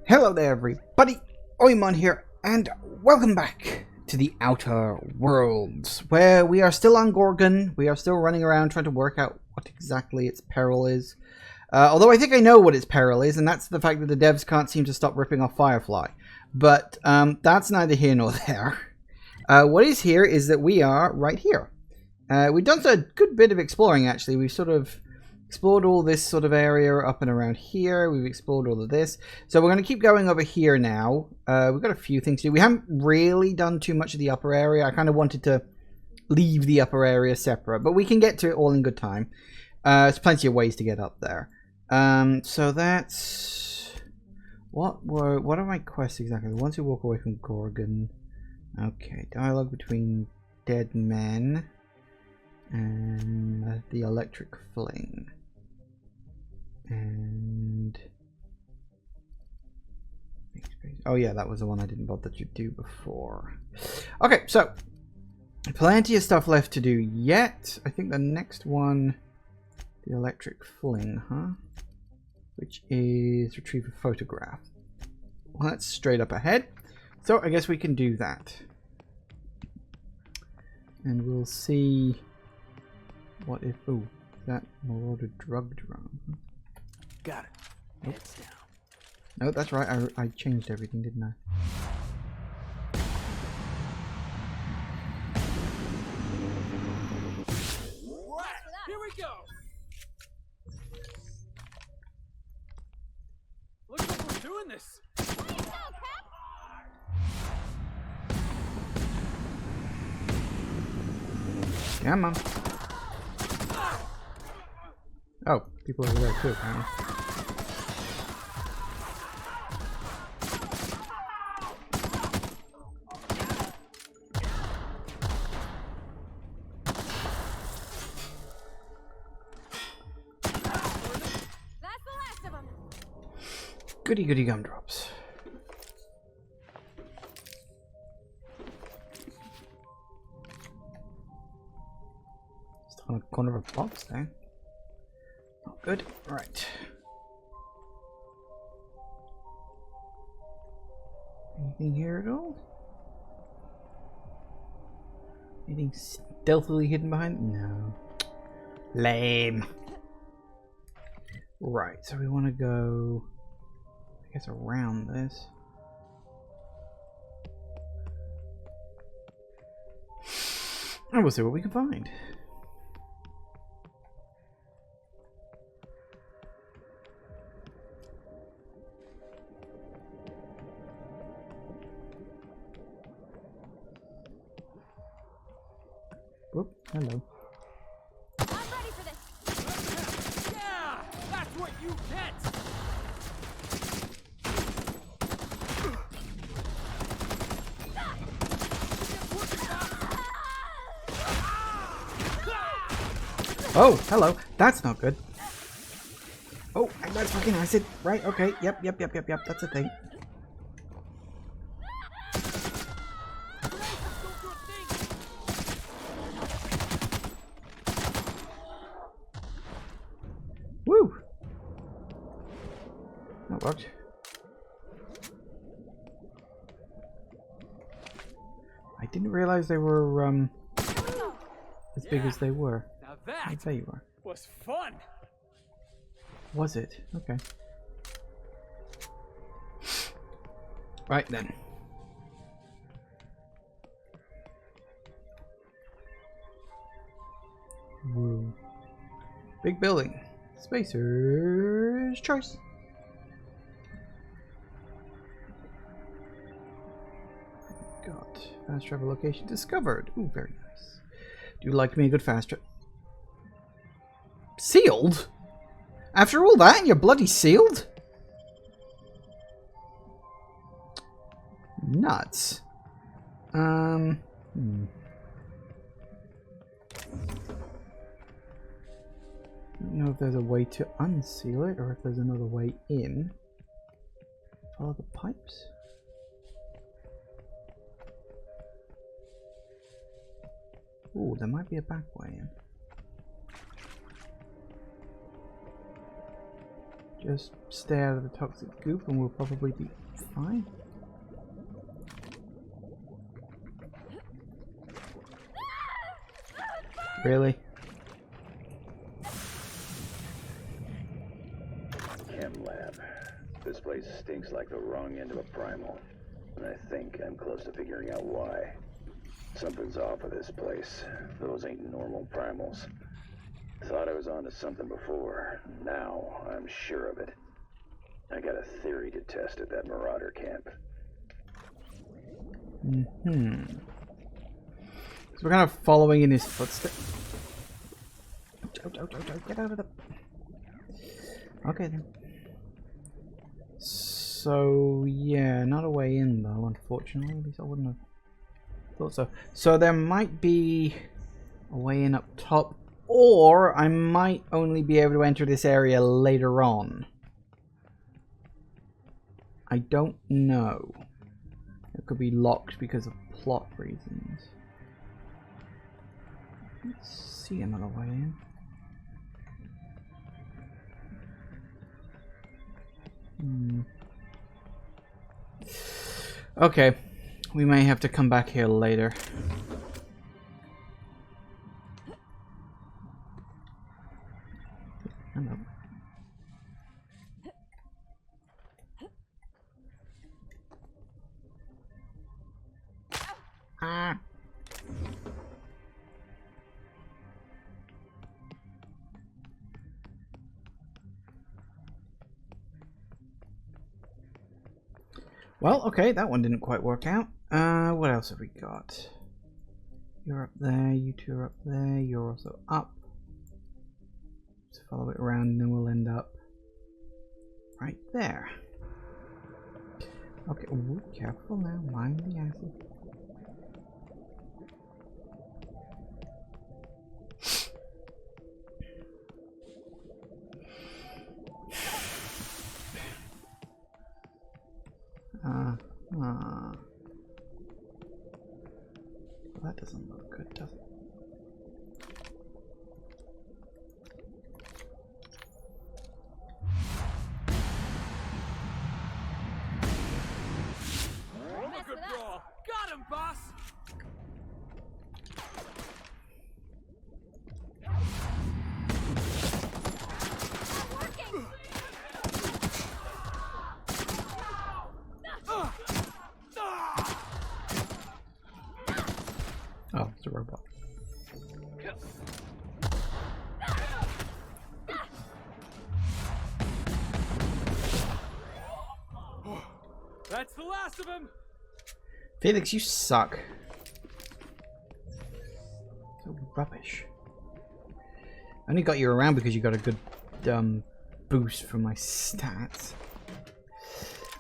Hello there everybody, Oimon here, and welcome back to the Outer Worlds, where we are still on Gorgon. We are still running around trying to work out what exactly its peril is. Although I think I know what its peril is, and that's the fact that the devs can't seem to stop ripping off Firefly. But that's neither here nor there. What is here is that we are right here. We've done a good bit of exploring, actually. We've sort of explored all this sort of area up and around here. We've explored all of this. So we're going to keep going over here now. We've got a few things to do. We haven't really done too much of the upper area. I kind of wanted to leave the upper area separate, but we can get to it all in good time. There's plenty of ways to get up there. So that's... What are my quests exactly? The ones who walk away from Gorgon. Okay, dialogue between dead men and the electric fling. And oh yeah, that was the one I didn't bother to do before. Okay, so plenty of stuff left to do yet. I think the next one, the electric fling, huh? Which is retrieve a photograph. Well, that's straight up ahead. So I guess we can do that. And we'll see what if... Oh, that Marauder drug drone. Got it. Nope. Heads down. No, that's right. I changed everything, didn't I? Here we go. Looks like we're doing this. Come on. Oh, people over there too, apparently. That's the last of them. Goody goody gumdrops. Just on a corner of a box there. Oh, good. Right. Anything here at all? Anything stealthily hidden behind? No. Lame. Right, so we want to go, I guess, around this. And we'll see what we can find. Whoop, hello. I'm ready for this. Yeah, that's what you get. Oh, hello. That's not good. Oh, and that's fucking acid. Right, okay. Yep. That's a thing. Woo! That worked. I didn't realize they were as big as they were. Now I'd that say you were. was fun. Was it? Okay. Right then. Woo. Big building. Spacer's choice. Got fast travel location discovered. Ooh, very nice. Do you like me a good fast travel? Sealed? After all that, you're bloody sealed? Nuts. I don't know if there's a way to unseal it or if there's another way in. Follow the pipes? Ooh, there might be a back way in. Just stay out of the toxic goop and we'll probably be fine. Really? Chem lab. This place stinks like the wrong end of a primal. And I think I'm close to figuring out why. Something's off with this place. Those ain't normal primals. Thought I was onto something before. Now I'm sure of it. I got a theory to test at that Marauder camp. So we're kind of following in his footsteps. Ouch, get out of the... Okay then. So, yeah, not a way in though, unfortunately. At least I wouldn't have thought so. So there might be a way in up top, or I might only be able to enter this area later on. I don't know. It could be locked because of plot reasons. Let's see another way in. Okay, we may have to come back here later. Hello. Ah. Well, okay, that one didn't quite work out. What else have we got? You're up there, you two are up there, you're also up. Just follow it around and then we'll end up right there. Okay, ooh, careful now, mind the acid. That doesn't look good, does it? Good brawl. Got him, boss. Oh, it's a robot. That's the last of him. Felix, you suck. So rubbish. I only got you around because you got a good boost from my stats.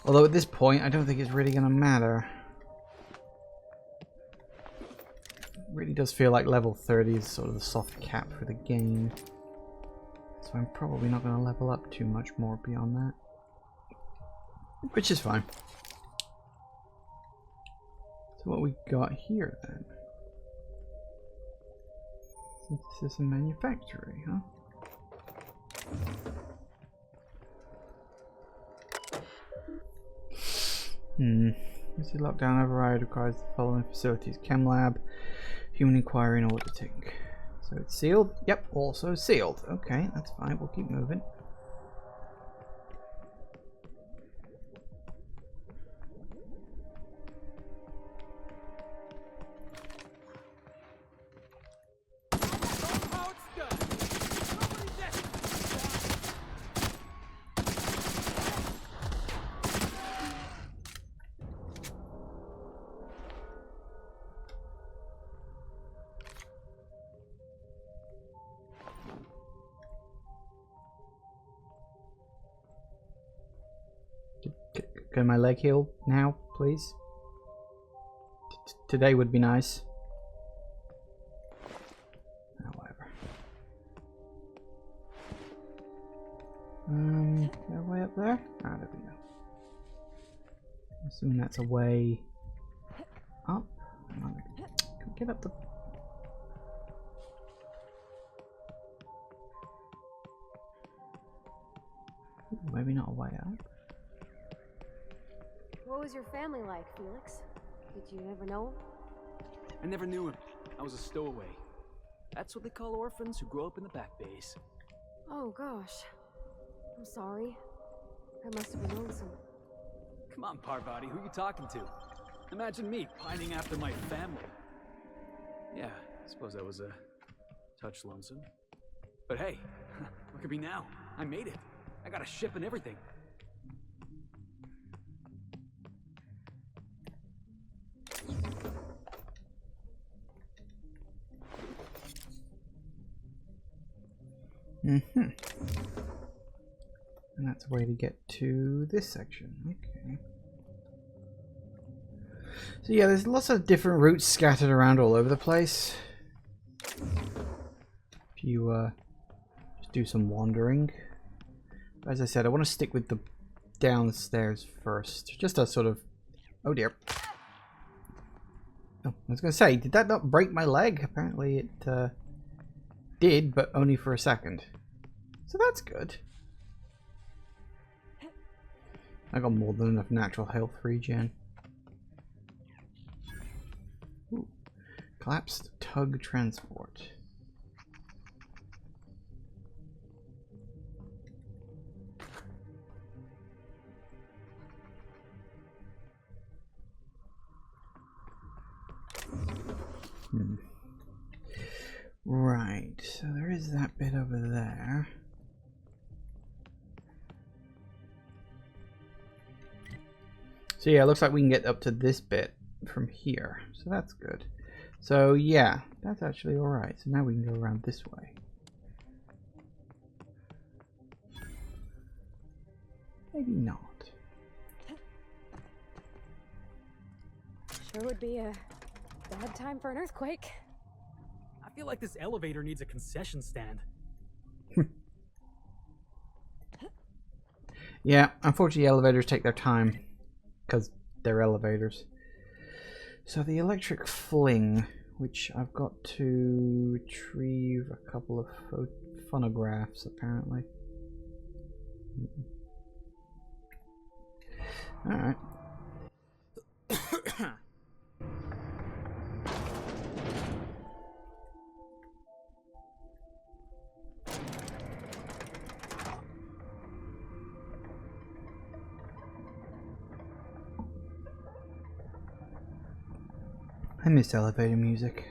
Although at this point, I don't think it's really going to matter. It really does feel like level 30 is sort of the soft cap for the game. So I'm probably not going to level up too much more beyond that. Which is fine. So what we got here then? Synthesis and manufacturing, huh? This is lockdown override requires the following facilities: Chem lab, human inquiry, and auditing. So it's sealed? Yep, also sealed. Okay, that's fine, we'll keep moving. Can my leg heal now, please? Today would be nice. Oh, whatever. Is there a way up there? Ah, there we go. I'm assuming that's a way up. Can we get up the... Maybe not a way out. What was your family like, Felix? Did you ever know him? I never knew him. I was a stowaway. That's what they call orphans who grow up in the back bays. Oh gosh. I'm sorry. That must have been lonesome. Come on, Parvati, who you talking to? Imagine me pining after my family. Yeah, I suppose that was a touch lonesome. But hey, look at me now. I made it. I got a ship and everything. Mm-hmm. And that's a way to get to this section. Okay. So yeah, there's lots of different routes scattered around all over the place. If you just do some wandering. As I said, I want to stick with the downstairs first. Just a sort of... Oh dear. Oh, I was going to say, did that not break my leg? Apparently it did, but only for a second. So that's good. I got more than enough natural health regen. Ooh. Collapsed tug transport. Right, so there is that bit over there. So yeah, it looks like we can get up to this bit from here. So that's good. So yeah, that's actually alright. So now we can go around this way. Maybe not. Sure would be a bad time for an earthquake. I feel like this elevator needs a concession stand. Yeah, unfortunately elevators take their time. Because they're elevators. So the electric fling, which I've got to retrieve a couple of phonographs apparently. Alright. I miss elevator music.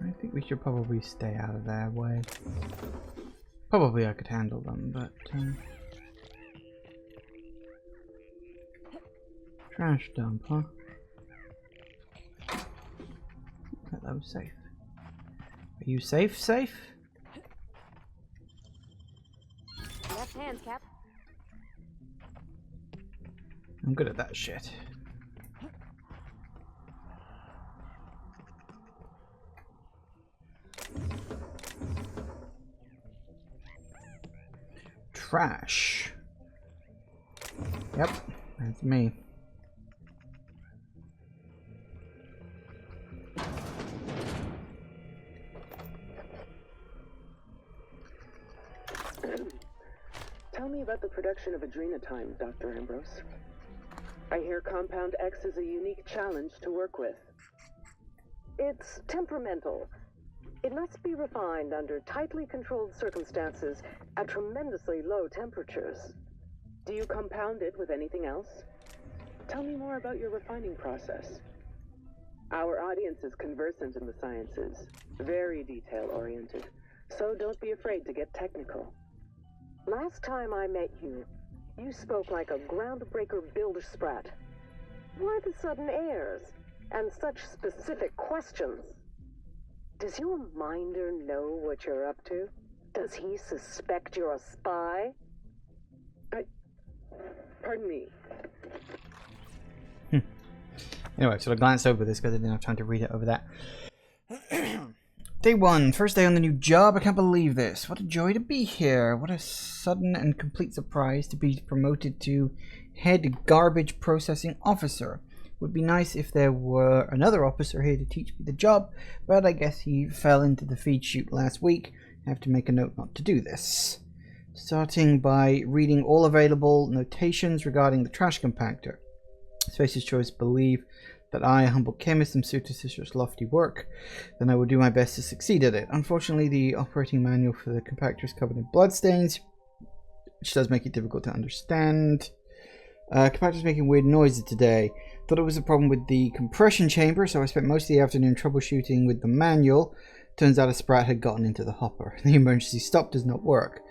I think we should probably stay out of their way. Probably I could handle them, but... Trash dump, huh? That was safe. Are you safe? Safe? Left hands, Cap. I'm good at that shit. Trash. Yep, that's me. Tell me about the production of adrenotime, Dr. Ambrose. I hear Compound X is a unique challenge to work with. It's temperamental. It must be refined under tightly controlled circumstances at tremendously low temperatures. Do you compound it with anything else? Tell me more about your refining process. Our audience is conversant in the sciences, very detail-oriented, so don't be afraid to get technical. Last time I met you, you spoke like a groundbreaker builder sprat. Why the sudden airs and such specific questions? Does your minder know what you're up to? Does he suspect you're a spy? Pardon me. Anyway, so I glanced over this because I didn't have time to read it over that. Day 1, first day on the new job. I can't believe this. What a joy to be here. What a sudden and complete surprise to be promoted to head garbage processing officer. Would be nice if there were another officer here to teach me the job, but I guess he fell into the feed chute last week. I have to make a note not to do this. Starting by reading all available notations regarding the trash compactor. Space's choice believe that I, a humble chemist, am suited to such lofty work, then I will do my best to succeed at it. Unfortunately, the operating manual for the compactor is covered in bloodstains, which does make it difficult to understand. Compactor's making weird noises today. Thought it was a problem with the compression chamber, so I spent most of the afternoon troubleshooting with the manual. Turns out a sprat had gotten into the hopper. The emergency stop does not work.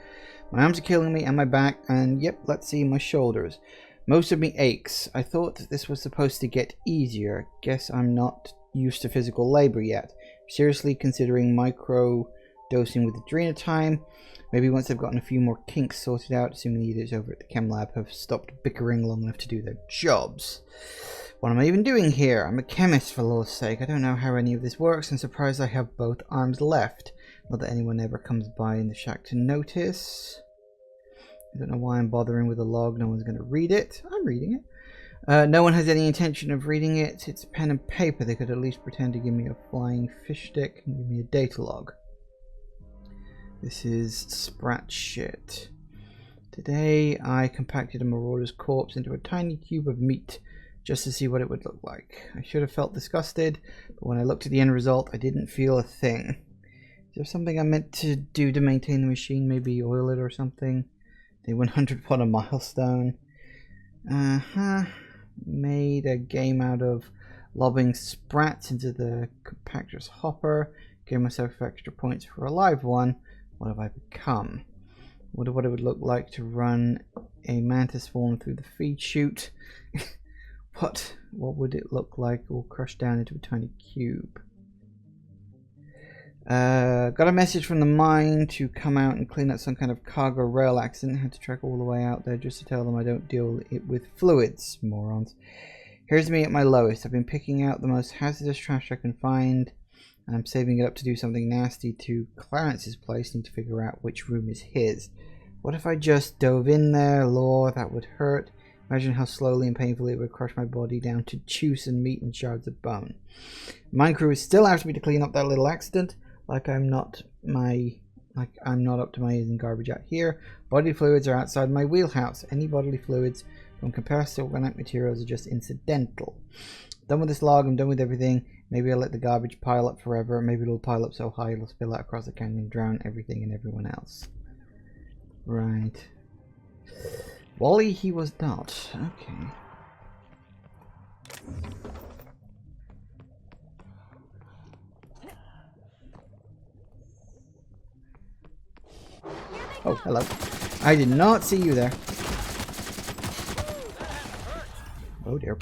My arms are killing me, and my back, and yep, let's see, my shoulders. Most of me aches. I thought this was supposed to get easier. Guess I'm not used to physical labor yet. Seriously considering micro dosing with adrenotime. Maybe once I've gotten a few more kinks sorted out, assuming the idiots over at the chem lab have stopped bickering long enough to do their jobs. What am I even doing here? I'm a chemist, for Lord's sake. I don't know how any of this works. I'm surprised I have both arms left. Not that anyone ever comes by in the shack to notice. I don't know why I'm bothering with a log. No one's going to read it. I'm reading it. No one has any intention of reading it. It's pen and paper. They could at least pretend to give me a flying fish stick and give me a data log. This is sprat shit. Today I compacted a marauder's corpse into a tiny cube of meat just to see what it would look like. I should have felt disgusted, but when I looked at the end result, I didn't feel a thing. Is there something I meant to do to maintain the machine? Maybe oil it or something? The 100 watt milestone. Made a game out of lobbing sprats into the compactor's hopper. Gave myself extra points for a live one. What have I become? Wonder what it would look like to run a mantis form through the feed chute. What would it look like all crushed down into a tiny cube? Got a message from the mine to come out and clean up some kind of cargo rail accident. Had to trek all the way out there just to tell them I don't deal with fluids. Morons. Here's me at my lowest. I've been picking out the most hazardous trash I can find, and I'm saving it up to do something nasty to Clarence's place. Need to figure out which room is his. What if I just dove in there? Lord, that would hurt. Imagine how slowly and painfully it would crush my body down to juice and meat and shards of bone. Mine crew is still after me to clean up that little accident. Like I'm not up to my ears in garbage out here. Bodily fluids are outside my wheelhouse. Any bodily fluids from compressed organic materials are just incidental. Done with this log, I'm done with everything. Maybe I'll let the garbage pile up forever. Maybe it'll pile up so high it'll spill out across the canyon and drown everything and everyone else. Right. Wally, he was not. Okay. Oh, hello. I did not see you there. Oh dear.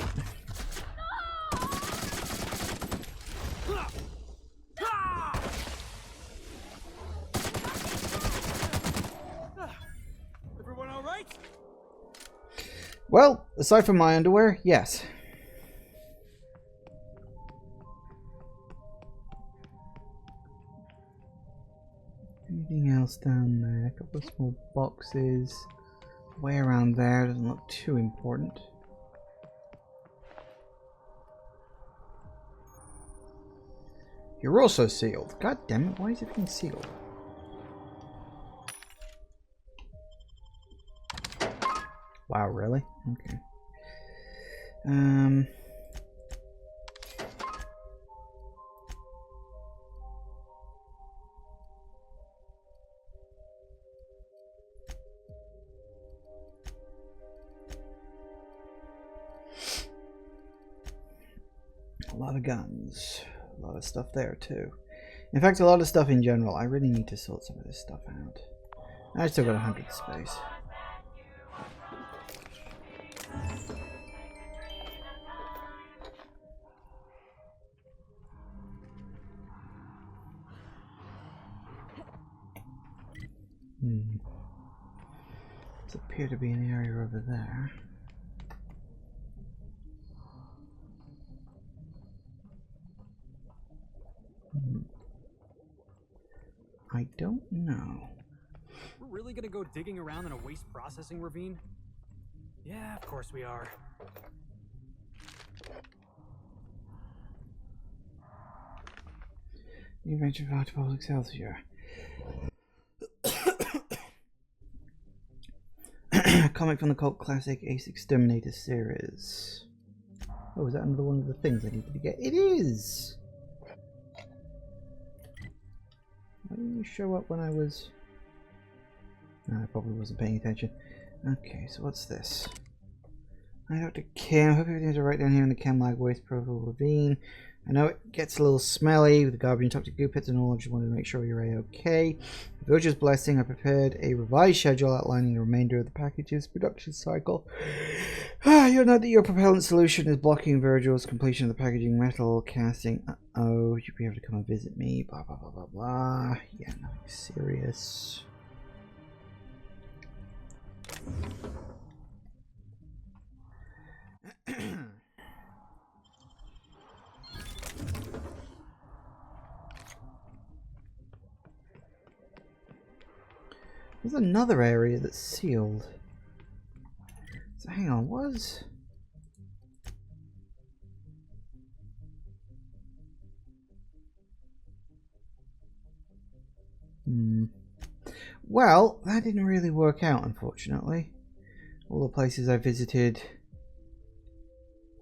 Everyone all right? Well, aside from my underwear, yes. Anything else down there? A couple of small boxes. Way around there doesn't look too important. You're also sealed. God damn it, why is it being sealed? Wow, really? Okay. A lot of guns. A lot of stuff there too. In fact, a lot of stuff in general. I really need to sort some of this stuff out. I still got 100 space. Does appear to be an area over there. I don't know. We're really gonna go digging around in a waste processing ravine? Yeah, of course we are. New venture for Archibald Excelsior. Comic from the cult classic Ace Exterminator series. Oh, is that another one of the things I needed to get? It is! Why didn't you show up when I was... No, I probably wasn't paying attention. Okay, so what's this? Hi, Dr. Kim. I hope everything's alright down here in the Chemlag Waste Profile Ravine. I know it gets a little smelly with the garbage and toxic goo pits and all. I just wanted to make sure you're okay. With the Villager's blessing, I prepared a revised schedule outlining the remainder of the package's production cycle. You'll note that your propellant solution is blocking Virgil's completion of the packaging metal casting. Uh-oh, you'll be able to come and visit me. Blah, blah, blah, blah, blah. Yeah, nothing serious. There's another area that's sealed. So hang on, was... Well, that didn't really work out, unfortunately. All the places I visited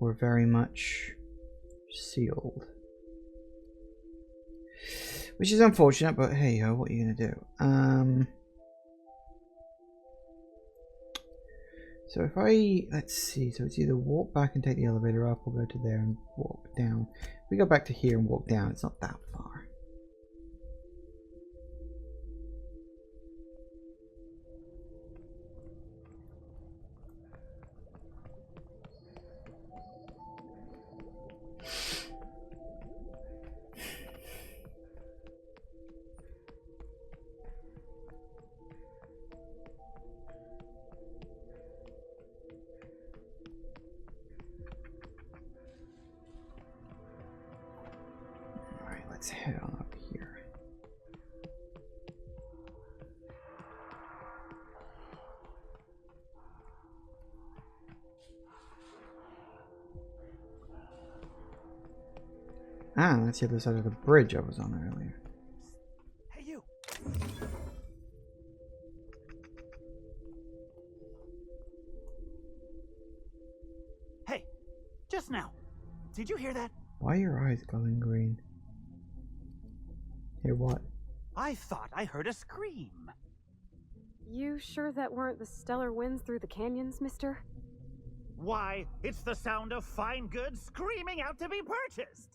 were very much sealed. Which is unfortunate, but hey ho, what are you gonna do? So if I, let's see, so it's either walk back and take the elevator up or go to there and walk down. If we go back to here and walk down, it's not that far. Let's head on up here. Ah, that's the other side of the bridge I was on earlier. Hey, you! Hey! Just now! Did you hear that? Why are your eyes glowing green? Hear what? I thought I heard a scream. You sure that weren't the stellar winds through the canyons, mister? Why, it's the sound of fine goods screaming out to be purchased!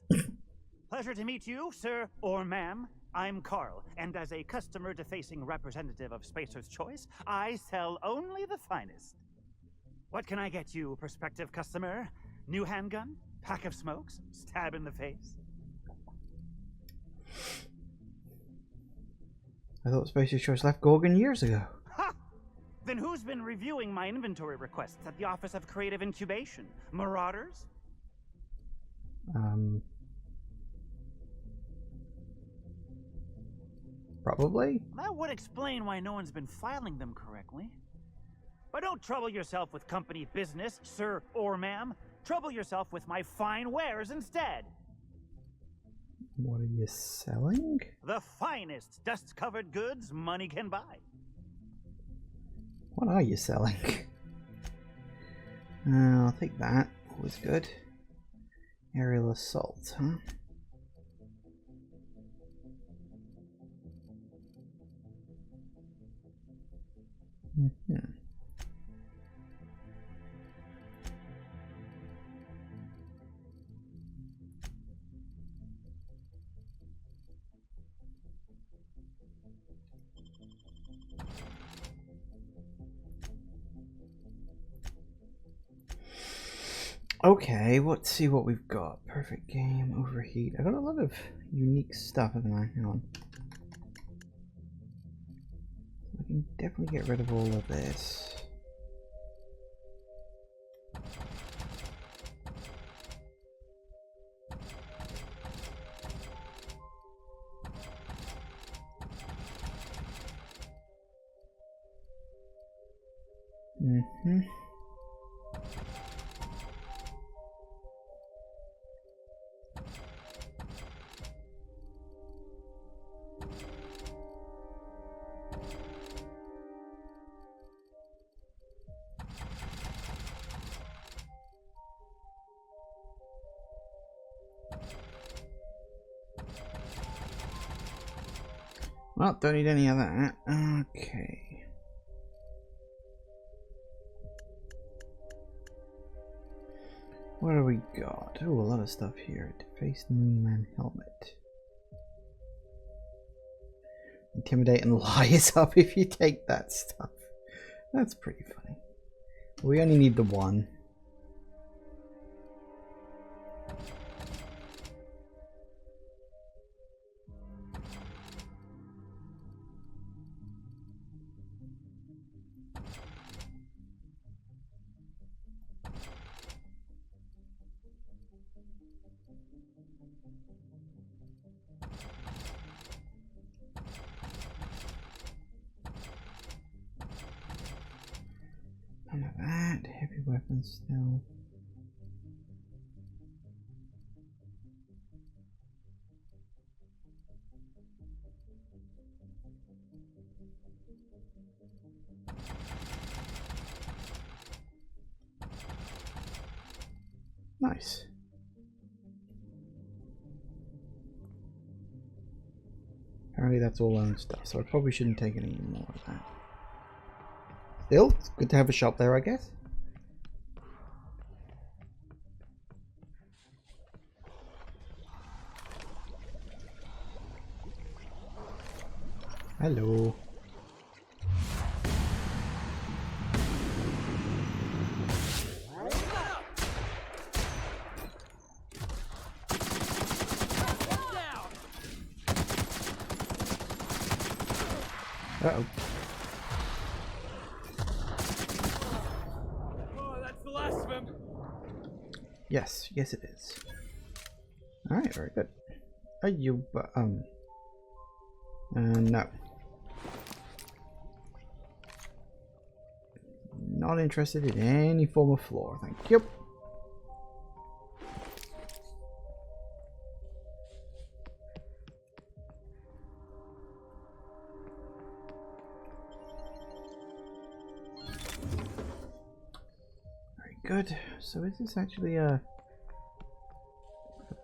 Pleasure to meet you, sir or ma'am. I'm Carl, and as a customer-defacing representative of Spacer's Choice, I sell only the finest. What can I get you, prospective customer? New handgun? Pack of smokes? Stab in the face? I thought Spacer's Choice left Gorgon years ago. Ha! Then who's been reviewing my inventory requests at the Office of Creative Incubation? Marauders? Probably. That would explain why no one's been filing them correctly. But don't trouble yourself with company business, sir or ma'am. Trouble yourself with my fine wares instead. What are you selling? The finest dust-covered goods money can buy. What are you selling? I'll take that. Always good. Aerial assault, huh? Okay, let's see what we've got. Perfect game, overheat. I got a lot of unique stuff, haven't I? Hang on. I can definitely get rid of all of this. Mm-hmm. Well, don't need any of that. Okay. What do we got? Oh, a lot of stuff here. Deface the Moon Man helmet. Intimidate and lies up if you take that stuff. That's pretty funny. We only need the one. None of that. Heavy weapons still. Nice. Apparently that's all own stuff, so I probably shouldn't take any more of that. Still, it's good to have a shop there, I guess. Hello. Uh-oh. Oh, that's the last of him. Yes, yes it is. Alright, very good. Are you, no. Not interested in any form of floor, thank you. Good. So is this actually a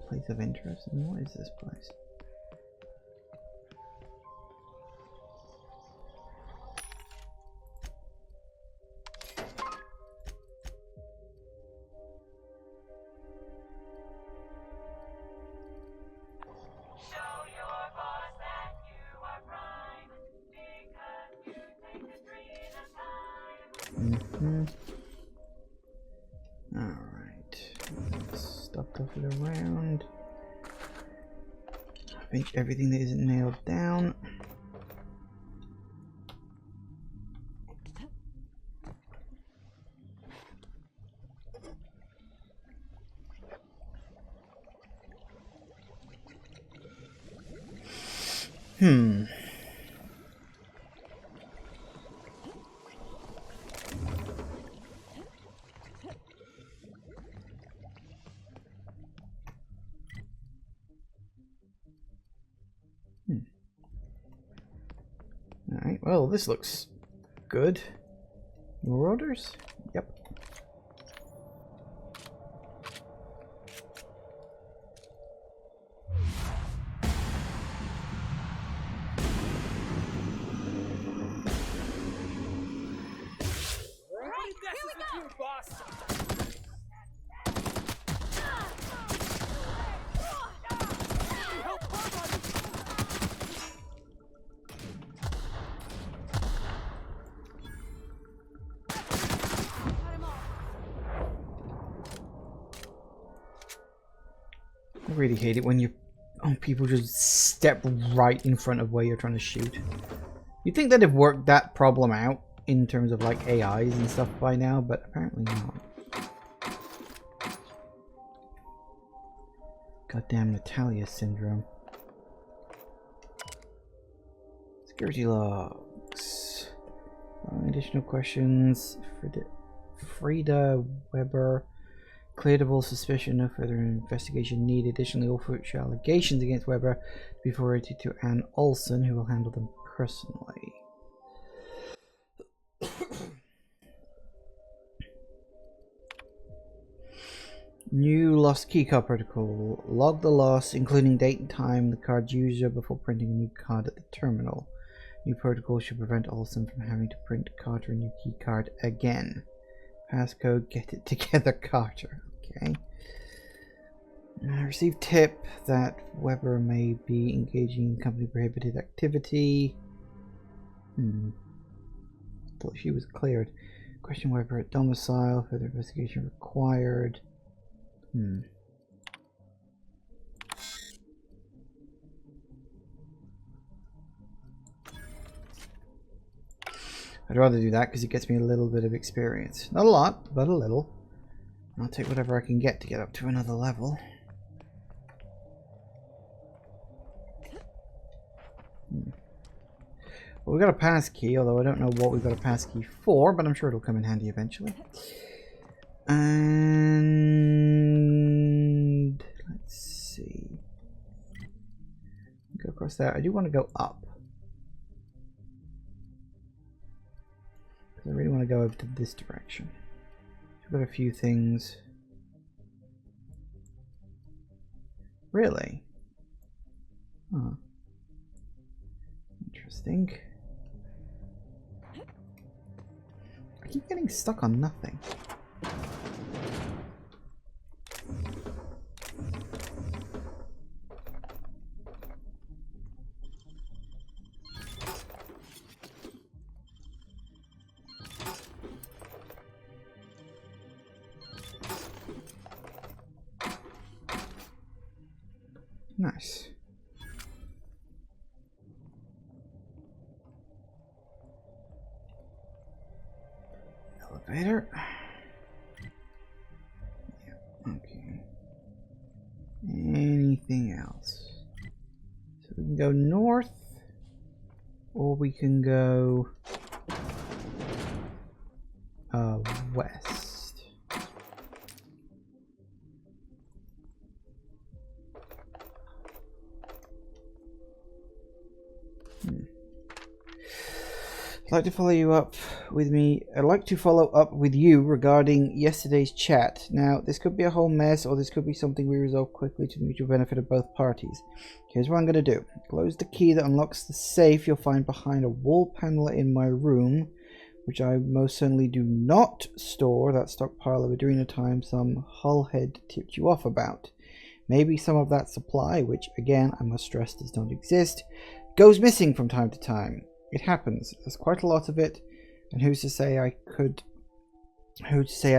place of interest? And what is this place? Stuff it around. I think everything that isn't nailed down. Alright, well, this looks good. More orders? Yep. I really hate it when people just step right in front of where you're trying to shoot. You'd think they'd have worked that problem out in terms of like AIs and stuff by now, but apparently not. Goddamn Natalia syndrome. Security logs. Additional questions. Frida Weber. Cleared of all suspicion, no further investigation needed. Additionally, all future allegations against Weber to be forwarded to Anne Olsen, who will handle them personally. New lost keycard protocol. Log the loss, including date and time, the card's user before printing a new card at the terminal. New protocol should prevent Olsen from having to print Carter a new keycard again. Passcode, get it together, Carter. Okay. I received tip that Weber may be engaging in company prohibited activity. Thought she was cleared. Question Weber at domicile. Further investigation required. I'd rather do that because it gets me a little bit of experience. Not a lot, but a little. I'll take whatever I can get to get up to another level. Well, we got a pass key, although I don't know what we've got a pass key for, but I'm sure it'll come in handy eventually. And let's see. Go across there. I do want to go up. I really want to go over to this direction. I've got a few things. Really? Huh. Interesting. I keep getting stuck on nothing. Nice. Elevator. Yeah, okay. Anything else? So we can go north, or we can go west. I'd like to follow up with you regarding yesterday's chat. Now, this could be a whole mess, or this could be something we resolve quickly to the mutual benefit of both parties. Here's what I'm going to do. Close the key that unlocks the safe you'll find behind a wall panel in my room, which I most certainly do not store that stockpile of Adrena time some hullhead tipped you off about. Maybe some of that supply, which again I must stress does not exist, goes missing from time to time. It happens. There's quite a lot of it, and who's to say I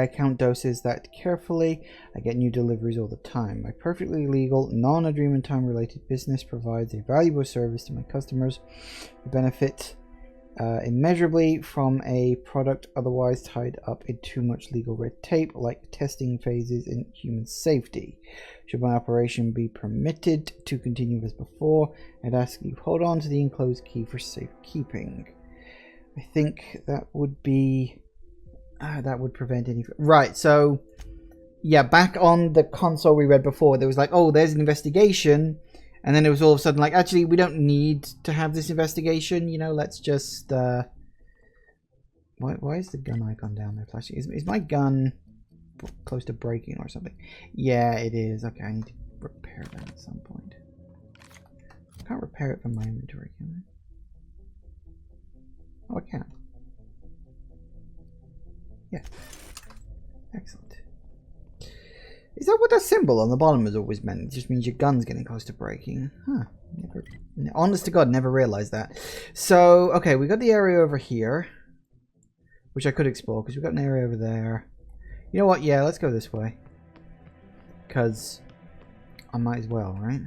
count doses that carefully? I get new deliveries all the time. My perfectly legal, non-Adrenaline time related business provides a valuable service to my customers who benefit immeasurably from a product otherwise tied up in too much legal red tape, like testing phases in human safety. Should my operation be permitted to continue as before, I'd ask you hold on to the enclosed key for safekeeping. I think that would be that would prevent any. Right, so yeah, back on the console we read before, there was like, oh, there's an investigation. And then it was all of a sudden like, actually, we don't need to have this investigation. You know, let's just... Why is the gun icon down there flashing? Is my gun close to breaking or something? Yeah, it is. Okay, I need to repair that at some point. I can't repair it from my inventory, can I? Oh, I can. Yeah. Excellent. Is that what that symbol on the bottom has always meant? It just means your gun's getting close to breaking. Huh. Honest to God, never realized that. So, okay, we got the area over here, which I could explore, because we've got an area over there. You know what? Yeah, let's go this way. Because I might as well, right?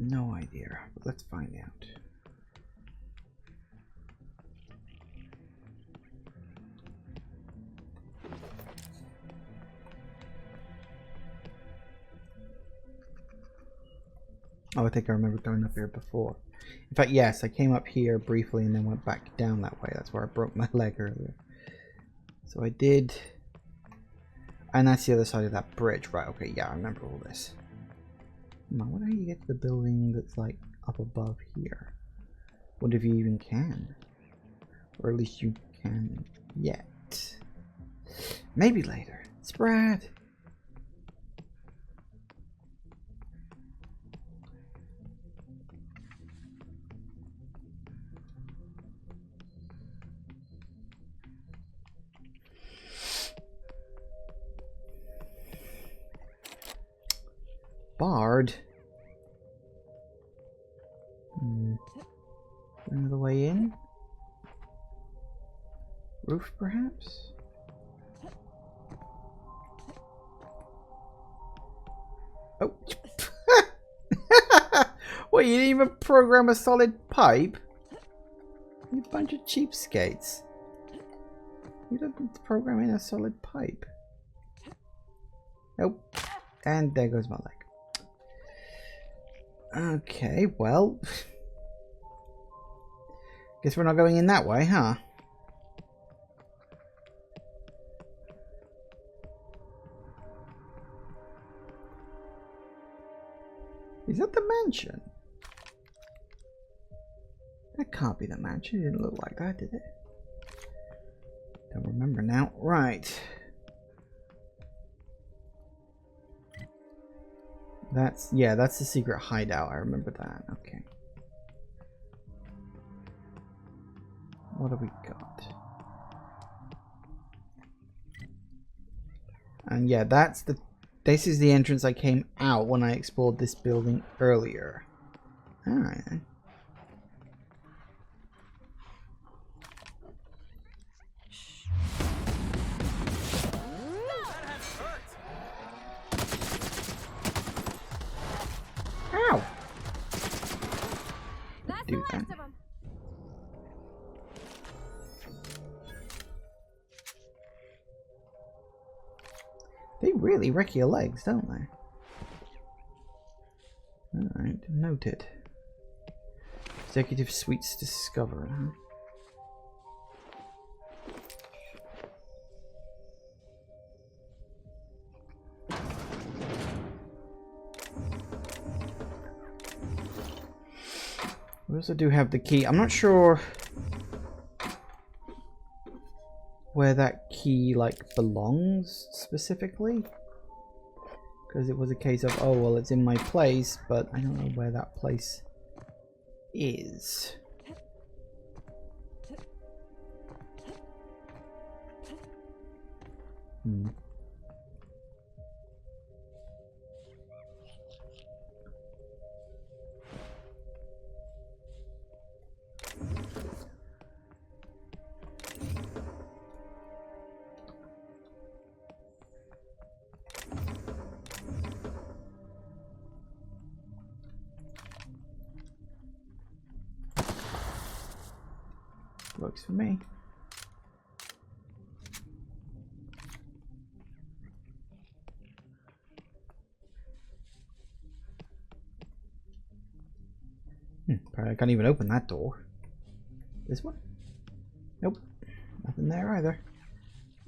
No idea, but let's find out. Oh, I think I remember going up here before. In fact, yes, I came up here briefly and then went back down that way. That's where I broke my leg earlier. So I did... And that's the other side of that bridge. Right, okay, yeah, I remember all this. I wonder how you get to the building that's, like, up above here. Wonder if you even can. Or at least you can yet. Maybe later. Spread. Barred. Another way in? Roof, perhaps? Oh. What, you didn't even program a solid pipe? You bunch of cheapskates. You don't program in a solid pipe. Nope. And there goes my leg. Okay, well. Guess we're not going in that way, huh? Is that the mansion? That can't be the mansion. It didn't look like that, did it? Don't remember now. Right. That's, yeah, that's the secret hideout. I remember that. Okay. What have we got? And yeah, that's the... This is the entrance I came out when I explored this building earlier. Alright then. Ow! That's Do the that. last of them. They really wreck your legs, don't they? Alright, noted. Executive Suites discovered, huh? We also do have the key. I'm not sure where that key like belongs specifically, because it was a case of, oh well, it's in my place, but I don't know where that place is. Works for me. Probably I can't even open that door. This one? Nope. Nothing there either.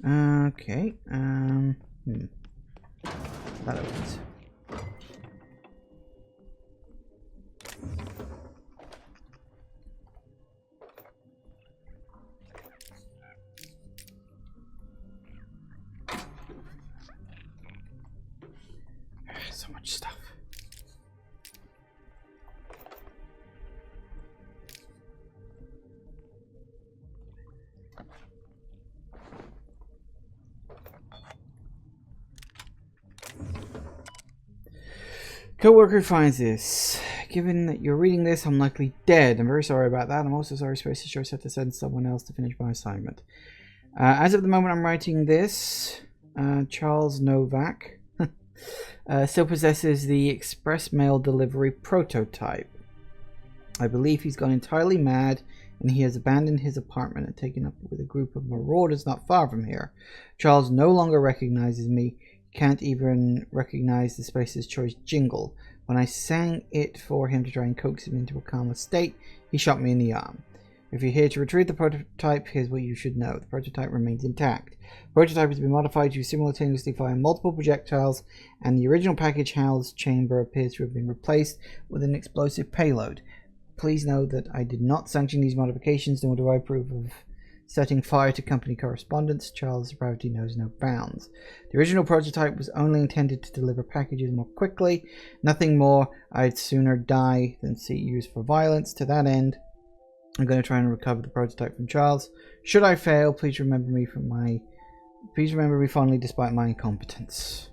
Okay. That opens. So much stuff. Coworker finds this. Given that you're reading this, I'm likely dead. I'm very sorry about that. I'm also sorry Space Choice had to send someone else to finish my assignment. As of the moment I'm writing this, Charles Novak still possesses the express mail delivery prototype. I believe he's gone entirely mad and he has abandoned his apartment and taken up with a group of marauders not far from here. Charles no longer recognizes me, can't even recognize the Space's Choice jingle. When I sang it for him to try and coax him into a calmer state, he shot me in the arm. If you're here to retrieve the prototype, here's what you should know. The prototype remains intact. The prototype has been modified to simultaneously fire multiple projectiles, and the original package house chamber appears to have been replaced with an explosive payload. Please know that I did not sanction these modifications, nor do I approve of setting fire to company correspondence. Charles' depravity knows no bounds. The original prototype was only intended to deliver packages more quickly. Nothing more. I'd sooner die than see it used for violence. To that end, I'm going to try and recover the prototype from Charles. Should I fail, please remember me fondly despite my incompetence.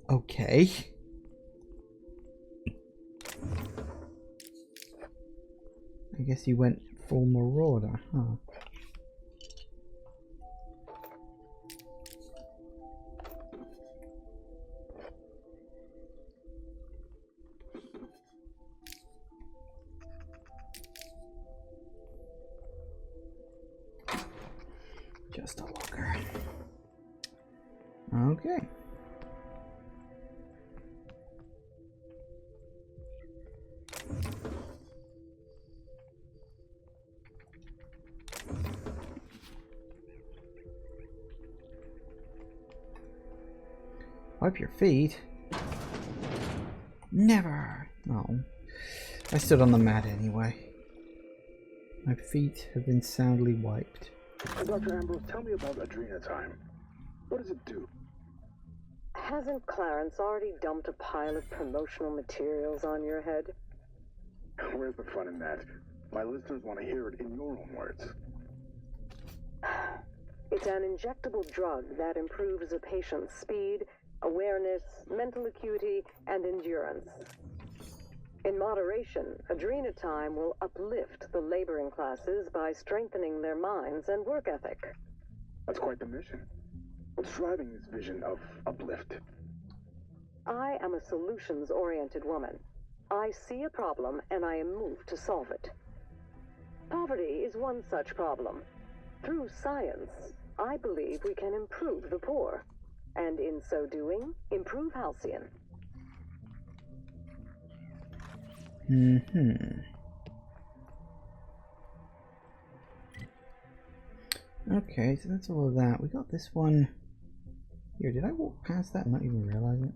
Okay. I guess he went full marauder, huh? Just a locker. Okay. Wipe your feet? Never! No. I stood on the mat anyway. My feet have been soundly wiped. Dr. Ambrose, tell me about Adrenatime. What does it do? Hasn't Clarence already dumped a pile of promotional materials on your head? Where's the fun in that? My listeners want to hear it in your own words. It's an injectable drug that improves a patient's speed, awareness, mental acuity, and endurance. In moderation, Adrenatime will uplift the laboring classes by strengthening their minds and work ethic. That's quite the mission. What's driving this vision of uplift? I am a solutions-oriented woman. I see a problem and I am moved to solve it. Poverty is one such problem. Through science, I believe we can improve the poor, and in so doing, improve Halcyon. Okay, so that's all of that. We got this one here. Did I walk past that and not even realize it?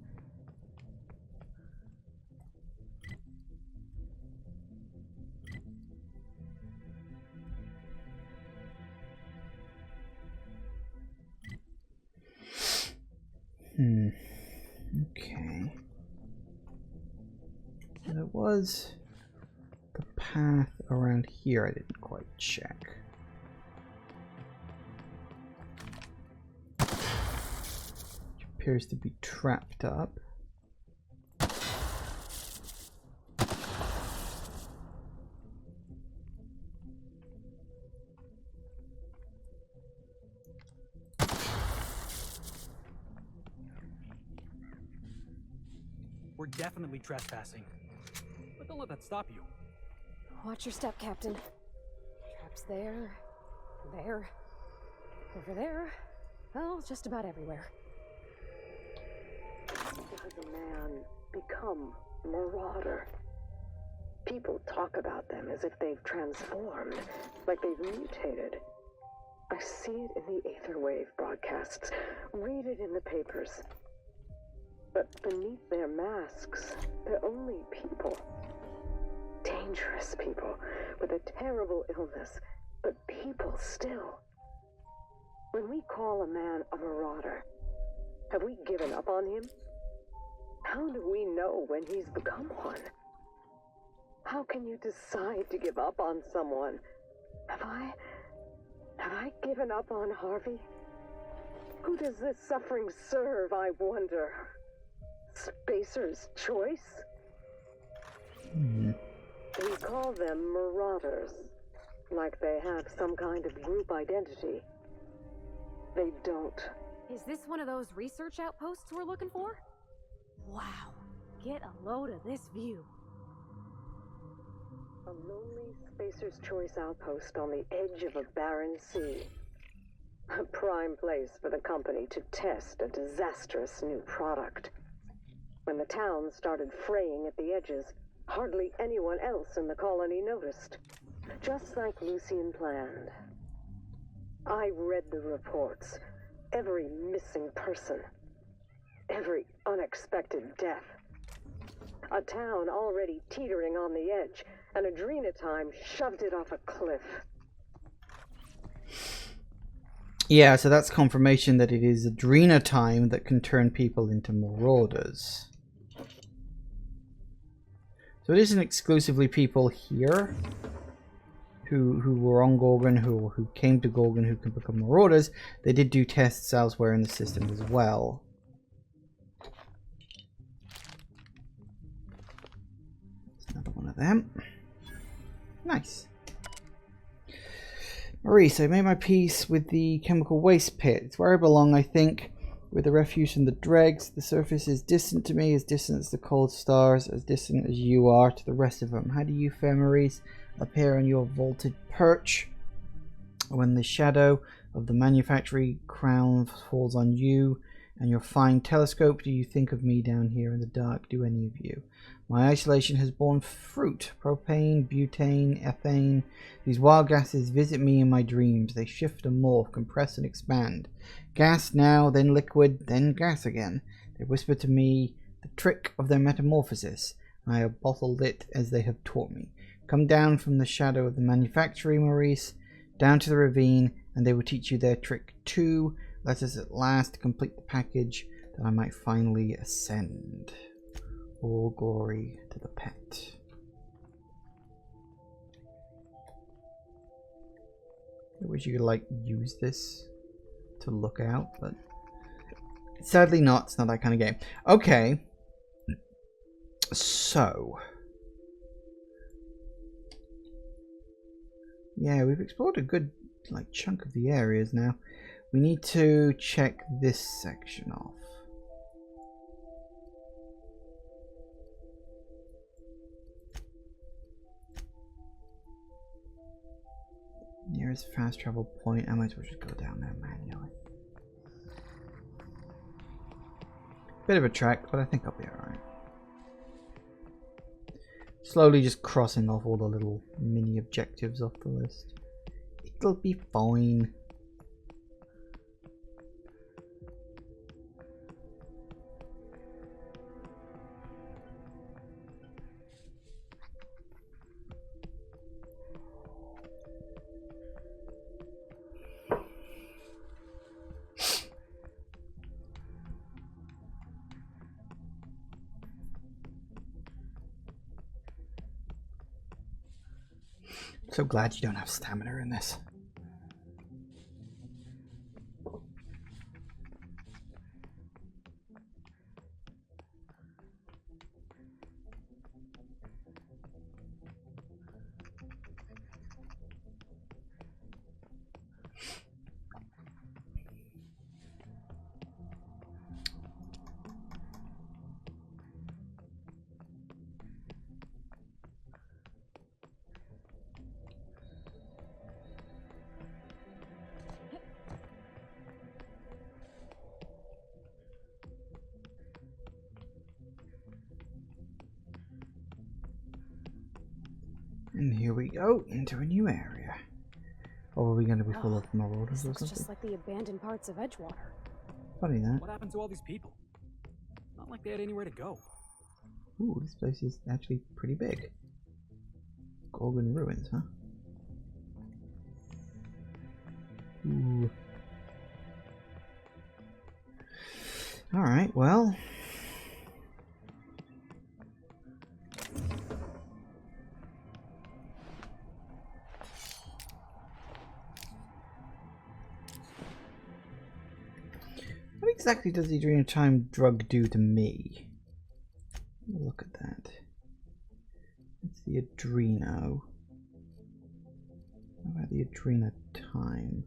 Okay. So there was the path around here I didn't quite check. Which appears to be trapped up. We're definitely trespassing. But don't let that stop you. Watch your step, Captain. Traps there, there, over there. Well, just about everywhere. Does a man become marauder? People talk about them as if they've transformed, like they've mutated. I see it in the Aetherwave broadcasts, read it in the papers. But beneath their masks, they're only people. Dangerous people with a terrible illness, but people still. When we call a man a marauder, have we given up on him? How do we know when he's become one? How can you decide to give up on someone? Have I given up on Harvey? Who does this suffering serve, I wonder? Spacer's choice? We call them marauders, like they have some kind of group identity. They don't. Is this one of those research outposts we're looking for? Wow, get a load of this view. A lonely Spacer's Choice outpost on the edge of a barren sea. A prime place for the company to test a disastrous new product. When the town started fraying at the edges, hardly anyone else in the colony noticed. Just like Lucian planned. I read the reports. Every missing person. Every unexpected death. A town already teetering on the edge, and Adrena time shoved it off a cliff. Yeah, so that's confirmation that it is Adrena time that can turn people into marauders. So it isn't exclusively people here who were on Gorgon, who came to Gorgon, who can become marauders. They did do tests elsewhere in the system as well. There's another one of them. Nice. Maurice, I made my peace with the chemical waste pit. It's where I belong, I think. With the refuse and the dregs, the surface is distant to me, as distant as the cold stars, as distant as you are to the rest of them. How do you fare, Maurice? Up here on your vaulted perch, when the shadow of the manufactory crown falls on you and your fine telescope, do you think of me down here in the dark? Do any of you? My isolation has borne fruit. Propane, butane, ethane. These wild gases visit me in my dreams. They shift and morph, compress and expand. Gas now, then liquid, then gas again. They whisper to me the trick of their metamorphosis. I have bottled it as they have taught me. Come down from the shadow of the manufactory, Maurice, down to the ravine, and they will teach you their trick too. Let us at last complete the package, that I might finally ascend. All glory to the pet. I wish you could, like, use this to look out, but sadly not. It's not that kind of game. Okay. So. Yeah, we've explored a good, like, chunk of the areas now. We need to check this section off. Nearest fast travel point. I might as well just go down there manually. Bit of a trek, but I think I'll be alright. Slowly just crossing off all the little mini objectives off the list. It'll be fine. So glad you don't have stamina in this. And here we go, into a new area. Or are we going to be full of marauders or Looks something? just like the abandoned parts of Edgewater. Funny that. What happened to all these people? Not like they had anywhere to go. Ooh, this place is actually pretty big. Gorgon ruins, huh? Ooh. Alright, well. What exactly does the Adrena time drug do to me? Look at that. It's the Adreno. How about the Adrena time?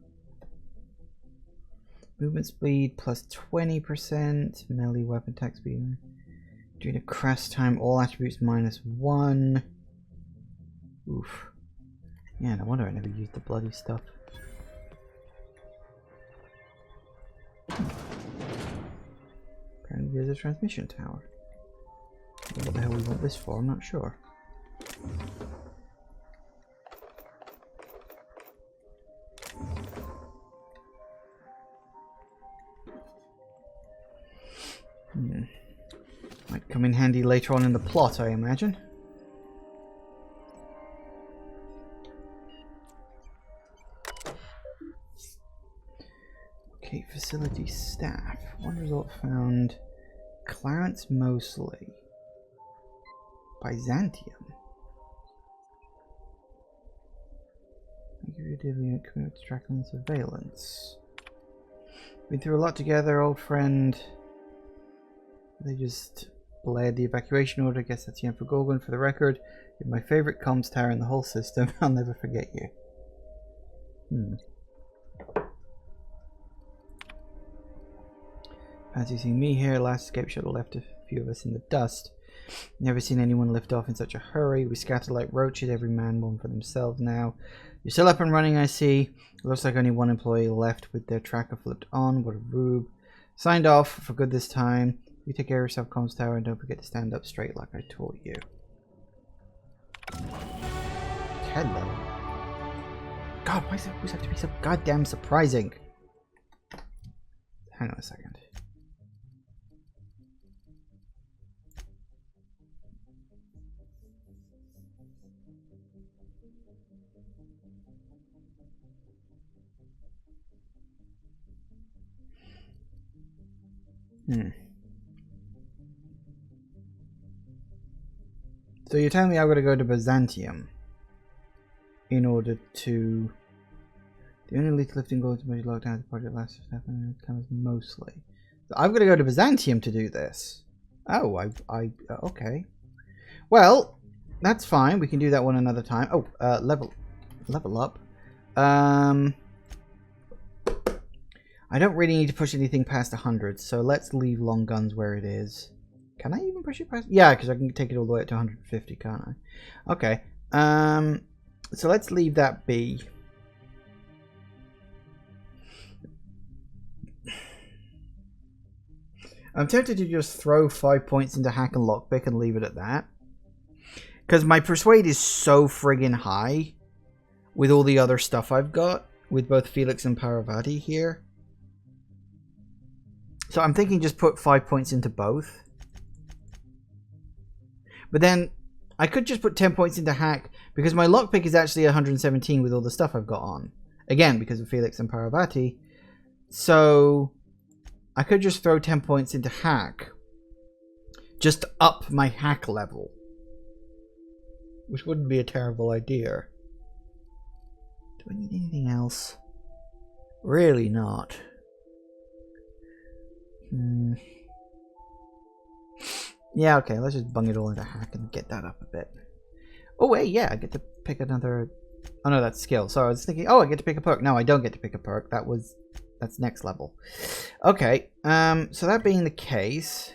Movement speed plus 20%. Melee weapon attack speed. Adrena crash time, all attributes minus 1. Oof. Yeah, no wonder I never used the bloody stuff. Apparently there's a transmission tower. what the hell we want this for, I'm not sure. Might come in handy later on in the plot, I imagine. Okay, facility staff. One result found. Clarence Mosley. Byzantium. Thank you for your unit commitment to tracking and surveillance. Been through a lot together, old friend. They just blared the evacuation order. Guess that's the end for Gorgon. For the record, you're my favorite comms tower in the whole system. I'll never forget you. Fancy seeing me here. Last escape shuttle left a few of us in the dust. Never seen anyone lift off in such a hurry. We scattered like roaches, every man one for themselves now. You're still up and running, I see. Looks like only one employee left with their tracker flipped on. What a rube. Signed off for good this time. You take care of yourself, comms tower, and don't forget to stand up straight like I taught you. Hello. God, why does it always have to be so goddamn surprising? Hang on a second. So you're telling me I've got to go to Byzantium in order to... The only least lifting goal to make lockdown the project last happened comes mostly. So I've got to go to Byzantium to do this. Oh, okay. Well, that's fine. We can do that one another time. Oh, level up. I don't really need to push anything past 100, so let's leave long guns where it is. Can I even push it past? Yeah, because I can take it all the way up to 150, can't I? Okay. So let's leave that be. I'm tempted to just throw 5 points into hack and lockpick and leave it at that. Because my persuade is so friggin' high with all the other stuff I've got with both Felix and Parvati here. So I'm thinking just put 5 points into both. But then I could just put 10 points into hack because my lockpick is actually 117 with all the stuff I've got on. Again, because of Felix and Parvati. So I could just throw 10 points into hack. Just to up my hack level. Which wouldn't be a terrible idea. Do I need anything else? Really not. Yeah, okay, let's just bung it all into hack and get that up a bit. Oh, wait, yeah, I get to pick another... Oh, no, that's skill. So I was thinking, oh, I get to pick a perk. No, I don't get to pick a perk. That's next level. Okay, so that being the case...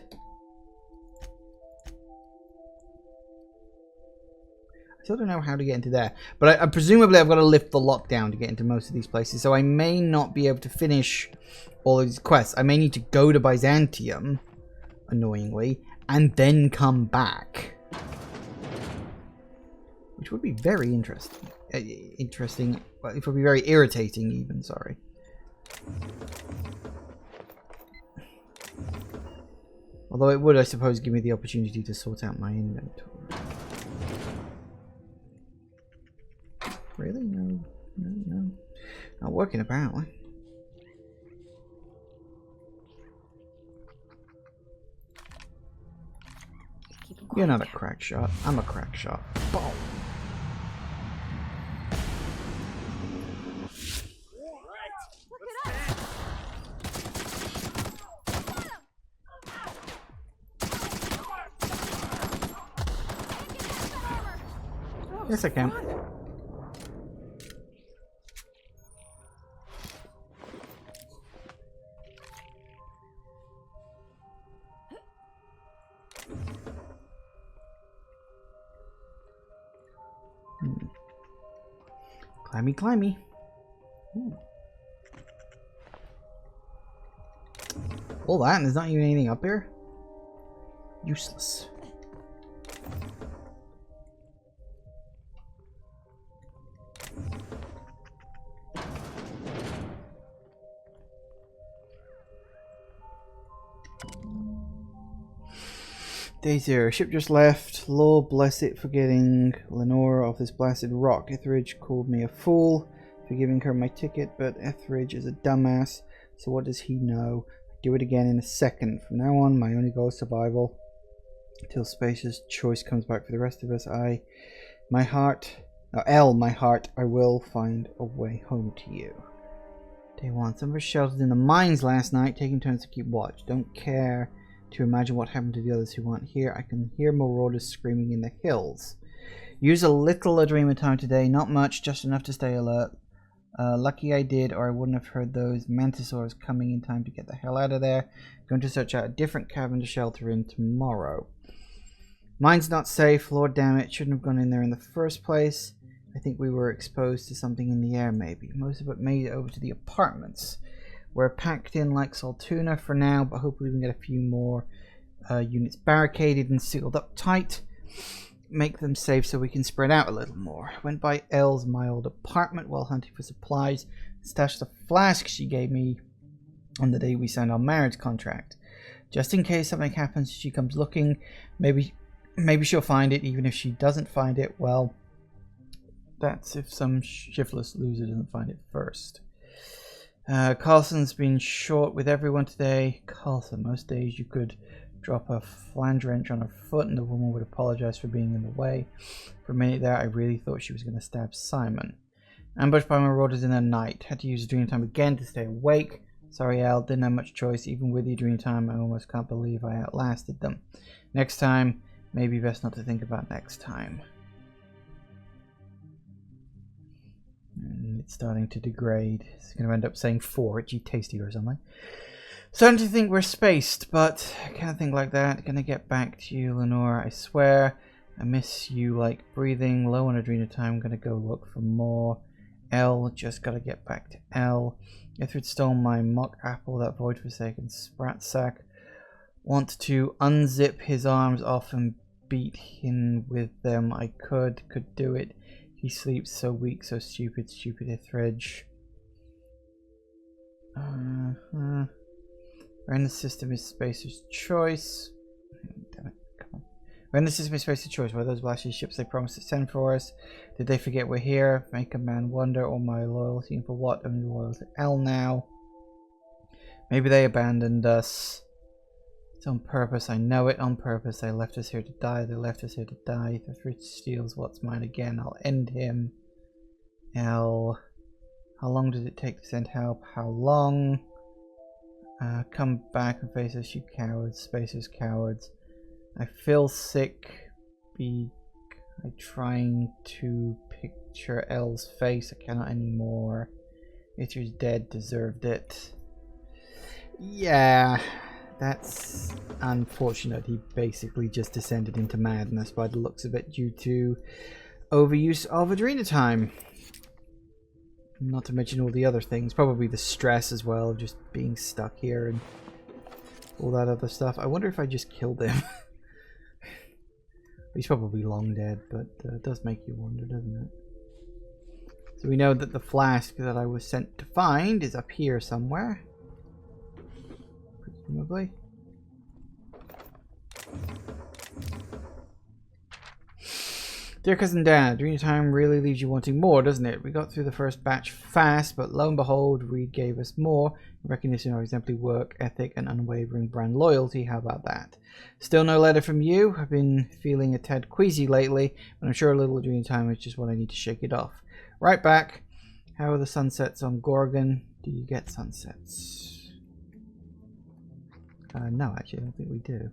I still don't know how to get into there. But I presumably I've got to lift the lockdown to get into most of these places. So I may not be able to finish all of these quests. I may need to go to Byzantium, annoyingly, and then come back. Which would be very interesting. Well, it would be very irritating even, sorry. Although it would, I suppose, give me the opportunity to sort out my inventory. Really? No. Not working, apparently. You're not a crack shot. I'm a crack shot. Boom. Yes, I can. Climby. Ooh. All that and there's not even anything up here? Useless. Day 0. Ship just left. Lord bless it for getting Lenora off this blasted rock. Etheridge called me a fool for giving her my ticket, but Etheridge is a dumbass, so what does he know? I'll do it again in a second. From now on, my only goal is survival. Till Space's choice comes back for the rest of us, my heart, I will find a way home to you. Day 1. Some of us sheltered in the mines last night, taking turns to keep watch. Don't care to imagine what happened to the others who aren't here. I can hear marauders screaming in the hills. Use a little adrenal time today, not much, just enough to stay alert. Lucky I did, or I wouldn't have heard those mantisaurs coming in time to get the hell out of there. Going to search out a different cabin to shelter in tomorrow. Mine's not safe, lord damn it, shouldn't have gone in there in the first place. I think we were exposed to something in the air maybe. Most of it made it over to the apartments. We're packed in like Saltuna for now, but hopefully we can get a few more units barricaded and sealed up tight. Make them safe so we can spread out a little more. Went by Elle's my old apartment while hunting for supplies. Stashed the flask she gave me on the day we signed our marriage contract. Just in case something happens, she comes looking. Maybe she'll find it. Even if she doesn't find it, well, that's if some shiftless loser doesn't find it first. Carlson's been short with everyone today. Carlson, most days you could drop a flange wrench on her foot and the woman would apologize for being in the way. For a minute there, I really thought she was going to stab Simon. Ambushed by marauders in the night. Had to use adrenal time again to stay awake. Sorry, Al, didn't have much choice. Even with the adrenal time, I almost can't believe I outlasted them. Next time, maybe best not to think about next time. It's starting to degrade. It's going to end up saying 4 at G Tasty or something. Starting to think we're spaced, but I can't think like that. Gonna get back to you, Lenora, I swear. I miss you like breathing. Low on adrenal time, gonna go look for more. L, just gotta get back to L. Ithrid stole my mock apple, that void forsaken sprat sack. Want to unzip his arms off and beat him with them. I could do it. He sleeps so weak, so stupid Ithridge. We're in the system is Spacer's choice. Damn it, come on. We're in the system is Spacer's choice. Were those blasted ships they promised to send for us? Did they forget we're here? Make a man wonder. All my loyalty, and for what? Only loyal to L now. Maybe they abandoned us. It's on purpose, I know it, on purpose. They left us here to die. They left us here to die. If Rich steals what's mine again, I'll end him. L. How long did it take to send help? How long? Come back and face us, you cowards. Spacers, cowards. I feel sick. I'm trying to picture L's face. I cannot anymore. Itcher's dead. Deserved it. Yeah, that's unfortunate. He basically just descended into madness by the looks of it due to overuse of adrenal time. Not to mention all the other things. Probably the stress as well of just being stuck here and all that other stuff. I wonder if I just killed him. He's probably long dead, but it does make you wonder, doesn't it? So we know that the flask that I was sent to find is up here somewhere. Presumably. Dear Cousin Dan, adrenal time really leaves you wanting more, doesn't it? We got through the first batch fast, but lo and behold, Reed gave us more. Recognition of our exemplary work ethic and unwavering brand loyalty. How about that? Still no letter from you. I've been feeling a tad queasy lately, but I'm sure a little adrenal time is just what I need to shake it off. Right back. How are the sunsets on Gorgon? Do you get sunsets? No, actually, I don't think we do.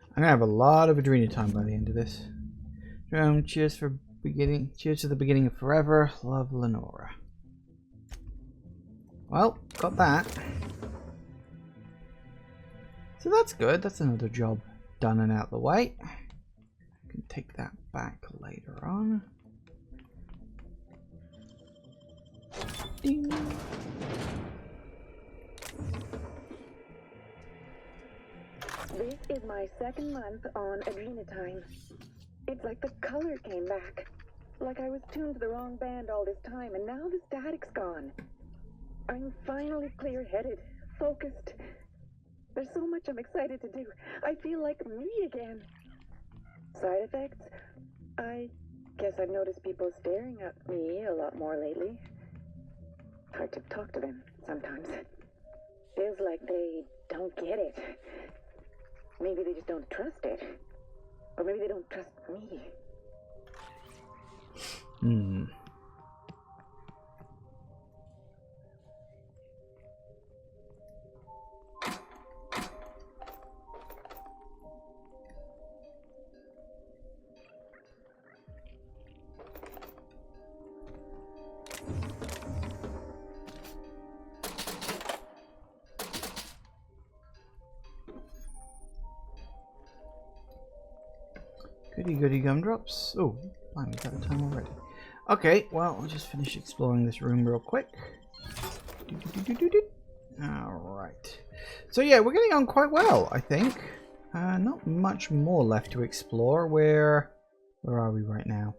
I'm gonna have a lot of adrenal time by the end of this. Cheers for beginning. Cheers to the beginning of forever. Love, Lenora. Well, got that. So that's good. That's another job done and out the way. I can take that back later on. Ding. This is my second month on Adrenatime. It's like the color came back. Like I was tuned to the wrong band all this time, and now the static's gone. I'm finally clear-headed, focused. There's so much I'm excited to do. I feel like me again. Side effects? I guess I've noticed people staring at me a lot more lately. Hard to talk to them sometimes. Feels like they don't get it. Maybe they just don't trust it. Or maybe they don't trust me. Hmm. Goody goody gumdrops. Oh, fine, we've got the time already. Okay, well, I'll just finish exploring this room real quick. Alright. So yeah, we're getting on quite well, I think. Not much more left to explore. Where are we right now?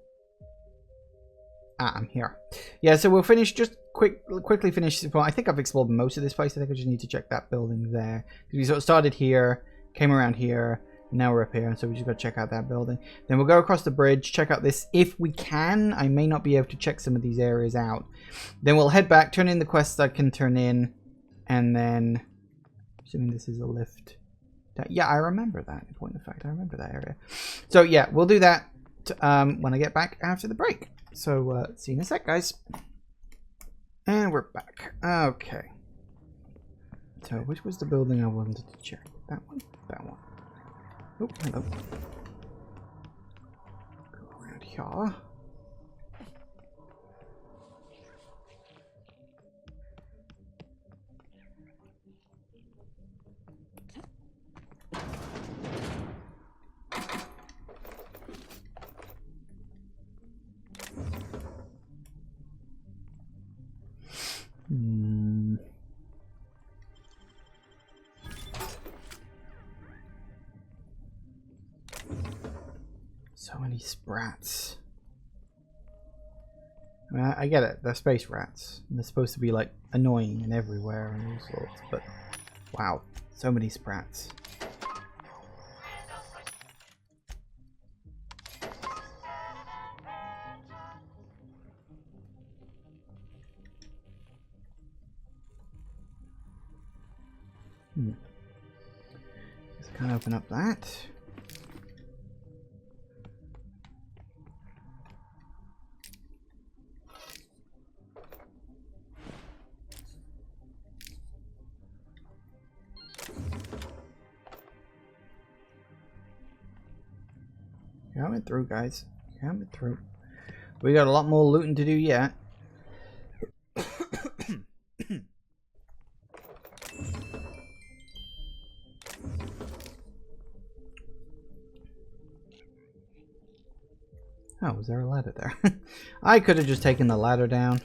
Ah, I'm here. Yeah, so we'll finish, just quickly finish. Well, I think I've explored most of this place. I think I just need to check that building there. We sort of started here, came around here, now we're up here, so we just got to check out that building. Then we'll go across the bridge, check out this if we can. I may not be able to check some of these areas out. Then we'll head back, turn in the quests I can turn in, and then, assuming this is a lift. Yeah, I remember that. In point of fact, I remember that area. So yeah, we'll do that when I get back after the break. So see you in a sec, guys. And we're back. Okay. So which was the building I wanted to check? That one? That one. Oh, hello. Go around here. So many sprats. I mean, I get it. They're space rats. And they're supposed to be like annoying and everywhere and all sorts, but wow, so many sprats. Just kind of open up that. Coming through, guys. Coming through. We got a lot more looting to do yet. Oh, was there a ladder there? I could have just taken the ladder down.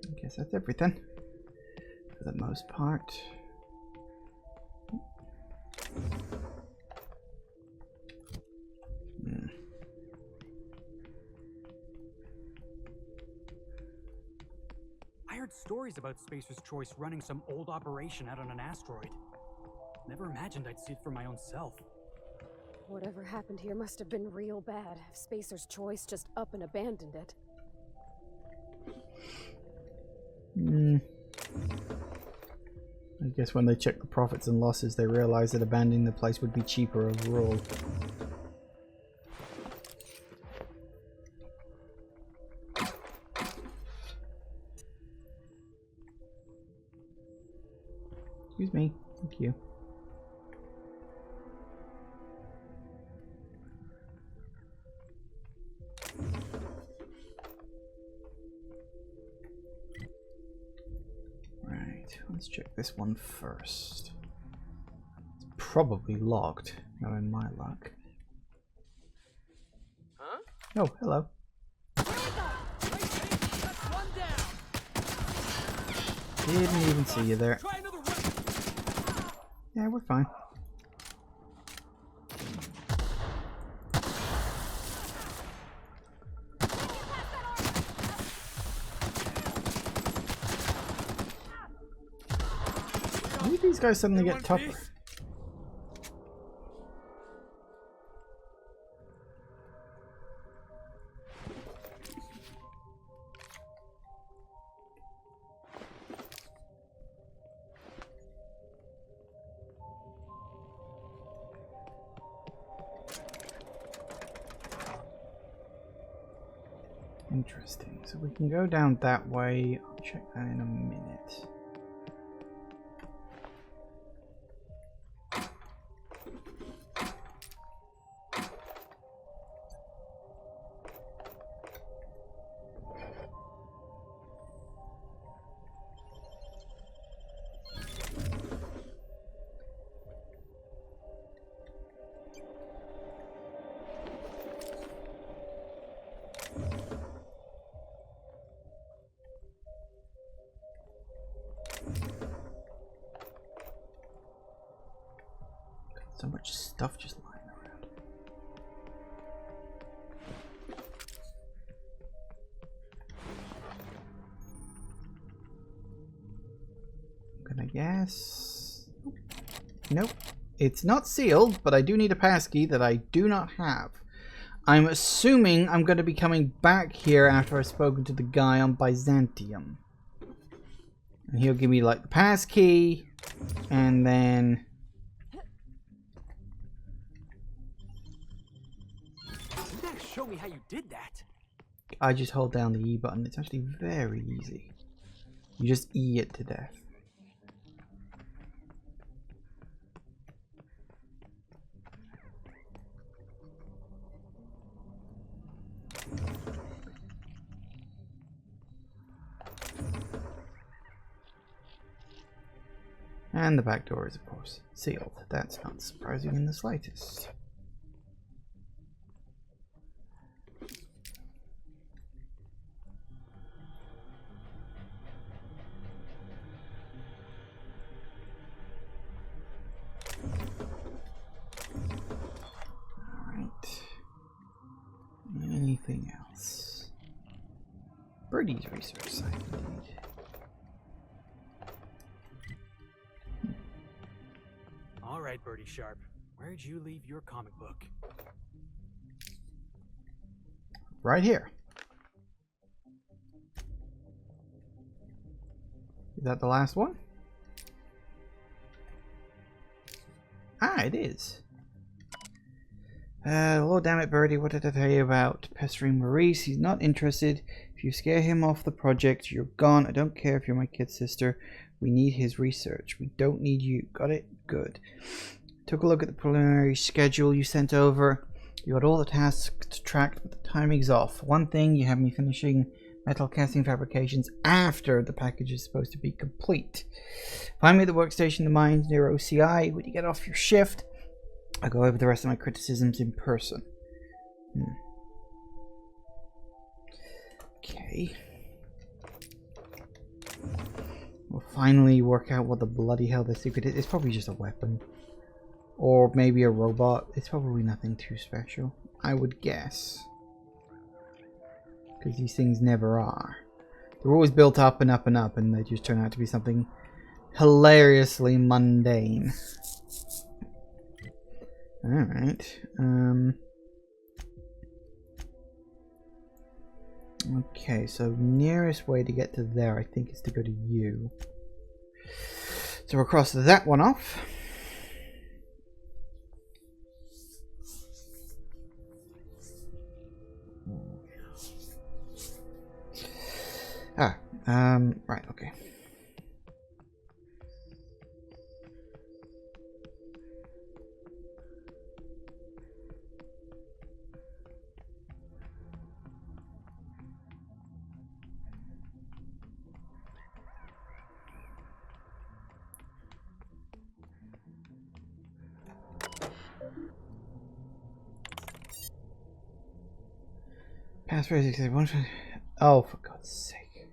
I guess that's everything. For the most part. I heard stories about Spacer's Choice running some old operation out on an asteroid. Never imagined I'd see it for my own self. Whatever happened here must have been real bad. If Spacer's Choice just up and abandoned it. I guess when they check the profits and losses, they realize that abandoning the place would be cheaper overall. Excuse me. Thank you. Right, let's check this one first. It's probably locked, knowing my luck. Huh? Oh, hello. Didn't even see you there. Yeah, we're fine. Why did these guys suddenly get tougher? Interesting. So we can go down that way. I'll check that in a minute. So much stuff just lying around. I'm gonna guess. Nope. It's not sealed, but I do need a passkey that I do not have. I'm assuming I'm going to be coming back here after I've spoken to the guy on Byzantium. And he'll give me like the passkey, and then... Show me how you did that. I just hold down the E button. It's actually very easy. You just E it to death. And the back door is, of course, sealed. That's not surprising in the slightest. Anything else? Birdie's research site, indeed. All right, Birdie Sharp. Where'd you leave your comic book? Right here. Is that the last one? Ah, it is. Oh, damn it, Birdie, what did I tell you about pestering Maurice? He's not interested. If you scare him off the project, you're gone. I don't care if you're my kid sister. We need his research. We don't need you. Got it? Good. Took a look at the preliminary schedule you sent over. You got all the tasks tracked, but the timing's off. One thing, you have me finishing metal casting fabrications after the package is supposed to be complete. Find me at the workstation, the mines near OCI. When you get off your shift, I'll go over the rest of my criticisms in person. Okay. We'll finally work out what the bloody hell the secret is. It's probably just a weapon. Or maybe a robot. It's probably nothing too special, I would guess. Because these things never are. They're always built up and up and up, and they just turn out to be something hilariously mundane. Alright. Okay, so nearest way to get to there, I think, is to go to you. So we'll cross that one off. Right, okay. That's pretty. Oh, for God's sake!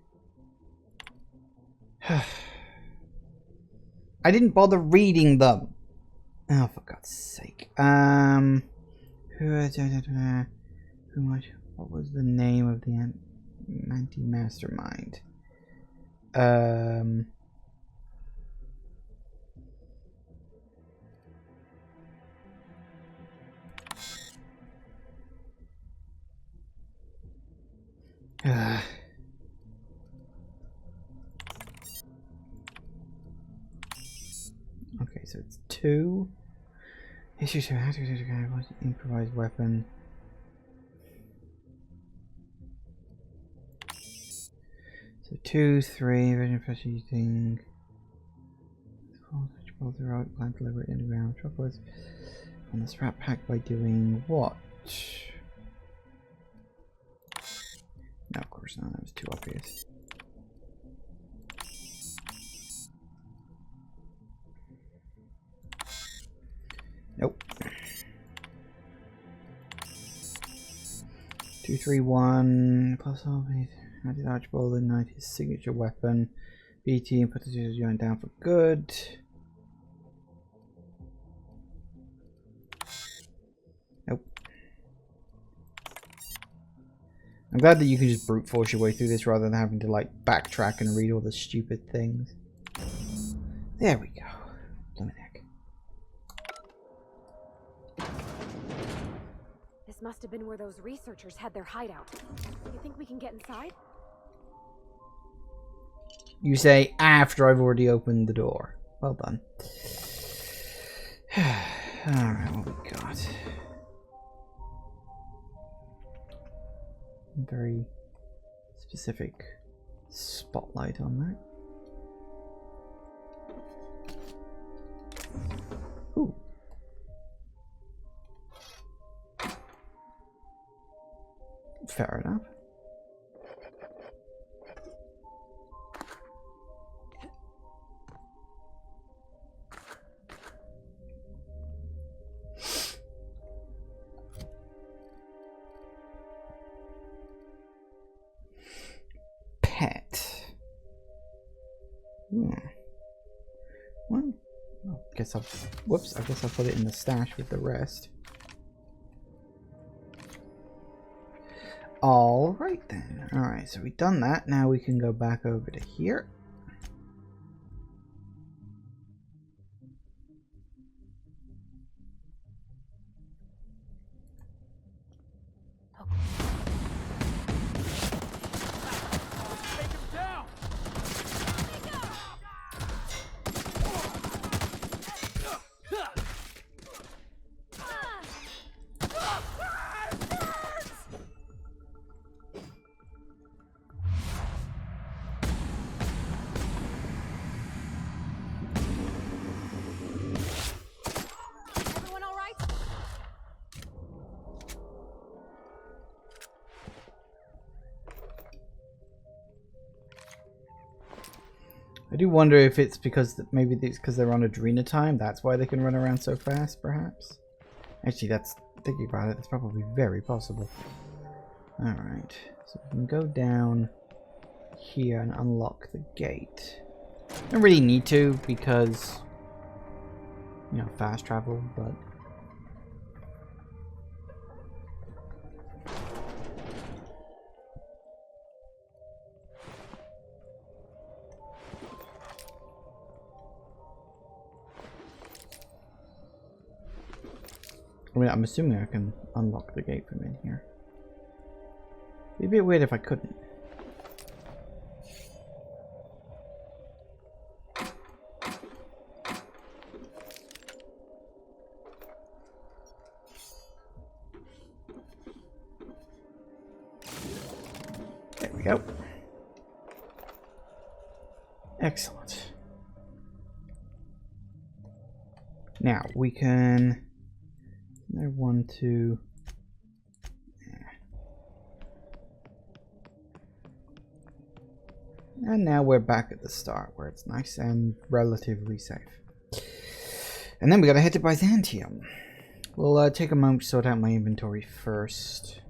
I didn't bother reading them. Oh, for God's sake! What was the name of the anti-mastermind? Okay, so it's 2. Issue 2. Improvised weapon. So 2, 3. Vision proceeding. Both the route plant deliver it underground metropolis on the scrap pack by doing what? No, of course not. That was too obvious. Nope. 2, 3, 1 plus all these. Added Archibald ignite his signature weapon. BT and put the joint down for good. Nope. I'm glad that you can just brute force your way through this rather than having to like backtrack and read all the stupid things. There we go. Blimey heck. This must have been where those researchers had their hideout. You think we can get inside? You say after I've already opened the door. Well done. Alright, what we got? Very specific spotlight on that. Ooh. Fair enough. Well, I guess I'll. Whoops! I guess I'll put it in the stash with the rest. All right then. All right, so we've done that. Now we can go back over to here. I do wonder if it's because maybe it's because they're on Adrena time. That's why they can run around so fast, perhaps. Actually, that's thinking about it. That's probably very possible. All right, so we can go down here and unlock the gate. Don't really need to because you know fast travel, but. I mean, I'm assuming I can unlock the gate from in here. It'd be a bit weird if I couldn't. There we go. Excellent. Now we can. There, 1, 2. And now we're back at the start where it's nice and relatively safe. And then we gotta head to Byzantium. We'll take a moment to sort out my inventory first.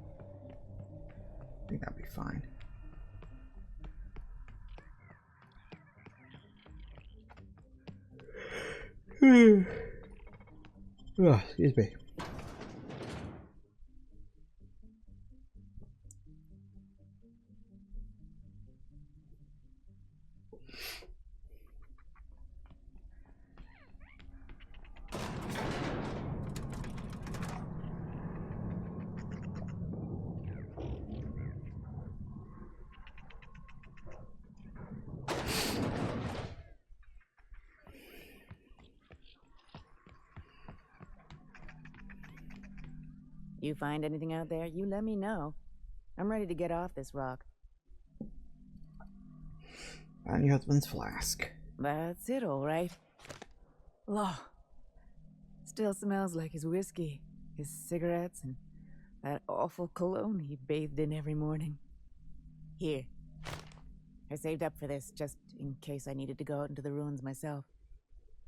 think that'd be fine. Oh, excuse me. You find anything out there, you let me know. I'm ready to get off this rock. And your husband's flask. That's it, all right. Law. Still smells like his whiskey, his cigarettes, and that awful cologne he bathed in every morning. Here. I saved up for this just in case I needed to go out into the ruins myself.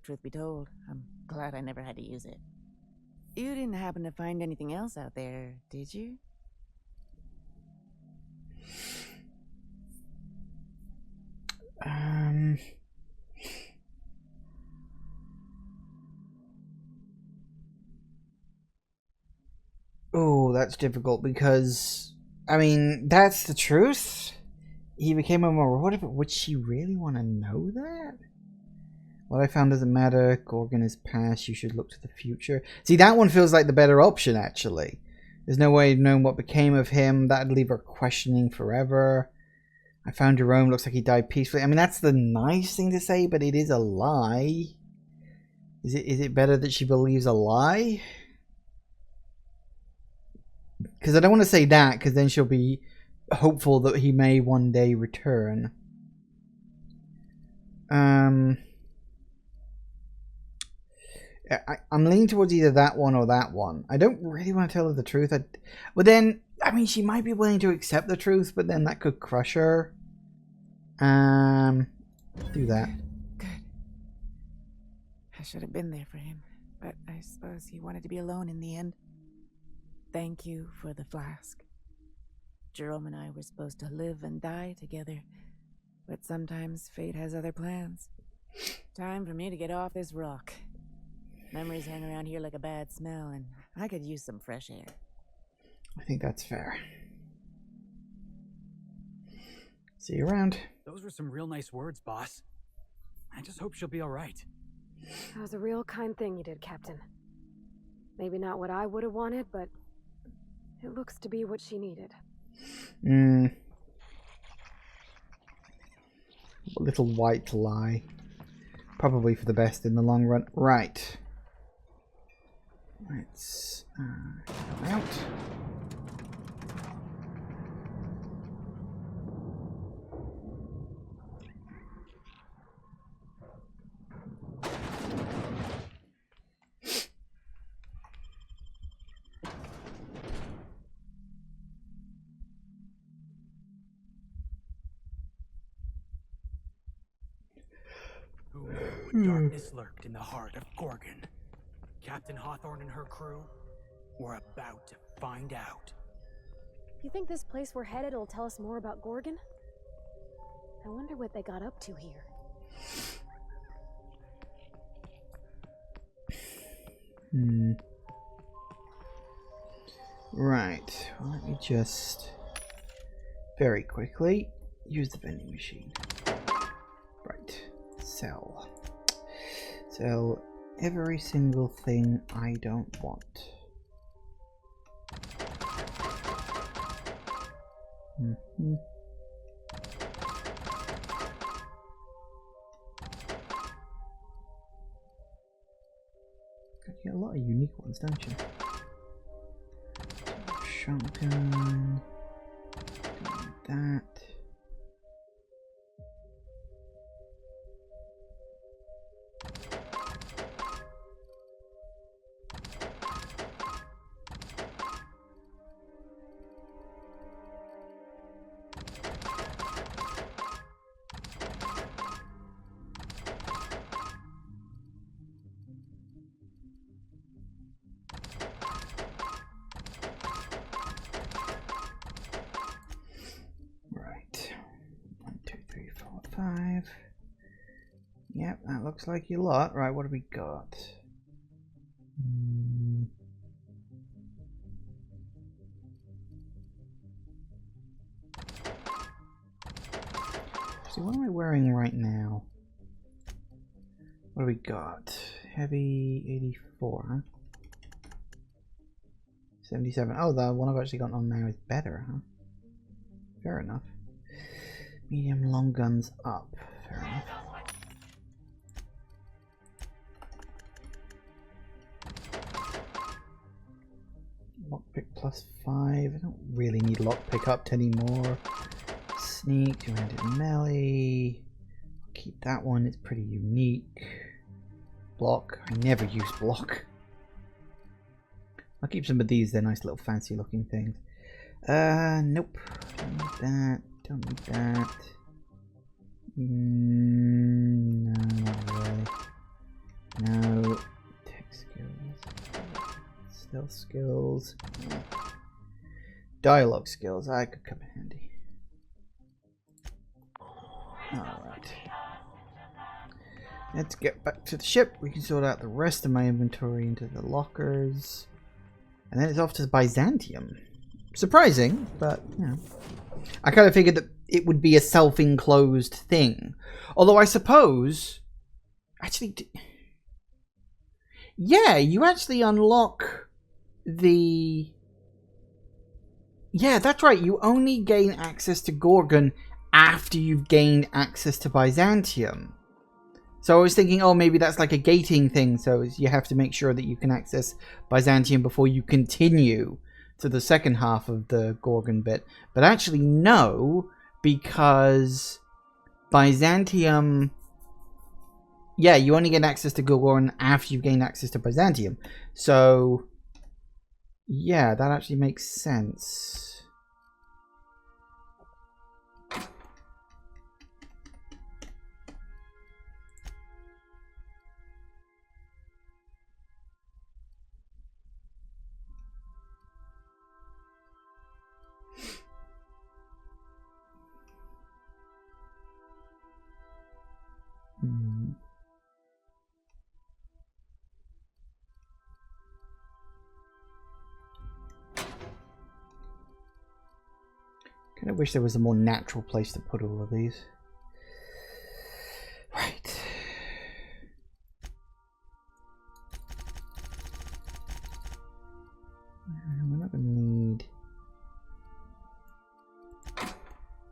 Truth be told, I'm glad I never had to use it. You didn't happen to find anything else out there, did you? Oh, that's difficult because, I mean, that's the truth. He became a marauder, but would she really want to know that? What I found doesn't matter. Gorgon is past. You should look to the future. See, that one feels like the better option, actually. There's no way of knowing what became of him. That'd leave her questioning forever. I found Jerome. Looks like he died peacefully. I mean, that's the nice thing to say, but it is a lie. Is it better that she believes a lie? Because I don't want to say that, because then she'll be hopeful that he may one day return. I'm leaning towards either that one or that one. I don't really want to tell her the truth. But then, I mean, she might be willing to accept the truth, but then that could crush her. Do that. Good. I should have been there for him, but I suppose he wanted to be alone in the end. Thank you for the flask. Jerome and I were supposed to live and die together, but sometimes fate has other plans. Time for me to get off this rock. Memories hang around here like a bad smell, and I could use some fresh air. I think that's fair. See you around. Those were some real nice words, boss. I just hope she'll be all right. That was a real kind thing you did, Captain. Maybe not what I would have wanted, but it looks to be what she needed. A little white lie. Probably for the best in the long run. Right. Let's come out. Who knew darkness lurked in the heart of Gorgon? Captain Hawthorne and her crew? We're about to find out. You think this place we're headed will tell us more about Gorgon? I wonder what they got up to here. Right. Well, let me just very quickly use the vending machine. Right. Sell. Sell every single thing I don't want. You get a lot of unique ones, don't you? Shotgun. Do that. 5. Yep, that looks like your lot. Right, what do we got? So what am I wearing right now? What do we got? Heavy 84, huh? 77. Oh, the one I've actually got on now is better, huh? Fair enough. Medium long guns up. Fair enough. Lockpick plus 5. I don't really need lockpick up anymore. Sneak, 200 melee. Keep that one, it's pretty unique. Block. I never use block. I'll keep some of these, they're nice little fancy looking things. Nope. Don't need that. Don't need that. No, not really. No. Tech skills. Stealth skills. Dialogue skills. I could come in handy. Alright. Let's get back to the ship. We can sort out the rest of my inventory into the lockers. And then it's off to Byzantium. Surprising, but, you know. I kind of figured that it would be a self-enclosed thing. Although I suppose... Actually... Yeah, you actually unlock the... Yeah, that's right. You only gain access to Gorgon after you've gained access to Byzantium. So I was thinking, oh, maybe that's like a gating thing. So you have to make sure that you can access Byzantium before you continue to the second half of the Gorgon bit. But actually, no, because Byzantium... Yeah, you only get access to Gorgon after you've gained access to Byzantium. So, yeah, that actually makes sense. Kind of wish there was a more natural place to put all of these. Right. We're not going to need...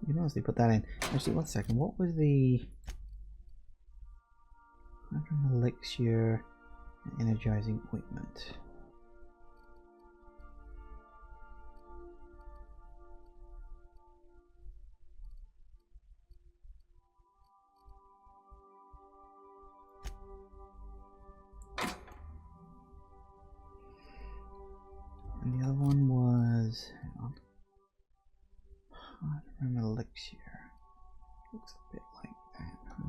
You can honestly put that in. Actually, one second. What was the... Hydrogen elixir and energizing ointment? And the other one was, hang on, Hydrogen elixir. Looks a bit like that, huh?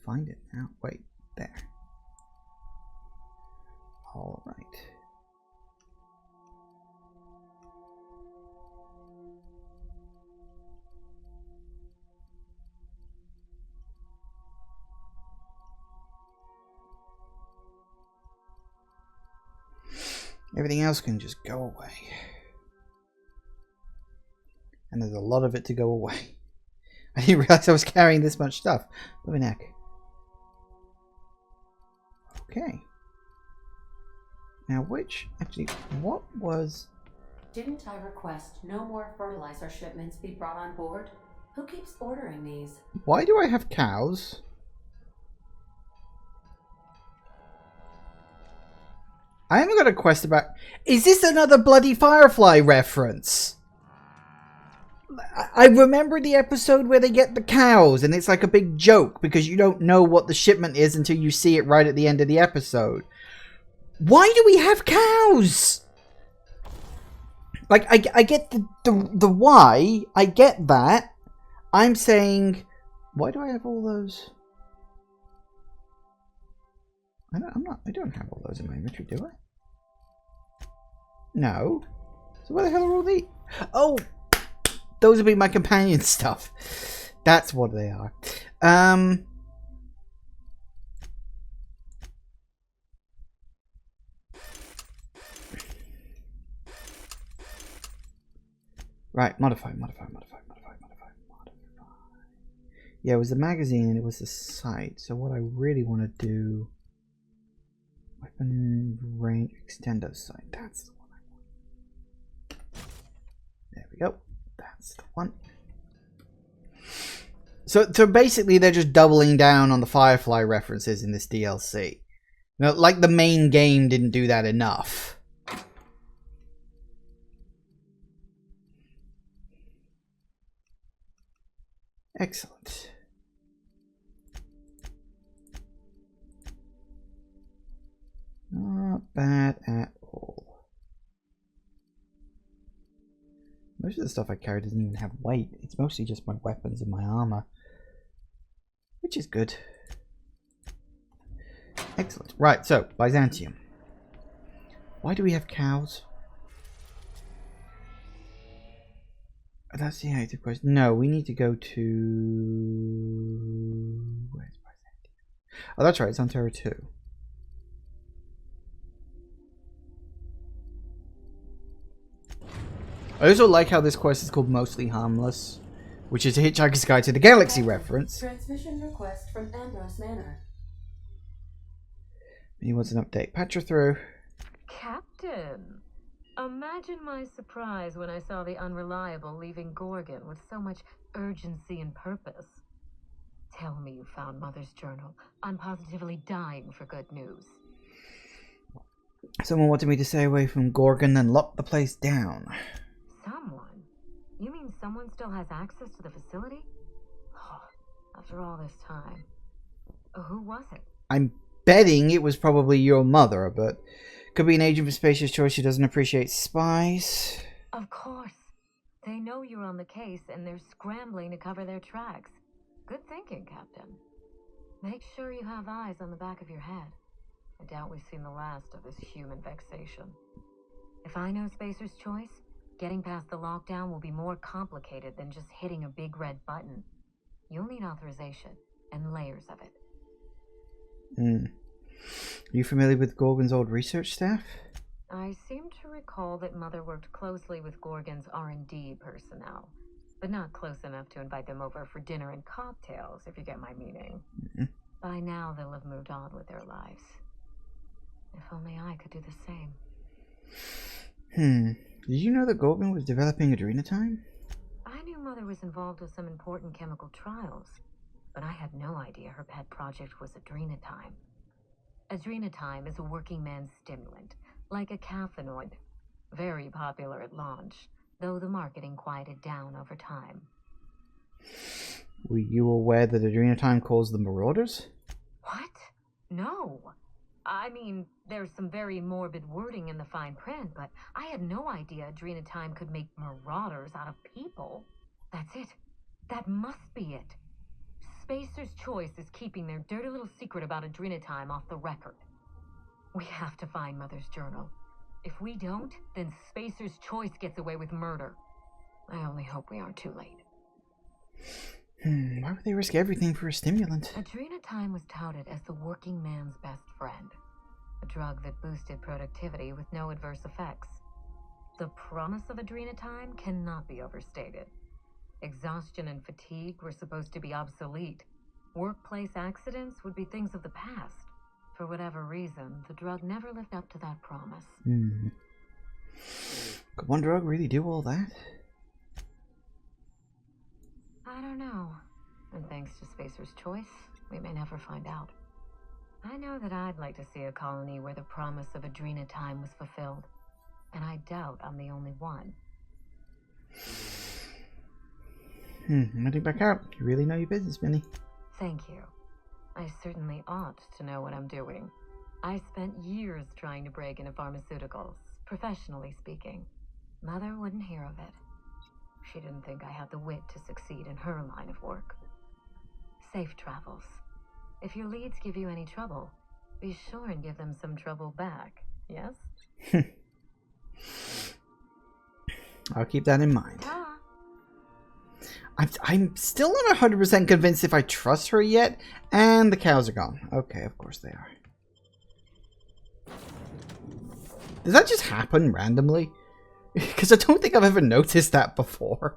Find it now. Wait, there. All right. Everything else can just go away. And there's a lot of it to go away. I didn't realize I was carrying this much stuff. Let me neck. Okay. Now which, actually, what was... Didn't I request no more fertilizer shipments be brought on board? Who keeps ordering these? Why do I have cows? I haven't got a quest about... Is this another bloody Firefly reference? I remember the episode where they get the cows and it's like a big joke because you don't know what the shipment is until you see it right at the end of the episode. Why do we have cows? Like, I get the why. I get that. I'm saying, why do I have all those? I don't have all those in my inventory, do I? No. So where the hell are all these? Oh! Those would be my companion stuff. That's what they are. Right, modify. Yeah, it was the magazine and it was the site. So what I really want to do... Weapon range extendo sight. That's the one I want. There we go. That's the one. So basically they're just doubling down on the Firefly references in this DLC. You know, like the main game didn't do that enough. Excellent. Not bad at all. Most of the stuff I carry doesn't even have weight. It's mostly just my weapons and my armor. Which is good. Excellent. Right, so, Byzantium. Why do we have cows? That's the active question. No, we need to go to... Where's Byzantium? Oh, that's right. It's on Terra 2. I also like how this quest is called Mostly Harmless, which is a Hitchhiker's Guide to the Galaxy reference. Transmission request from Ambrose Manor. He wants an update. Patch her through. Captain, imagine my surprise when I saw the Unreliable leaving Gorgon with so much urgency and purpose. Tell me you found Mother's journal. I'm positively dying for good news. Someone wanted me to stay away from Gorgon and lock the place down. Someone? You mean someone still has access to the facility? Oh, after all this time. Who was it? I'm betting it was probably your mother, but could be an agent for Spacious Choice who doesn't appreciate spies. Of course. They know you're on the case and they're scrambling to cover their tracks. Good thinking, Captain. Make sure you have eyes on the back of your head. I doubt we've seen the last of this human vexation. If I know Spacer's Choice, getting past the lockdown will be more complicated than just hitting a big red button. You'll need authorization and layers of it. Are you familiar with Gorgon's old research staff? I seem to recall that Mother worked closely with Gorgon's R&D personnel, but not close enough to invite them over for dinner and cocktails, if you get my meaning. By now, they'll have moved on with their lives. If only I could do the same. Did you know that Gorgon was developing adrenatine? I knew Mother was involved with some important chemical trials, but I had no idea her pet project was adrenatime. Adrenatime is a working man's stimulant, like a caffeinoid. Very popular at launch, though the marketing quieted down over time. Were you aware that adrenatime caused the Marauders? What? No. I mean, there's some very morbid wording in the fine print, but I had no idea adrenatime could make marauders out of people. That's it. That must be it. Spacer's Choice is keeping their dirty little secret about adrenatime off the record. We have to find Mother's journal. If we don't, then Spacer's Choice gets away with murder. I only hope we aren't too late. Why would they risk everything for a stimulant? Adrenatime was touted as the working man's best friend. A drug that boosted productivity with no adverse effects. The promise of adrenatime cannot be overstated. Exhaustion and fatigue were supposed to be obsolete. Workplace accidents would be things of the past. For whatever reason, the drug never lived up to that promise. Could one drug really do all that? I don't know. And thanks to Spacer's Choice, we may never find out. I know that I'd like to see a colony where the promise of adrenatime was fulfilled. And I doubt I'm the only one. Heading back out. You really know your business, Minnie. Thank you. I certainly ought to know what I'm doing. I spent years trying to break into pharmaceuticals, professionally speaking. Mother wouldn't hear of it. She didn't think I had the wit to succeed in her line of work. Safe travels. If your leads give you any trouble, be sure and give them some trouble back, yes? I'll keep that in mind. Ta. I'm still not 100% convinced if I trust her yet. And the cows are gone. Okay, of course they are. Does that just happen randomly? Because I don't think I've ever noticed that before.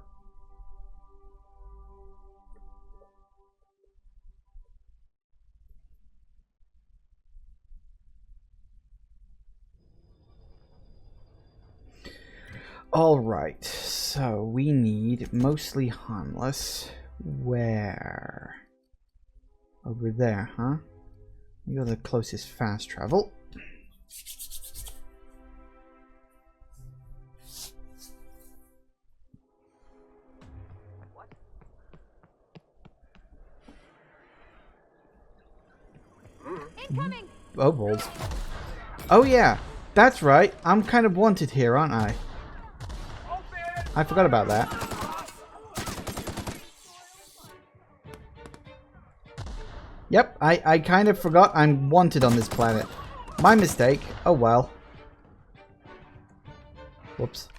Alright, so we need mostly harmless. Where? Over there, huh? We go to the closest fast travel. Incoming! Oh, balls. Oh, yeah. That's right. I'm kind of wanted here, aren't I? I forgot about that. Yep, I kind of forgot I'm wanted on this planet. My mistake. Oh, well. Whoops.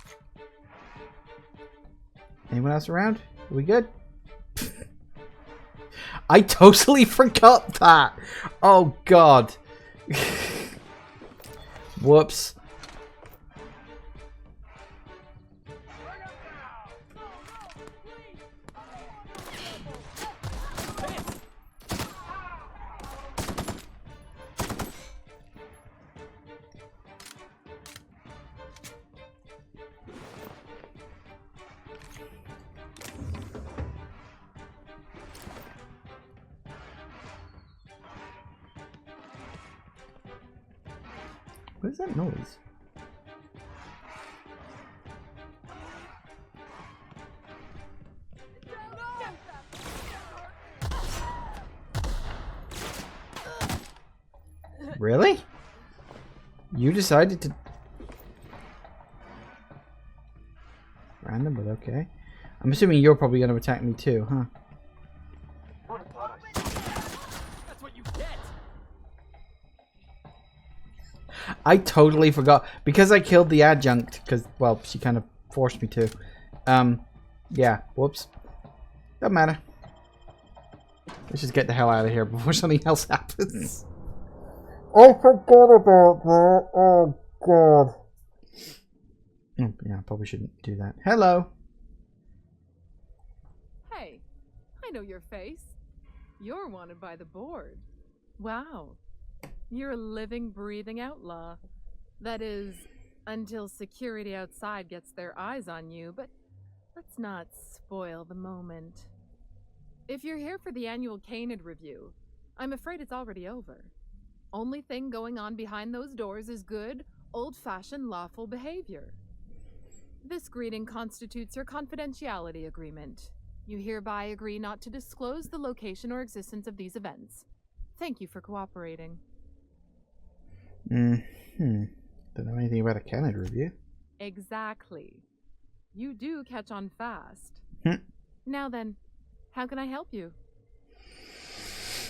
Anyone else around? Are we good? I totally forgot that. Oh, God. Whoops. What is that noise? Really? You decided to... Random, but okay. I'm assuming you're probably going to attack me too, huh? That's what you get. I totally forgot. Because I killed the adjunct, because, well, she kind of forced me to. Yeah, whoops. Doesn't matter. Let's just get the hell out of here before something else happens. I forgot about that. Oh, God. Oh, yeah, I probably shouldn't do that. Hello. Hey, I know your face. You're wanted by the board. Wow. You're a living, breathing outlaw. That is, until security outside gets their eyes on you, but let's not spoil the moment. If you're here for the annual Canid review, I'm afraid it's already over. Only thing going on behind those doors is good, old-fashioned lawful behavior. This greeting constitutes your confidentiality agreement. You hereby agree not to disclose the location or existence of these events. Thank you for cooperating. Don't know anything about a Canada review. Exactly. You do catch on fast. Now then, how can I help you?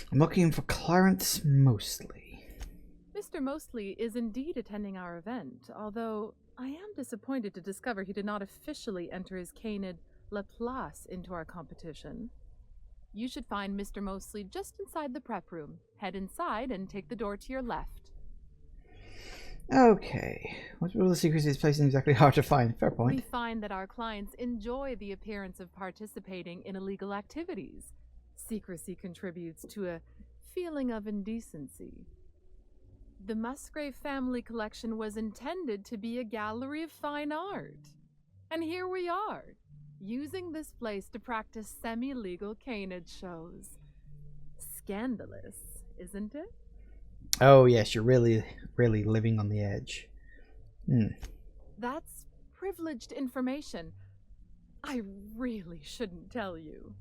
I'm looking for Clarence Mostly. Mr. Mostly is indeed attending our event, although I am disappointed to discover he did not officially enter his Canid Laplace into our competition. You should find Mr. Mostly just inside the prep room. Head inside and take the door to your left. Okay. What's all the secrets of this place isn't exactly hard to find. Fair point. We find that our clients enjoy the appearance of participating in illegal activities. Secrecy contributes to a feeling of indecency. The Musgrave family collection was intended to be a gallery of fine art. And here we are, using this place to practice semi-legal Canid shows. Scandalous, isn't it? Oh, yes, you're really living on the edge. That's privileged information. I really shouldn't tell you.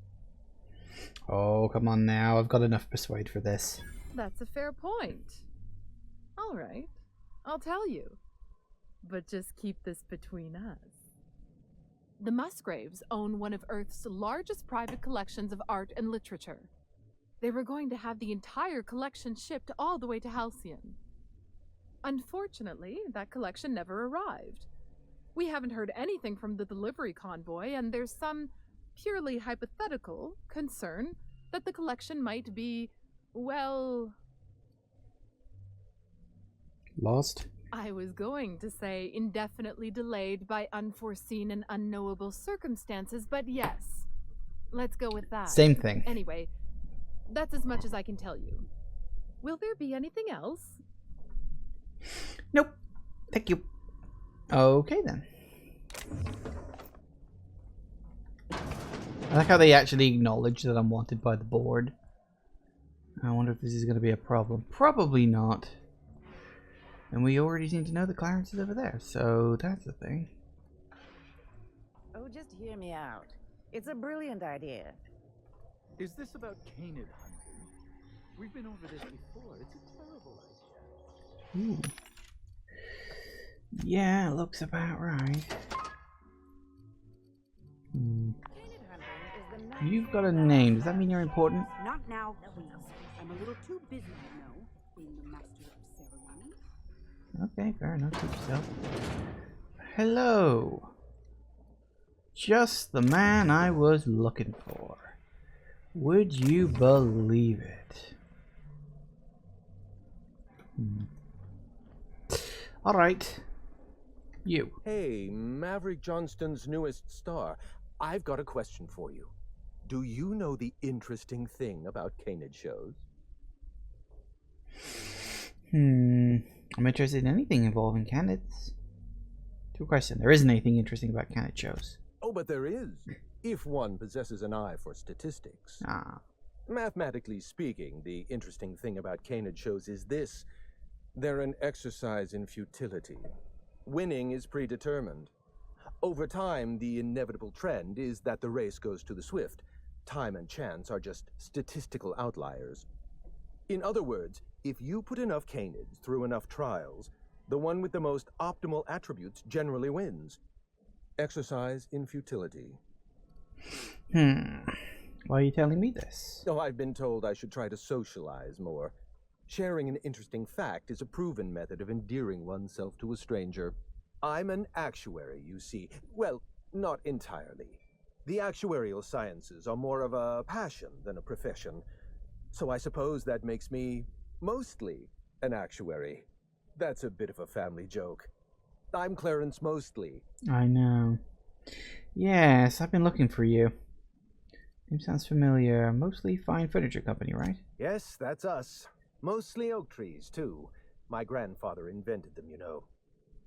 Oh, come on now. I've got enough persuade for this. That's a fair point. All right, I'll tell you. But just keep this between us. The Musgraves own one of Earth's largest private collections of art and literature. They were going to have the entire collection shipped all the way to Halcyon. Unfortunately, that collection never arrived. We haven't heard anything from the delivery convoy, and there's some purely hypothetical concern that the collection might be, well... Lost? I was going to say indefinitely delayed by unforeseen and unknowable circumstances, but yes. Let's go with that. Same thing. Anyway, that's as much as I can tell you. Will there be anything else? Nope. Thank you. Okay then. I like how they actually acknowledge that I'm wanted by the board. I wonder if this is going to be a problem. Probably not. And we already seem to know that Clarence is over there, so that's the thing. Oh, just hear me out. It's a brilliant idea. Is this about canid hunting? We've been over this before. It's a terrible idea. Ooh. Yeah, looks about right. You've got a name. Does that mean you're important? Not now, please. I'm a little too busy, you know, being the master of ceremony. Okay, fair enough. Keep yourself. Hello. Just the man I was looking for. Would you believe it? Alright. You. Hey, Maverick Johnston's newest star. I've got a question for you. Do you know the interesting thing about canid shows? I'm interested in anything involving canids. To a question, there isn't anything interesting about canid shows. Oh, but there is. If one possesses an eye for statistics. Ah. Mathematically speaking, the interesting thing about canid shows is this. They're an exercise in futility. Winning is predetermined. Over time, the inevitable trend is that the race goes to the swift. Time and chance are just statistical outliers. In other words, if you put enough canids through enough trials, the one with the most optimal attributes generally wins. Exercise in futility. Why are you telling me this? Oh, I've been told I should try to socialize more. Sharing an interesting fact is a proven method of endearing oneself to a stranger. I'm an actuary, you see. Well, not entirely. The actuarial sciences are more of a passion than a profession. So I suppose that makes me mostly an actuary. That's a bit of a family joke. I'm Clarence Mostly. I know. Yes, I've been looking for you. Name sounds familiar. Mostly Fine Furniture Company, right? Yes, that's us. Mostly oak trees, too. My grandfather invented them, you know.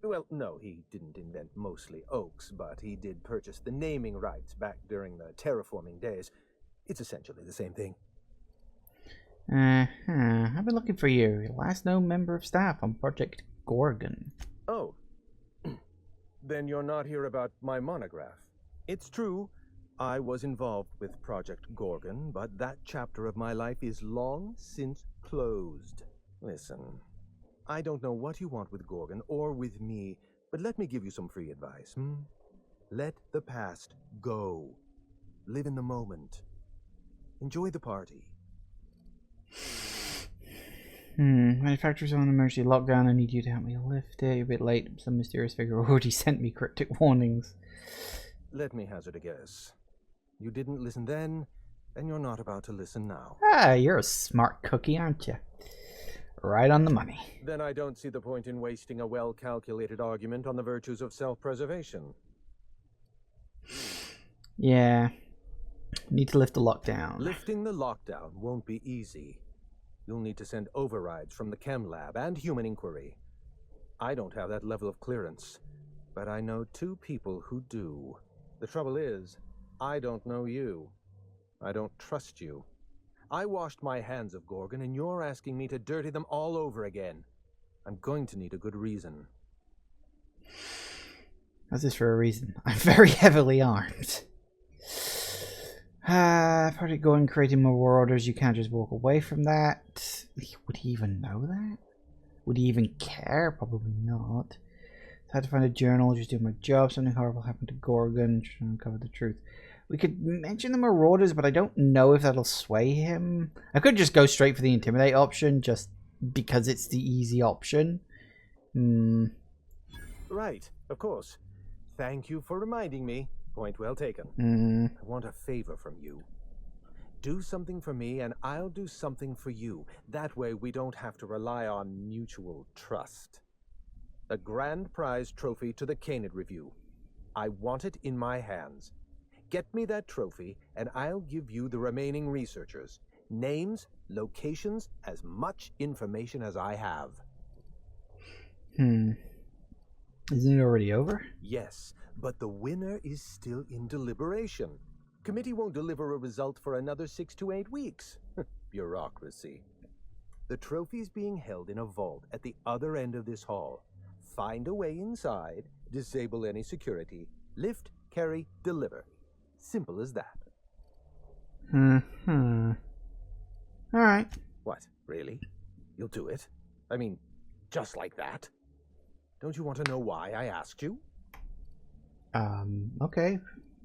Well, no, he didn't invent mostly oaks, but he did purchase the naming rights back during the terraforming days. It's essentially the same thing. I've been looking for you. Last known member of staff on Project Gorgon. Oh. Then you're not here about my monograph. It's true, I was involved with Project Gorgon, but that chapter of my life is long since closed. Listen, I don't know what you want with Gorgon or with me, but let me give you some free advice. Let the past go. Live in the moment. Enjoy the party. Manufacturers on emergency lockdown. I need you to help me lift it. You're a bit late. Some mysterious figure already sent me cryptic warnings. Let me hazard a guess. You didn't listen then, and you're not about to listen now. Ah, you're a smart cookie, aren't you? Right on the money. Then I don't see the point in wasting a well-calculated argument on the virtues of self-preservation. Yeah. Need to lift the lockdown. Lifting the lockdown won't be easy. You'll need to send overrides from the chem lab and human inquiry. I don't have that level of clearance, but I know two people who do. The trouble is, I don't know you. I don't trust you. I washed my hands of Gorgon, and you're asking me to dirty them all over again. I'm going to need a good reason. How's this for a reason? I'm very heavily armed. Project Gorgon creating more orders. You can't just walk away from that. Would he even know that? Would he even care? Probably not. I had to find a journal, just doing my job. Something horrible happened to Gorgon. Trying to uncover the truth. We could mention the Marauders, but I don't know if that'll sway him. I could just go straight for the Intimidate option, just because it's the easy option. Right, of course. Thank you for reminding me. Point well taken. I want a favor from you. Do something for me, and I'll do something for you. That way, we don't have to rely on mutual trust. A grand prize trophy to the Canid Review. I want it in my hands. Get me that trophy, and I'll give you the remaining researchers. Names, locations, as much information as I have. Isn't it already over? Yes, but the winner is still in deliberation. Committee won't deliver a result for another 6 to 8 weeks. Bureaucracy. The trophy's being held in a vault at the other end of this hall. Find a way inside, disable any security, lift, carry, deliver. Simple as that. Alright. What, really? You'll do it? I mean, just like that? Don't you want to know why I asked you? Okay.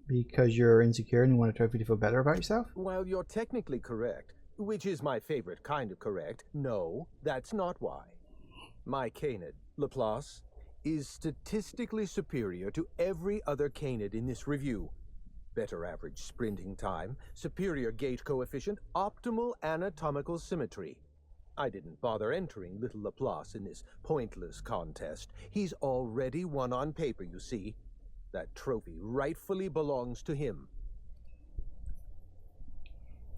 Because you're insecure and you want a trophy to feel better about yourself? While you're technically correct, which is my favorite kind of correct, no, that's not why. My Canid, Laplace, is statistically superior to every other Canid in this review. Better average sprinting time, superior gait coefficient, optimal anatomical symmetry. I didn't bother entering little Laplace in this pointless contest. He's already won on paper, you see. That trophy rightfully belongs to him.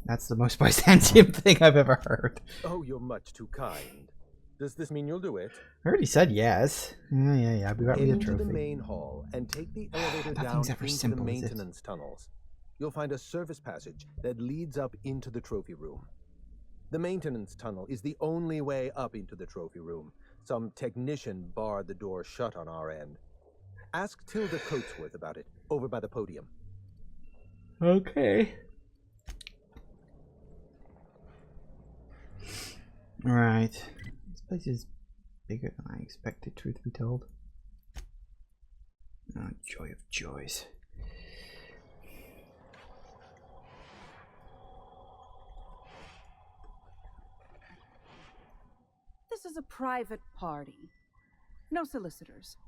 That's the most Byzantium thing I've ever heard. Oh, you're much too kind. Does this mean you'll do it? I already said yes. Yeah. I'll be right with Head the trophy. into the main hall and take the elevator down Nothing's ever into the simple, is it? maintenance tunnels. You'll find a service passage that leads up into the trophy room. The maintenance tunnel is the only way up into the trophy room. Some technician barred the door shut on our end. Ask Tilda Coatsworth about it, over by the podium. Okay. Right. This place is bigger than I expected, truth be told. Oh, joy of joys. This is a private party. No solicitors.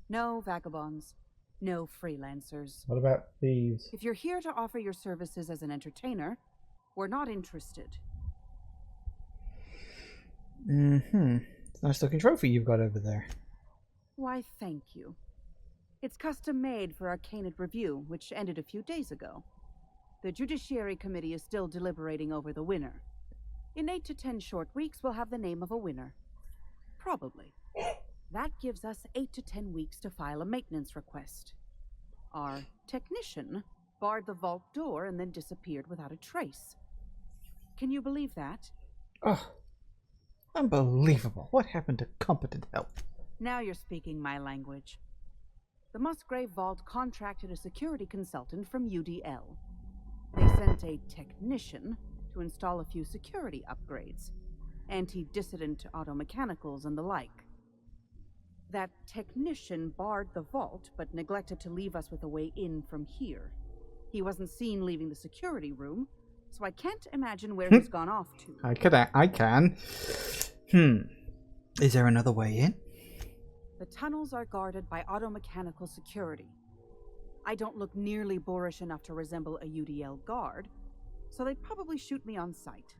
No vagabonds. No freelancers. What about thieves? If you're here to offer your services as an entertainer, we're not interested. It's a nice looking trophy you've got over there. Why, thank you. It's custom made for our Canid Review, which ended a few days ago. The Judiciary Committee is still deliberating over the winner. In 8 to 10 short weeks, we'll have the name of a winner. Probably. That gives us 8 to 10 weeks to file a maintenance request. Our technician barred the vault door and then disappeared without a trace. Can you believe that? Oh, unbelievable. What happened to competent help? Now you're speaking my language. The Musgrave Vault contracted a security consultant from UDL. They sent a technician to install a few security upgrades, anti-dissident automechanicals and the like. That technician barred the vault, but neglected to leave us with a way in from here. He wasn't seen leaving the security room, so I can't imagine where he's gone off to. I can. Is there another way in? The tunnels are guarded by automechanical security. I don't look nearly boorish enough to resemble a UDL guard, so they'd probably shoot me on sight.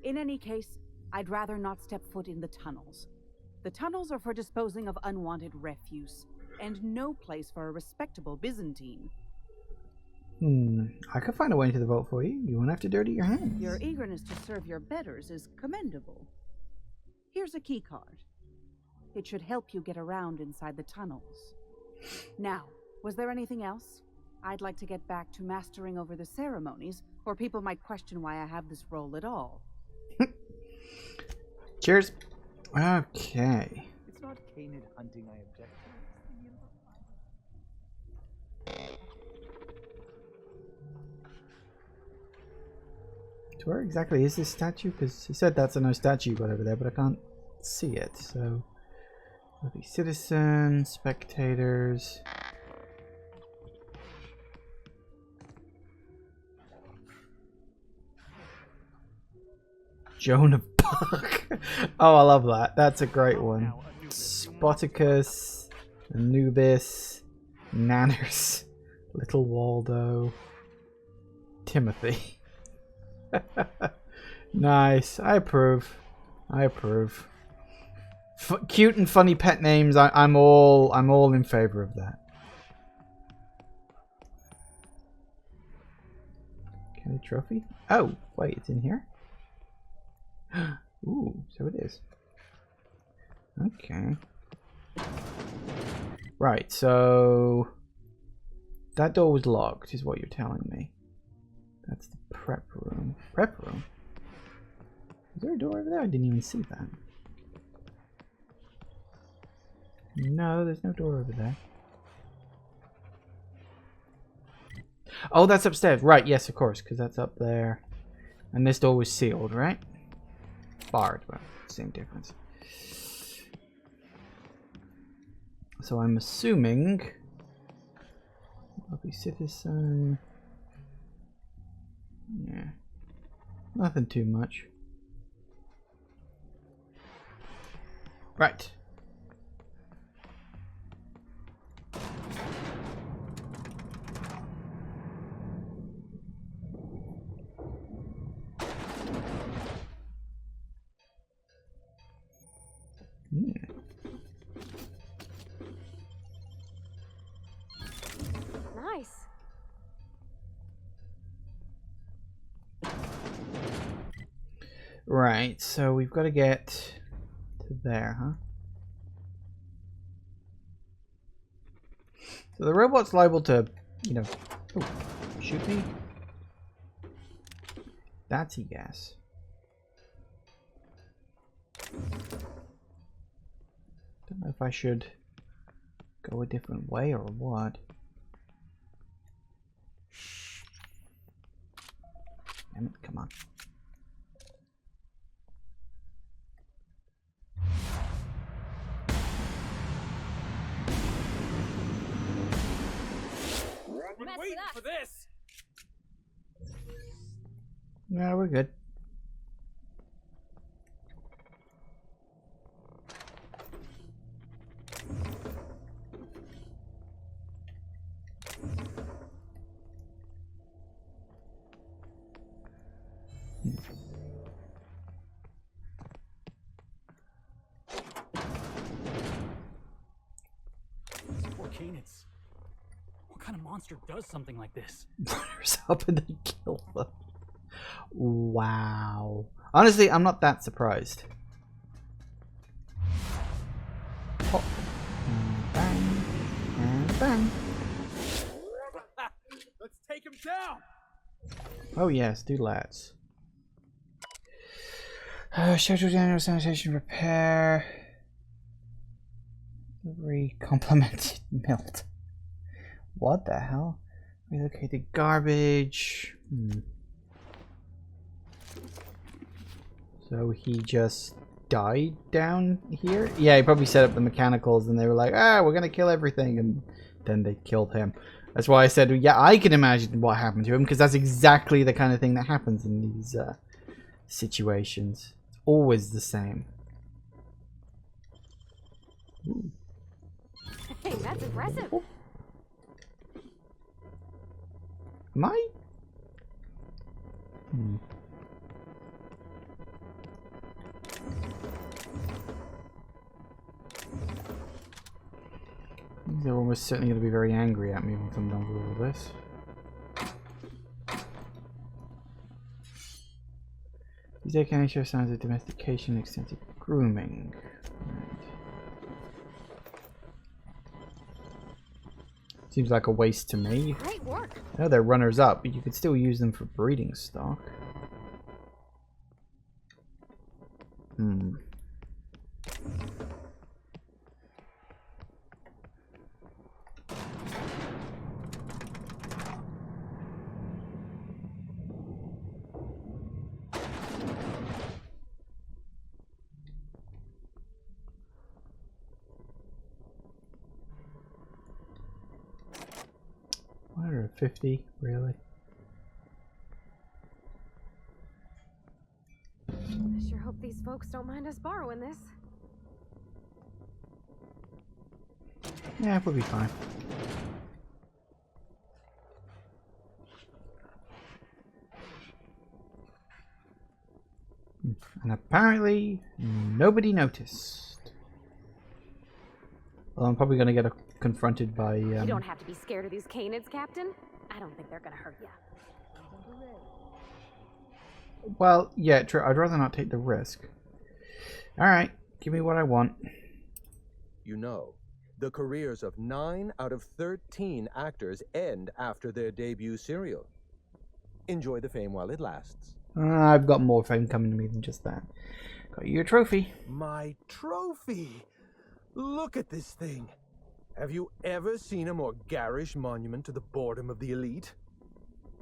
In any case, I'd rather not step foot in the tunnels. The tunnels are for disposing of unwanted refuse, and no place for a respectable Byzantine. I could find a way into the vault for you. You won't have to dirty your hands. Your eagerness to serve your betters is commendable. Here's a key card. It should help you get around inside the tunnels. Now, was there anything else? I'd like to get back to mastering over the ceremonies, or people might question why I have this role at all. Cheers. Okay. It's not Canid hunting I object To where exactly is this statue? Because he said that's a no statue you got over there, but I can't see it. So, the citizens, spectators. Joan of Arc. Oh, I love that. That's a great one. Spoticus, Anubis. Nanners. Little Waldo. Timothy. Nice. I approve. I approve. Cute and funny pet names. I'm all in favor of that. Can I trophy? Oh, wait, it's in here? Ooh, so it is. Okay. Right, so that door was locked, is what you're telling me. That's the prep room. Prep room? Is there a door over there? I didn't even see that. No, there's no door over there. Oh, that's upstairs. Right, yes, of course, because that's up there. And this door was sealed, right? Barred, but same difference. So I'm assuming... Lovely citizen... Yeah. Nothing too much. Right. Nice. Right, so we've got to get to there, huh? So the robot's liable to, you know, shoot me. That's a yes. Don't know if I should go a different way or what. Damn it, come on. I've been waiting for this. No, we're good. Poor Canids. What kind of monster does something like this? Runners up and they kill them. Wow. Honestly, I'm not that surprised. Oh. And bang. And bang. Let's take him down. Oh yes, do lads. Scheduled annual sanitation repair. Complemented melt. What the hell? Relocated garbage. So he just died down here? Yeah, he probably set up the mechanicals and they were like, ah, we're gonna kill everything, and then they killed him. That's why I said, yeah, I can imagine what happened to him, because that's exactly the kind of thing that happens in these situations. It's always the same. Ooh. Hey, that's impressive. Oh. Am I? They're almost certainly going to be very angry at me once I'm done with all this. These AKA show signs of domestication and extensive grooming. Right. Seems like a waste to me. Great work. I know they're runners up, but you could still use them for breeding stock. $150, really? I sure hope these folks don't mind us borrowing this. Yeah, we'll be fine. And apparently, nobody noticed. Well, I'm probably going to get confronted by... You don't have to be scared of these canids, Captain. I don't think they're going to hurt you. Well, yeah, true. I'd rather not take the risk. Alright, give me what I want. You know, the careers of 9 out of 13 actors end after their debut serial. Enjoy the fame while it lasts. I've got more fame coming to me than just that. Got you your trophy. My trophy! Look at this thing. Have you ever seen a more garish monument to the boredom of the elite?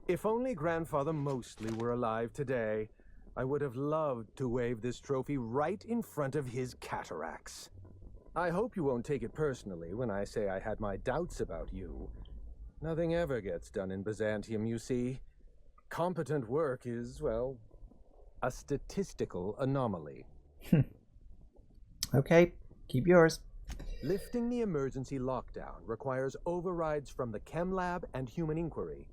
If only Grandfather Mostly were alive today, I would have loved to wave this trophy right in front of his cataracts. I hope you won't take it personally when I say I had my doubts about you. Nothing ever gets done in Byzantium, you see. Competent work is, well, a statistical anomaly. Okay, keep yours. Lifting the emergency lockdown requires overrides from the Chem Lab and Human Inquiry.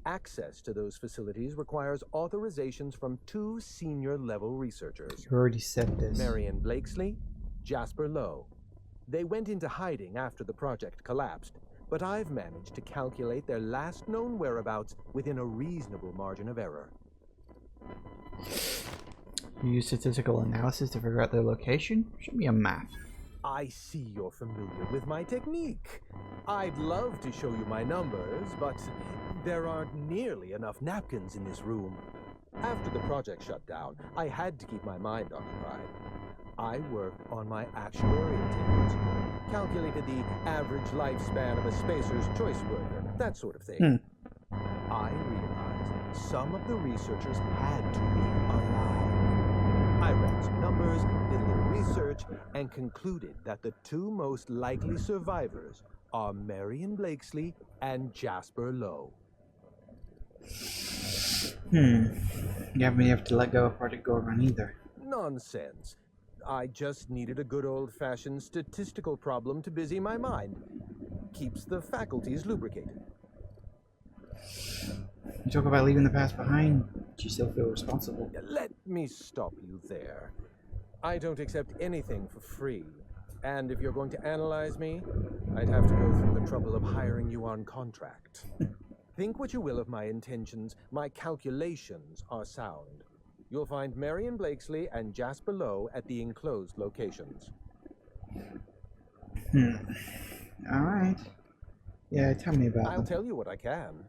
Access to those facilities requires authorizations from 2 senior-level researchers. You already said this. Marion Blakesley, Jasper Lowe. They went into hiding after the project collapsed, but I've managed to calculate their last known whereabouts within a reasonable margin of error. You use statistical analysis to figure out their location? Show me a map. I see you're familiar with my technique. I'd love to show you my numbers, but there aren't nearly enough napkins in this room. After the project shut down, I had to keep my mind occupied. I worked on my actuarial tables, calculated the average lifespan of a spacer's choice worker, that sort of thing. I realized some of the researchers had to be alive. I ran some numbers, did a little research, and concluded that the 2 most likely survivors are Marion Blakesley and Jasper Lowe. You haven't have to let go of Project Gorgon either. Nonsense. I just needed a good old-fashioned statistical problem to busy my mind. Keeps the faculties lubricated. You talk about leaving the past behind, but you still feel responsible. Let me stop you there. I don't accept anything for free. And if you're going to analyze me, I'd have to go through the trouble of hiring you on contract. Think what you will of my intentions, my calculations are sound. You'll find Marion Blakesley and Jasper Lowe at the enclosed locations. Alright. Yeah, tell me about them. I'll tell you what I can.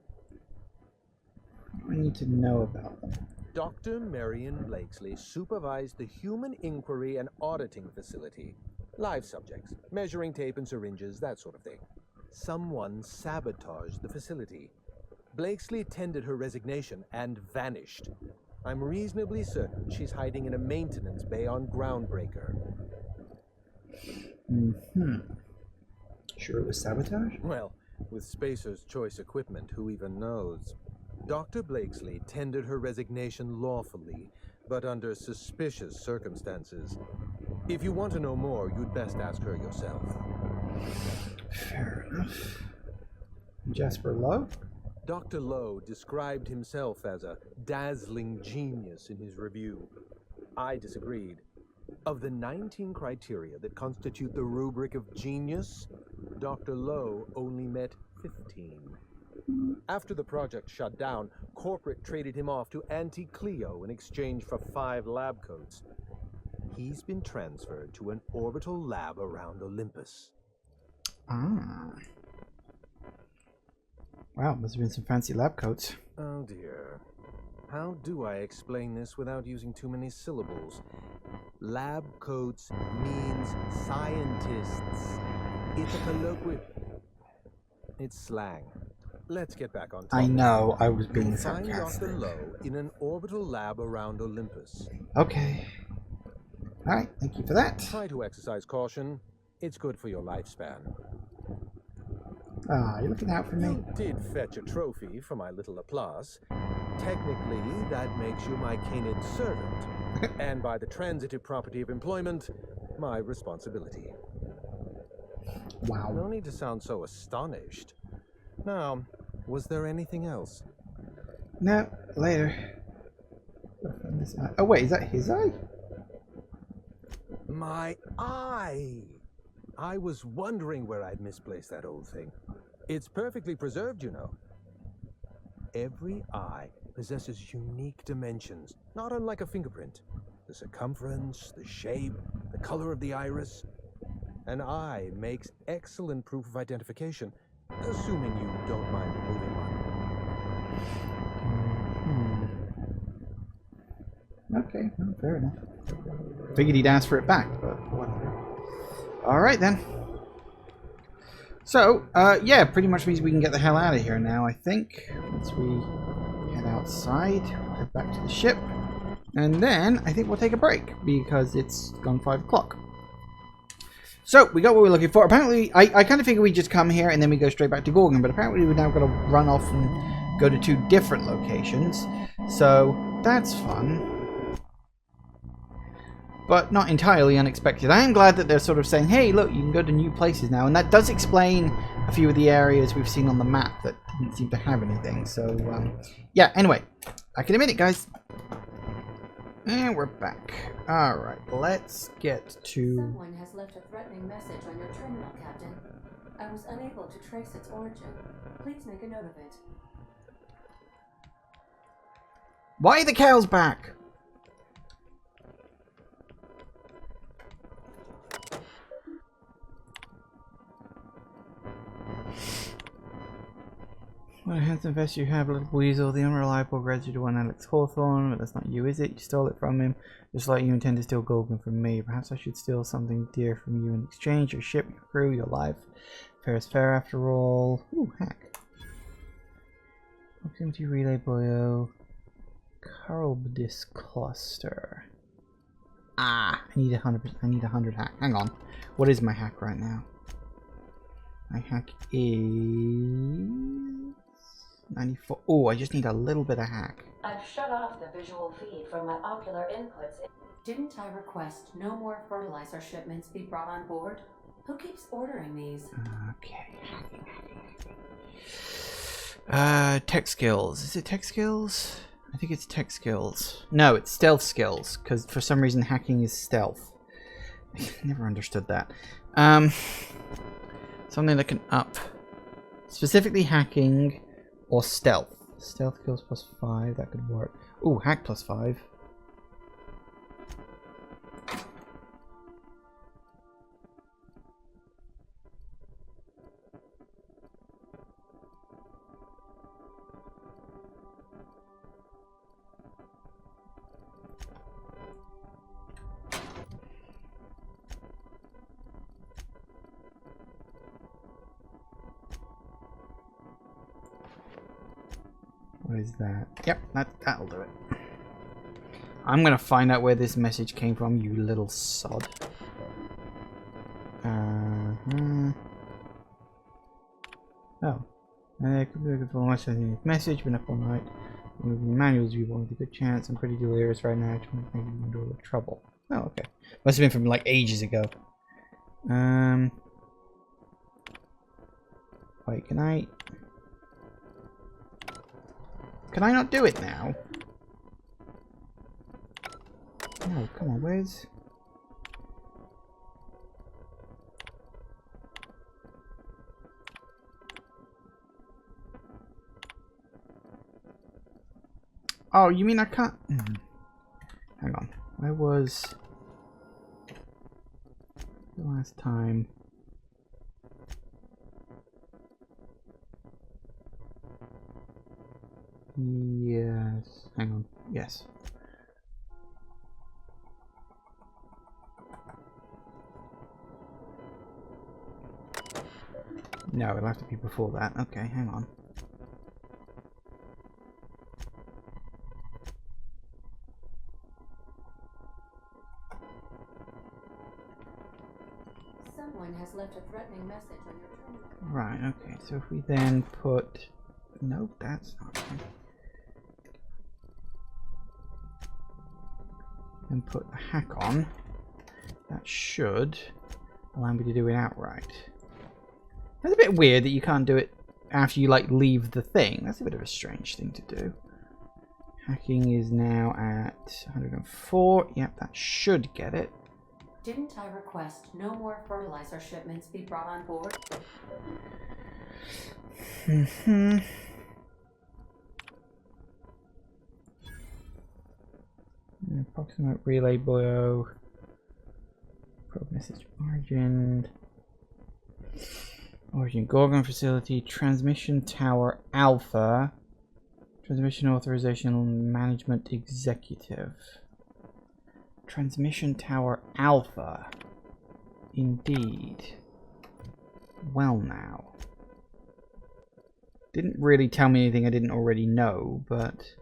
I need to know about them. Dr. Marion Blakesley supervised the Human Inquiry and Auditing Facility. Live subjects, measuring tape and syringes, that sort of thing. Someone sabotaged the facility. Blakesley tendered her resignation and vanished. I'm reasonably certain she's hiding in a maintenance bay on Groundbreaker. Sure it was sabotage? Well, with Spacer's Choice equipment, who even knows? Dr. Blakesley tendered her resignation lawfully, but under suspicious circumstances. If you want to know more, you'd best ask her yourself. Fair enough. Jasper Lowe? Dr. Lowe described himself as a dazzling genius in his review. I disagreed. Of the 19 criteria that constitute the rubric of genius, Dr. Lowe only met 15. After the project shut down, corporate traded him off to Auntie Cleo in exchange for 5 lab coats. He's been transferred to an orbital lab around Olympus. Ah. Wow, must have been some fancy lab coats. Oh dear. How do I explain this without using too many syllables? Lab coats means scientists. It's a colloquial... It's slang. Let's get back on topic. I know, I was being You'll find sarcastic. Dr. Lowe in an orbital lab around Olympus. Okay. Alright, thank you for that. Try to exercise caution. It's good for your lifespan. Ah, you're looking out for me. You did fetch a trophy for my little applause. Technically, that makes you my canid servant. And by the transitive property of employment, my responsibility. Wow. No need to sound so astonished. Now, was there anything else? No, later. Oh wait, is that his eye? My eye! I was wondering where I'd misplaced that old thing. It's perfectly preserved, you know. Every eye possesses unique dimensions, not unlike a fingerprint. The circumference, the shape, the color of the iris. An eye makes excellent proof of identification, assuming you don't mind removing one. Okay, well, fair enough. Figured he'd ask for it back, but whatever. Alright then. So, yeah, pretty much means we can get the hell out of here now, I think. Once we head outside, head back to the ship. And then, I think we'll take a break, because it's gone 5 o'clock. So, we got what we're looking for. Apparently, I kind of figured we'd just come here and then we go straight back to Gorgon, but apparently we're now going to run off and go to 2 different locations. So, that's fun. But not entirely unexpected. I am glad that they're sort of saying, hey, look, you can go to new places now. And that does explain a few of the areas we've seen on the map that didn't seem to have anything. So, yeah, anyway. Back in a minute, guys. And we're back. Alright, let's get to... Someone has left a threatening message on your terminal, Captain. I was unable to trace its origin. Please make a note of it. Why are the cows back? What a handsome vest you have, little weasel. The unreliable graduate one, Alex Hawthorne. But that's not you, is it? You stole it from him, just like you intend to steal Gorgon from me. Perhaps I should steal something dear from you in exchange. Your ship, your crew, your life. Fair is fair after all. Ooh, hack. Proximity relay boyo. Carlbdis cluster. Ah, I need 100%. I need 100 hack. Hang on. What is my hack right now? My hack is 94. Oh, I just need a little bit of hack. I've shut off the visual feed from my ocular inputs. Didn't I request no more fertilizer shipments be brought on board? Who keeps ordering these? Okay. Tech skills. Is it tech skills? I think it's tech skills. No, it's stealth skills, because for some reason hacking is stealth. I never understood that. Something that can up. Specifically hacking or stealth. Stealth skills +5, that could work. Ooh, hack +5. What is that? Yep, that'll do it. I'm gonna find out where this message came from, you little sod. Oh. I could be looking for much sending this message, been up all night. Moving the manuals, you wanted a good chance. I'm pretty delirious right now, trying to think you into a little trouble. Oh, okay. Must have been from like ages ago. Wait, can I not do it now? No, come on, where's... Oh, you mean I can't... Hang on. Where was... the last time... Yes. Hang on. Yes. No, it'll have to be before that. Okay, hang on. Someone has left a threatening message on your terminal. Right, okay. So if we then put... Nope, that's not right. And put the hack on. That should allow me to do it outright. That's a bit weird that you can't do it after you like leave the thing. That's a bit of a strange thing to do. Hacking is now at 104. Yep, that should get it. Didn't I request no more fertilizer shipments be brought on board? Approximate relay bow. Probe message origin. Origin Gorgon facility. Transmission tower alpha. Transmission authorization management executive. Transmission tower alpha. Indeed. Well now. Didn't really tell me anything I didn't already know, but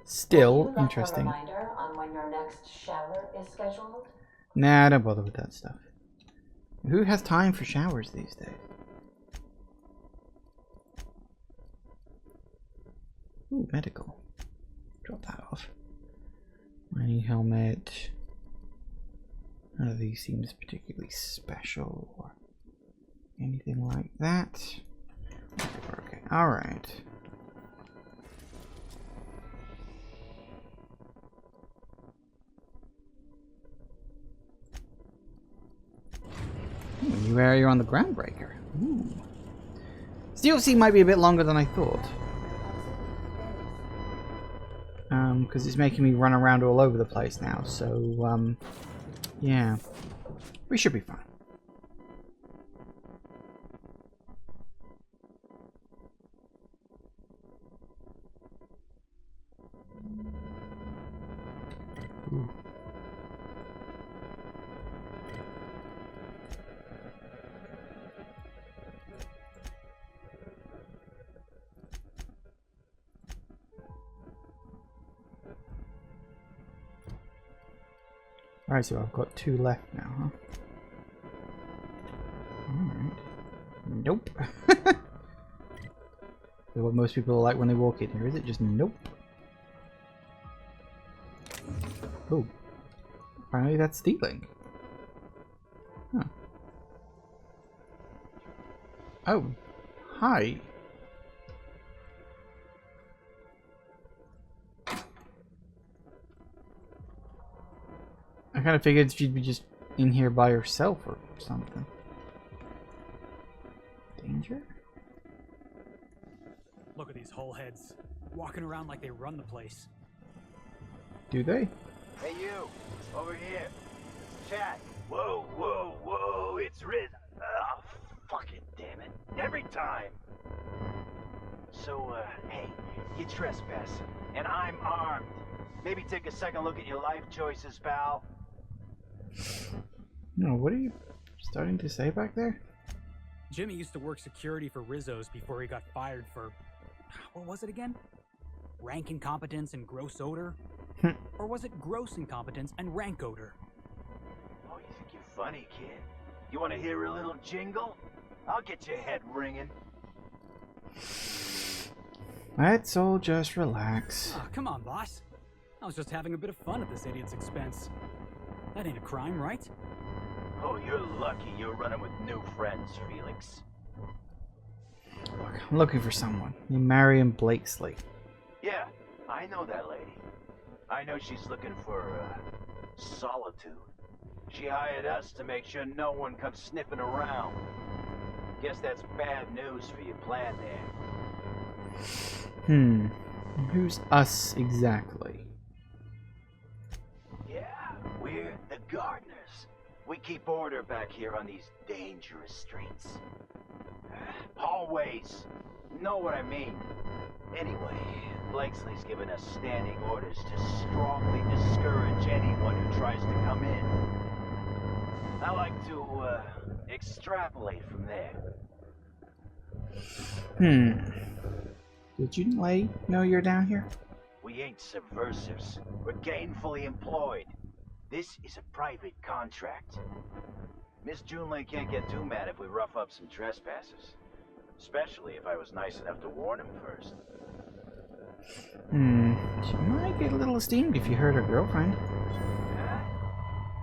still interesting. A reminder on when your next shower is scheduled? Nah, don't bother with that stuff. Who has time for showers these days? Ooh, medical. Drop that off. Mining helmet. None of these seems particularly special or anything like that. Okay, alright. New area on the Groundbreaker. Ooh. This DLC might be a bit longer than I thought. Because it's making me run around all over the place now, so, yeah. We should be fine. Ooh. Alright, so I've got 2 left now, huh? Alright. Nope. So what most people are like when they walk in here, is it? Just nope. Oh. Apparently that's stealing. Huh. Oh. Hi. I kind of figured she'd be just in here by herself or something. Danger? Look at these whole heads, walking around like they run the place. Do they? Hey you, over here. It's Chad. Whoa, whoa, whoa, it's Riz. Oh, fucking damn it. Every time. So, hey, you trespassing, and I'm armed. Maybe take a second look at your life choices, pal. No, what are you starting to say back there? Jimmy used to work security for Rizzo's before he got fired for... what was it again? Rank incompetence and gross odor? Or was it gross incompetence and rank odor? Oh, you think you're funny, kid? You want to hear a little jingle? I'll get your head ringing. Let's all just relax. Oh, come on, boss. I was just having a bit of fun at this idiot's expense. That ain't a crime, right? Oh, you're lucky you're running with new friends, Felix. Look, I'm looking for someone. You Marion Blakesley. Yeah, I know that lady. I know she's looking for, solitude. She hired us to make sure no one comes sniffing around. Guess that's bad news for your plan there. Who's us exactly? Yeah, we're the gardeners. We keep order back here on these dangerous streets. Hallways. Know what I mean? Anyway, Blakesley's given us standing orders to strongly discourage anyone who tries to come in. I like to, extrapolate from there. Did you know you're down here? We ain't subversives. We're gainfully employed. This is a private contract. Miss Junlei can't get too mad if we rough up some trespassers. Especially if I was nice enough to warn him first. She might get a little steamed if you hurt her girlfriend.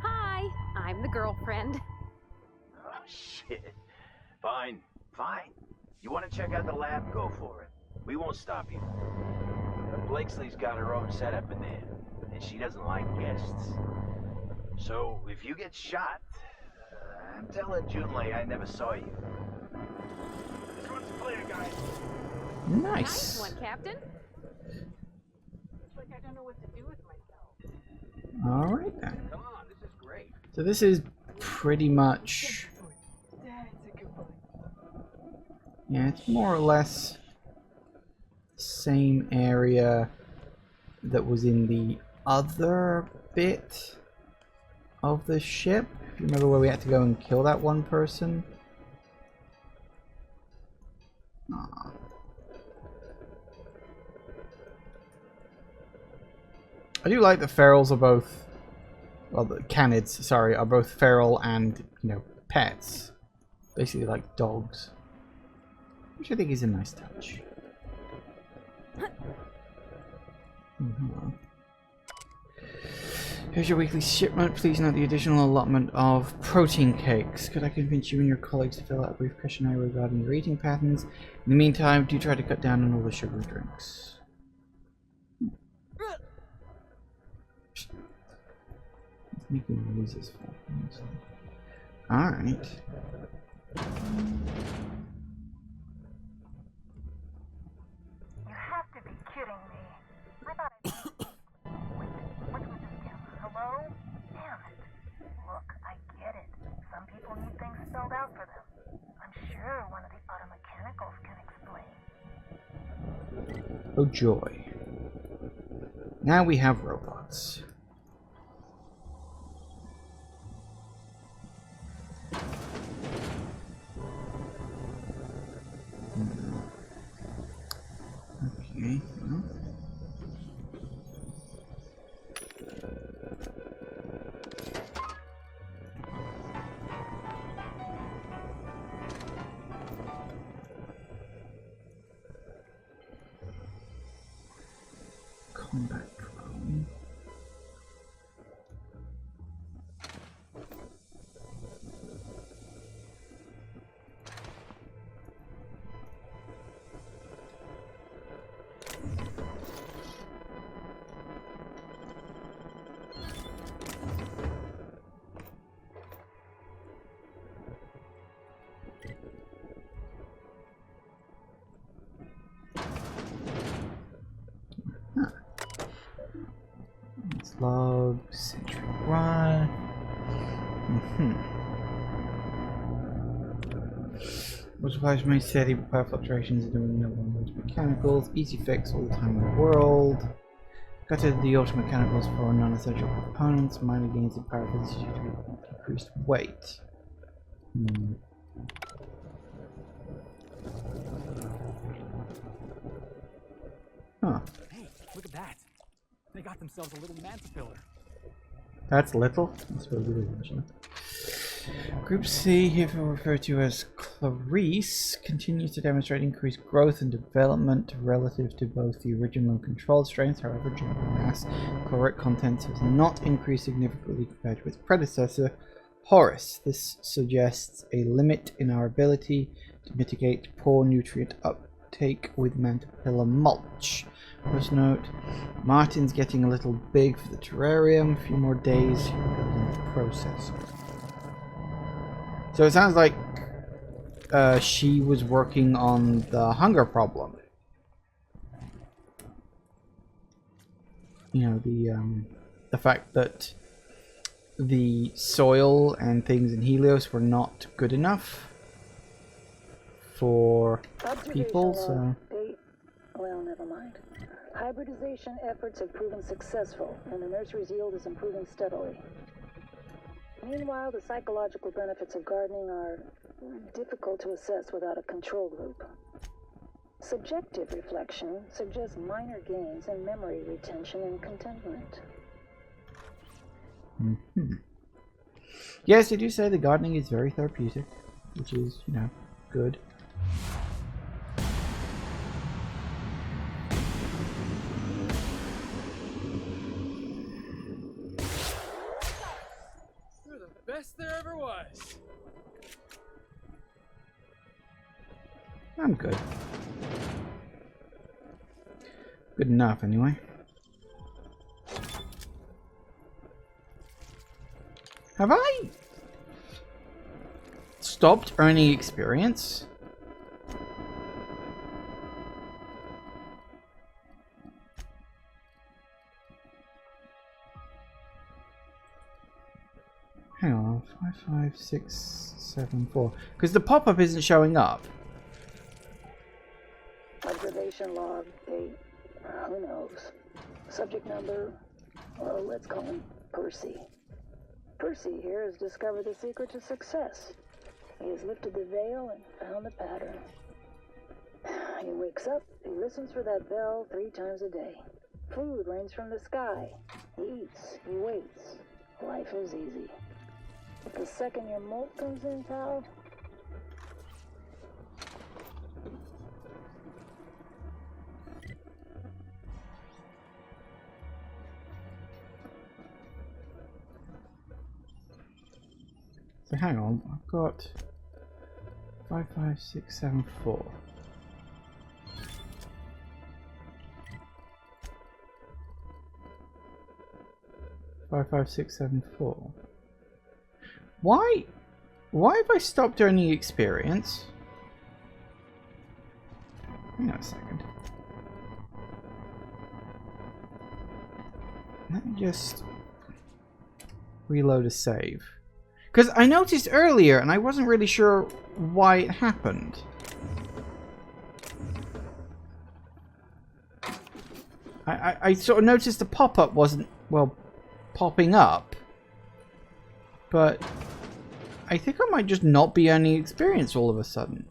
Hi, I'm the girlfriend. Oh, shit. Fine, fine. You want to check out the lab? Go for it. We won't stop you. But Blakesley's got her own setup in there, and she doesn't like guests. So, if you get shot, I'm telling Junlei I never saw you. This one's clear, guys. Nice. One, Captain. It's like I don't know what to do with myself. All right then. Come on, this is great. So this is pretty much. Yeah, it's more or less the same area that was in the other bit of the ship. If you remember where we had to go and kill that one person. Aww. I do like the ferals are both, well, the canids, sorry, are both feral and, you know, pets. Basically like dogs. Which I think is a nice touch. Here's your weekly shipment. Please note the additional allotment of protein cakes. Could I convince you and your colleagues to fill out a brief questionnaire regarding your eating patterns? In the meantime, do try to cut down on all the sugary drinks. It's making noises for me. Alright. You have to be kidding me. I thought Wait, what's with this camera? Hello? Damn it. Look, I get it. Some people need things spelled out for them. I'm sure one of the auto mechanicals can explain. Oh joy. Now we have robots. Okay. Well. Combat drone. Log, centric run. Which applies may steady but power fluctuations are doing no one modes mechanicals. Easy fix all the time in the world. Gutted the auto mechanicals for non-essential components. Minor gains in power for due to decreased weight. Huh. Hey, look at that. They got themselves a little manta pillar. That's little? That's what it is, actually. Group C, here referred to as Clarice, continues to demonstrate increased growth and development relative to both the original and controlled strains. However, general mass caloric content has not increased significantly compared to its predecessor, Horus. This suggests a limit in our ability to mitigate poor nutrient uptake with Mantipilla mulch. First note, Martin's getting a little big for the terrarium. A few more days, he goes into the processor. So it sounds like she was working on the hunger problem. You know, the fact that the soil and things in Helios were not good enough for people, so... Well, never mind. Hybridization efforts have proven successful, and the nursery's yield is improving steadily. Meanwhile, the psychological benefits of gardening are difficult to assess without a control group. Subjective reflection suggests minor gains in memory retention and contentment. Yes, they do say the gardening is very therapeutic, which is, you know, good. Best there ever was. I'm good. Good enough, anyway. Have I stopped earning experience? Hang on, 5, 5, 6, 7, 4. Because the pop-up isn't showing up. Observation log, date, who knows. Subject number, well, let's call him Percy. Percy here has discovered the secret to success. He has lifted the veil and found the pattern. He wakes up, he listens for that bell 3 times a day. Food rains from the sky. He eats, he waits. Life is easy. But the second your molt comes in, pal, so hang on, I've got 5, 5, 6, 7, 4. Five, 5, 6, 7, 4. Why have I stopped earning experience? Hang on a second. Let me just reload a save. Because I noticed earlier, and I wasn't really sure why it happened. I sort of noticed the pop-up wasn't, well, popping up. But I think I might just not be earning experience all of a sudden.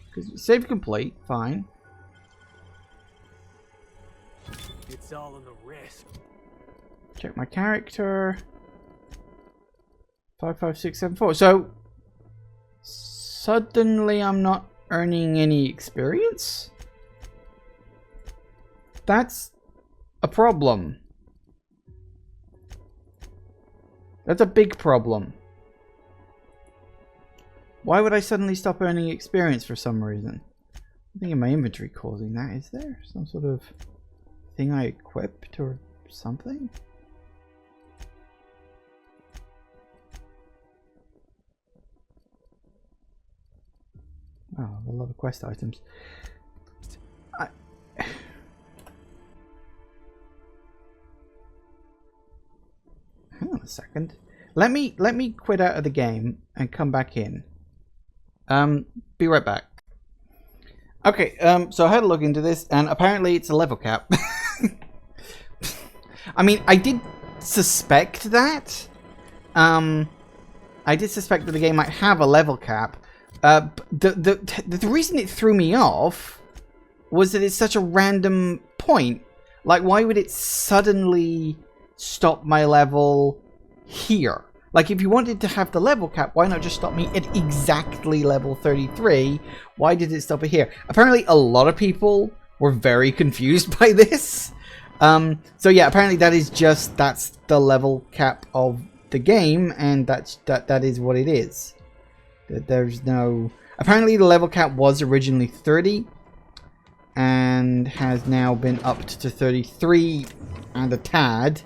Because save complete, fine. It's all in the risk. Check my character. 5, 5, 6, 7, 4. So suddenly I'm not earning any experience? That's a problem. That's a big problem. Why would I suddenly stop earning experience for some reason? Nothing in my inventory causing that, is there? Some sort of thing I equipped or something? Oh, a lot of quest items. Hang on a second. Let me quit out of the game and come back in. Be right back. Okay, so I had a look into this, and apparently it's a level cap. I mean, I did suspect that. I did suspect that the game might have a level cap. The reason it threw me off was that it's such a random point. Like, why would it suddenly stop my level here? Like, if you wanted to have the level cap, why not just stop me at exactly level 33? Why did it stop it here? Apparently, a lot of people were very confused by this. So yeah, apparently that's the level cap of the game, and that is what it is. There's no... Apparently, the level cap was originally 30, and has now been upped to 33 and a tad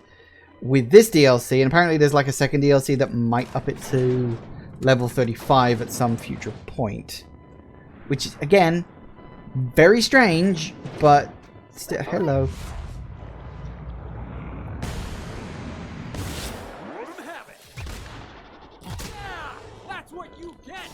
with this DLC, and apparently there's like a second DLC that might up it to level 35 at some future point. Which is, again, very strange, but still, hello. That's what you get!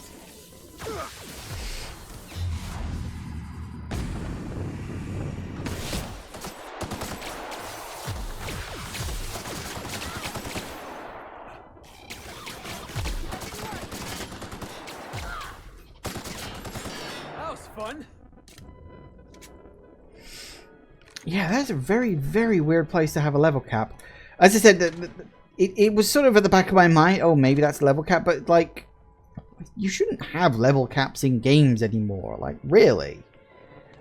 Fun. Yeah, that's a very, very weird place to have a level cap. As I said, it was sort of at the back of my mind, oh, maybe that's a level cap, but, like, you shouldn't have level caps in games anymore. Like, really?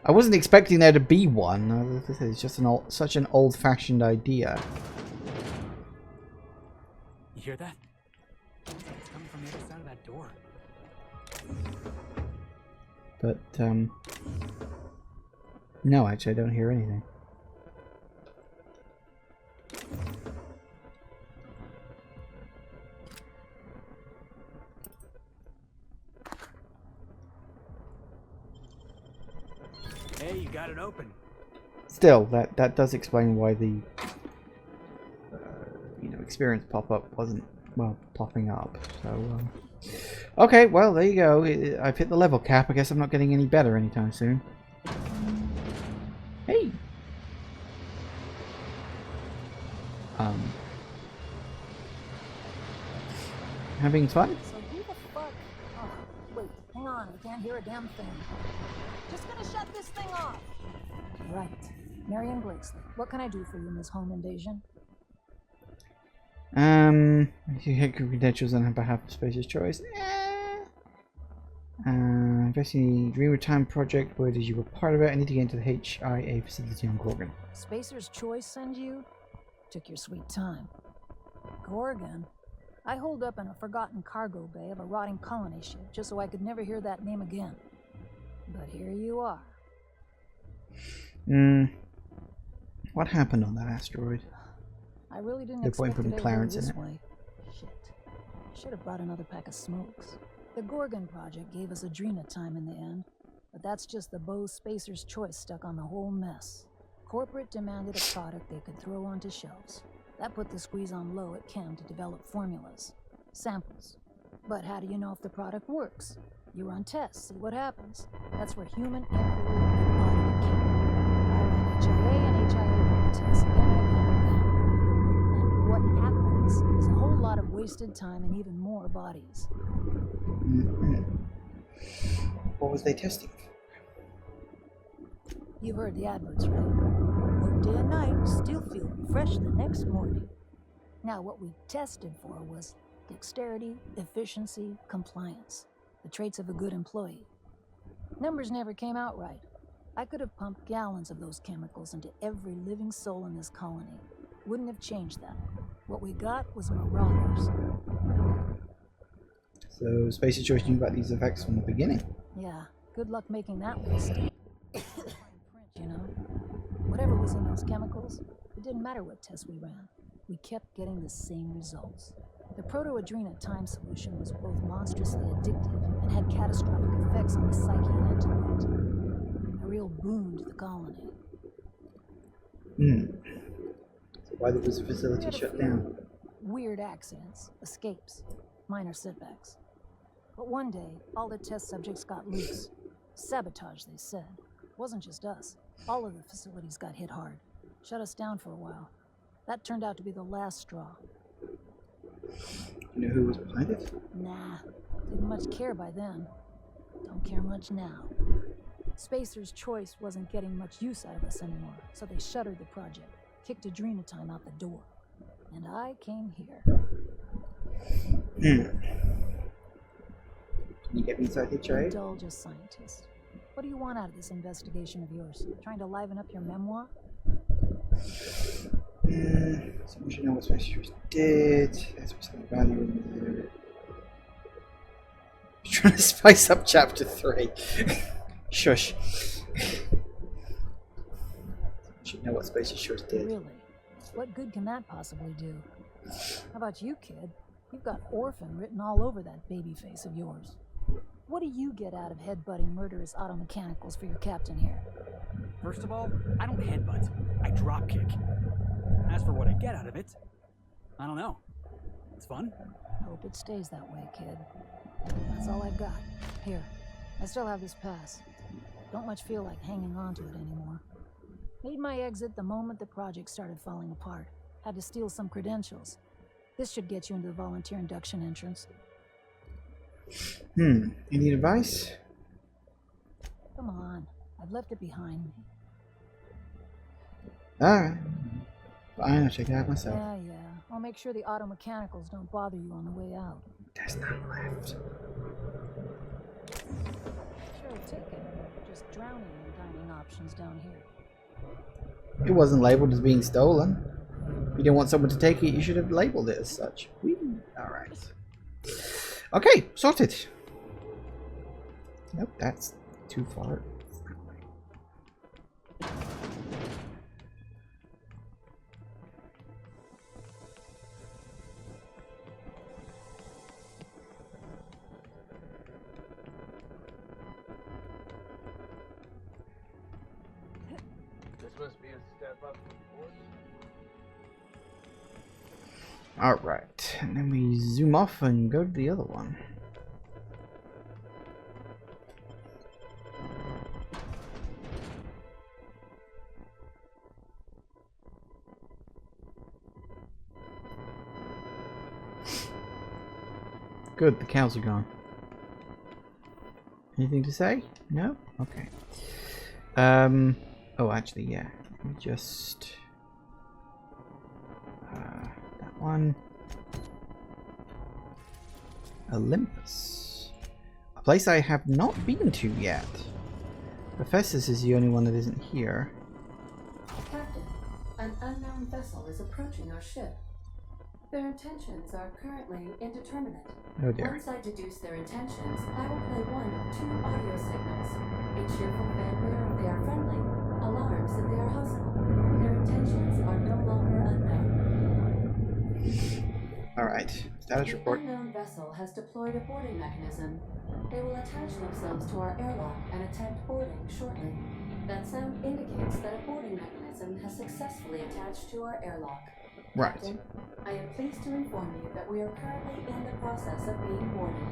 I wasn't expecting there to be one. It's just such an old-fashioned idea. You hear that? It's coming from the other side of that door. But, no, actually, I don't hear anything. Hey, you got it open. Still, that does explain why the experience pop-up wasn't, well, popping up. So, okay, well, there you go. I've hit the level cap. I guess I'm not getting any better anytime soon. Hey! Having fun? So who the fuck? Oh, wait, hang on. I can't hear a damn thing. Just gonna shut this thing off. Right. Marion Blakesley. What can I do for you, Ms. Home Invasion? You hit credentials on behalf of Space's Choice. Investing in the Dreamer Time project, where did you were part of it? I need to get into the HIA facility on Gorgon. Spacer's Choice send you? Took your sweet time. Gorgon? I holed up in a forgotten cargo bay of a rotting colony ship just so I could never hear that name again. But here you are. What happened on that asteroid? I really didn't No point expect putting today Clarence to go in this it. way. Shit. Should have brought another pack of smokes. The Gorgon project gave us Adrena time in the end, but that's just the Bose Spacer's Choice stuck on the whole mess. Corporate demanded a product they could throw onto shelves. That put the squeeze on low at Chem to develop formulas, samples. But how do you know if the product works? You run tests, see what happens. That's where human inquiry and auditing came in. I ran HIA and HIA ran tests again and again and again. And what happens is a whole lot of wasted time and even more bodies. What was they testing for? You heard the adverts, right? Work day and night, still feel fresh the next morning. Now, what we tested for was dexterity, efficiency, compliance. The traits of a good employee. Numbers never came out right. I could have pumped gallons of those chemicals into every living soul in this colony. Wouldn't have changed that. What we got was marauders. So Space's Choice knew about these effects from the beginning. Yeah, good luck making that one stick. You know? Whatever was in those chemicals, it didn't matter what tests we ran. We kept getting the same results. The proto-Adrena time solution was both monstrously addictive and had catastrophic effects on the psyche and intellect. A real boon to the colony. So why was the facility shut down? Weird accidents, escapes, minor setbacks. But one day, all the test subjects got loose. Sabotage, they said. Wasn't just us. All of the facilities got hit hard. Shut us down for a while. That turned out to be the last straw. You know who was behind it? Nah, didn't much care by then. Don't care much now. Spacer's Choice wasn't getting much use out of us anymore, so they shuttered the project, kicked Adrena time out the door. And I came here. Can you get me inside HIA? Indulge a scientist. What do you want out of this investigation of yours? Trying to liven up your memoir? So we should know what Space's Choice did. That's what's the value in there. Trying to spice up chapter 3. Shush. Should know what Space's Choice did. Really? What good can that possibly do? How about you, kid? You've got orphan written all over that baby face of yours. What do you get out of headbutting murderous auto mechanicals for your captain here? First of all, I don't headbutt. I dropkick. As for what I get out of it, I don't know. It's fun. Hope it stays that way, kid. That's all I've got. Here, I still have this pass. Don't much feel like hanging on to it anymore. Made my exit the moment the project started falling apart. Had to steal some credentials. This should get you into the volunteer induction entrance. You need advice? Come on, I've left it behind me. Alright. Fine, I'll check it out myself. Yeah. I'll make sure the auto mechanicals don't bother you on the way out. There's none left. Sure, take it. Just drowning in dining options down here. It wasn't labeled as being stolen. If you didn't want someone to take it, you should have labeled it as such. Alright. Okay, sorted. Nope, that's too far. Alright, and then we zoom off and go to the other one. Good, the cows are gone. Anything to say? No? Okay. Oh, actually, yeah. Let me just... that one. Olympus. A place I have not been to yet. Professors is the only one that isn't here. Captain, an unknown vessel is approaching our ship. Their intentions are currently indeterminate. Oh dear. Once I deduce their intentions, I will play one of two audio signals. A cheerful fanfare if they are friendly, alarms if they are hostile. Their intentions are no longer unknown. Alright, status report. The unknown vessel has deployed a boarding mechanism. They will attach themselves to our airlock and attempt boarding shortly. That sound indicates that a boarding mechanism has successfully attached to our airlock. Right. Captain, I am pleased to inform you that we are currently in the process of being boarded.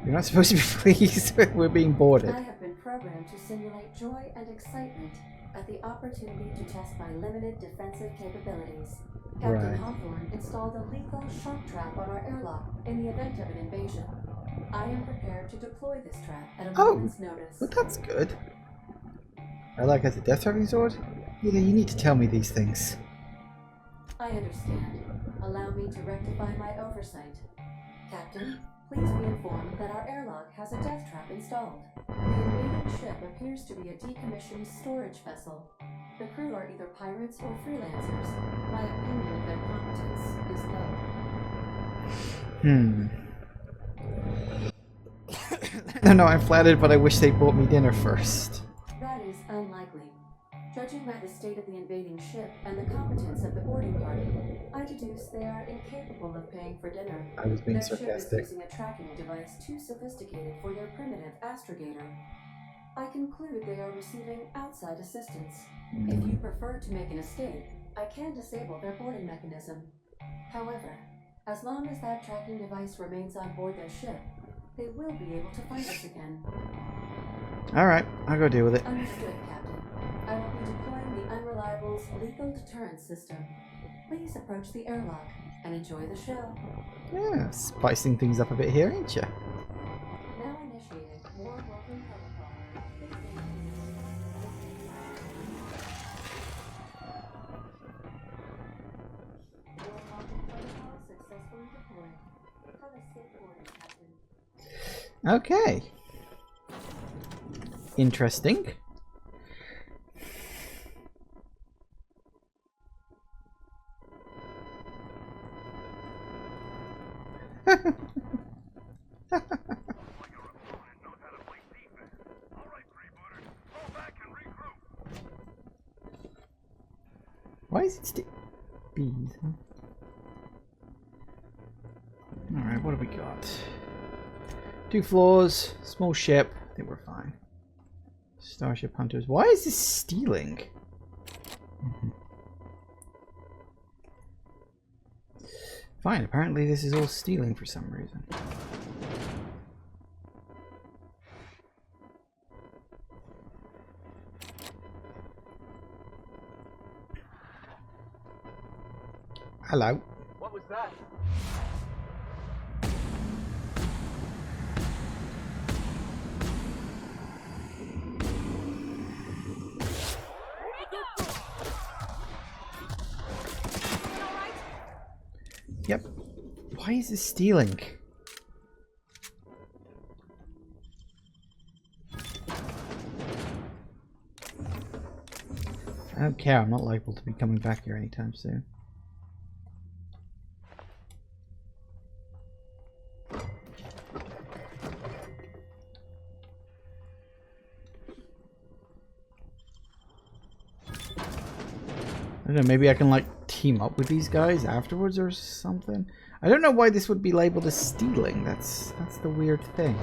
You're not supposed to be pleased that we're being boarded. I have been programmed to simulate joy and excitement at the opportunity to test my limited defensive capabilities. Captain Hawthorne installed a lethal shock trap on our airlock in the event of an invasion. I am prepared to deploy this trap at a moment's notice. Well, that's good. I like as a death trapping sword? You need to tell me these things. I understand. Allow me to rectify my oversight. Captain, please be informed that our airlock has a death trap installed. The invading ship appears to be a decommissioned storage vessel. The crew are either pirates or freelancers. My opinion of their competence is low. No, I'm flattered, but I wish they bought me dinner first. That is unlikely. Judging by the state of the invading ship and the competence of the boarding party, I deduce they are incapable of paying for dinner. I was being their sarcastic. Ship is using a tracking device too sophisticated for their primitive astrogator. I conclude they are receiving outside assistance. If you prefer to make an escape, I can disable their boarding mechanism. However, as long as that tracking device remains on board their ship, they will be able to find us again. Alright, I'll go deal with it. Understood, Captain. I will be deploying the Unreliable's lethal deterrence system. Please approach the airlock and enjoy the show. Yeah, spicing things up a bit here, ain't ya? Now initiated. More welcome protocol. More welcome protocol successfully deployed. Have a safe boarding, Captain. Okay. Interesting. Why is it bees? Huh? Alright, what have we got? 2 floors, small ship. I think we're fine. Starship Hunters. Why is this stealing? Fine, apparently this is all stealing for some reason. Hello. What was that? Yep. Why is this stealing? I don't care, I'm not liable to be coming back here anytime soon. I don't know, maybe I can like team up with these guys afterwards or something. I don't know why this would be labeled as stealing. That's the weird thing.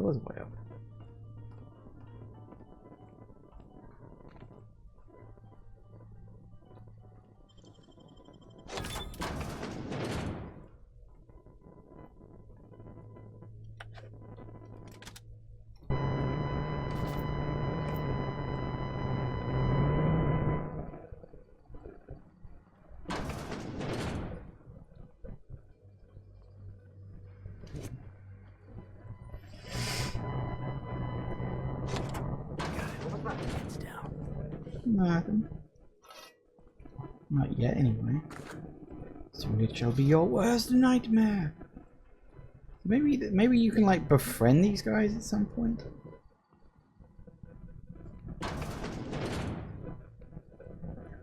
That was way up. Nothing. Not yet, anyway. Soon it shall be your worst nightmare. Maybe you can like befriend these guys at some point.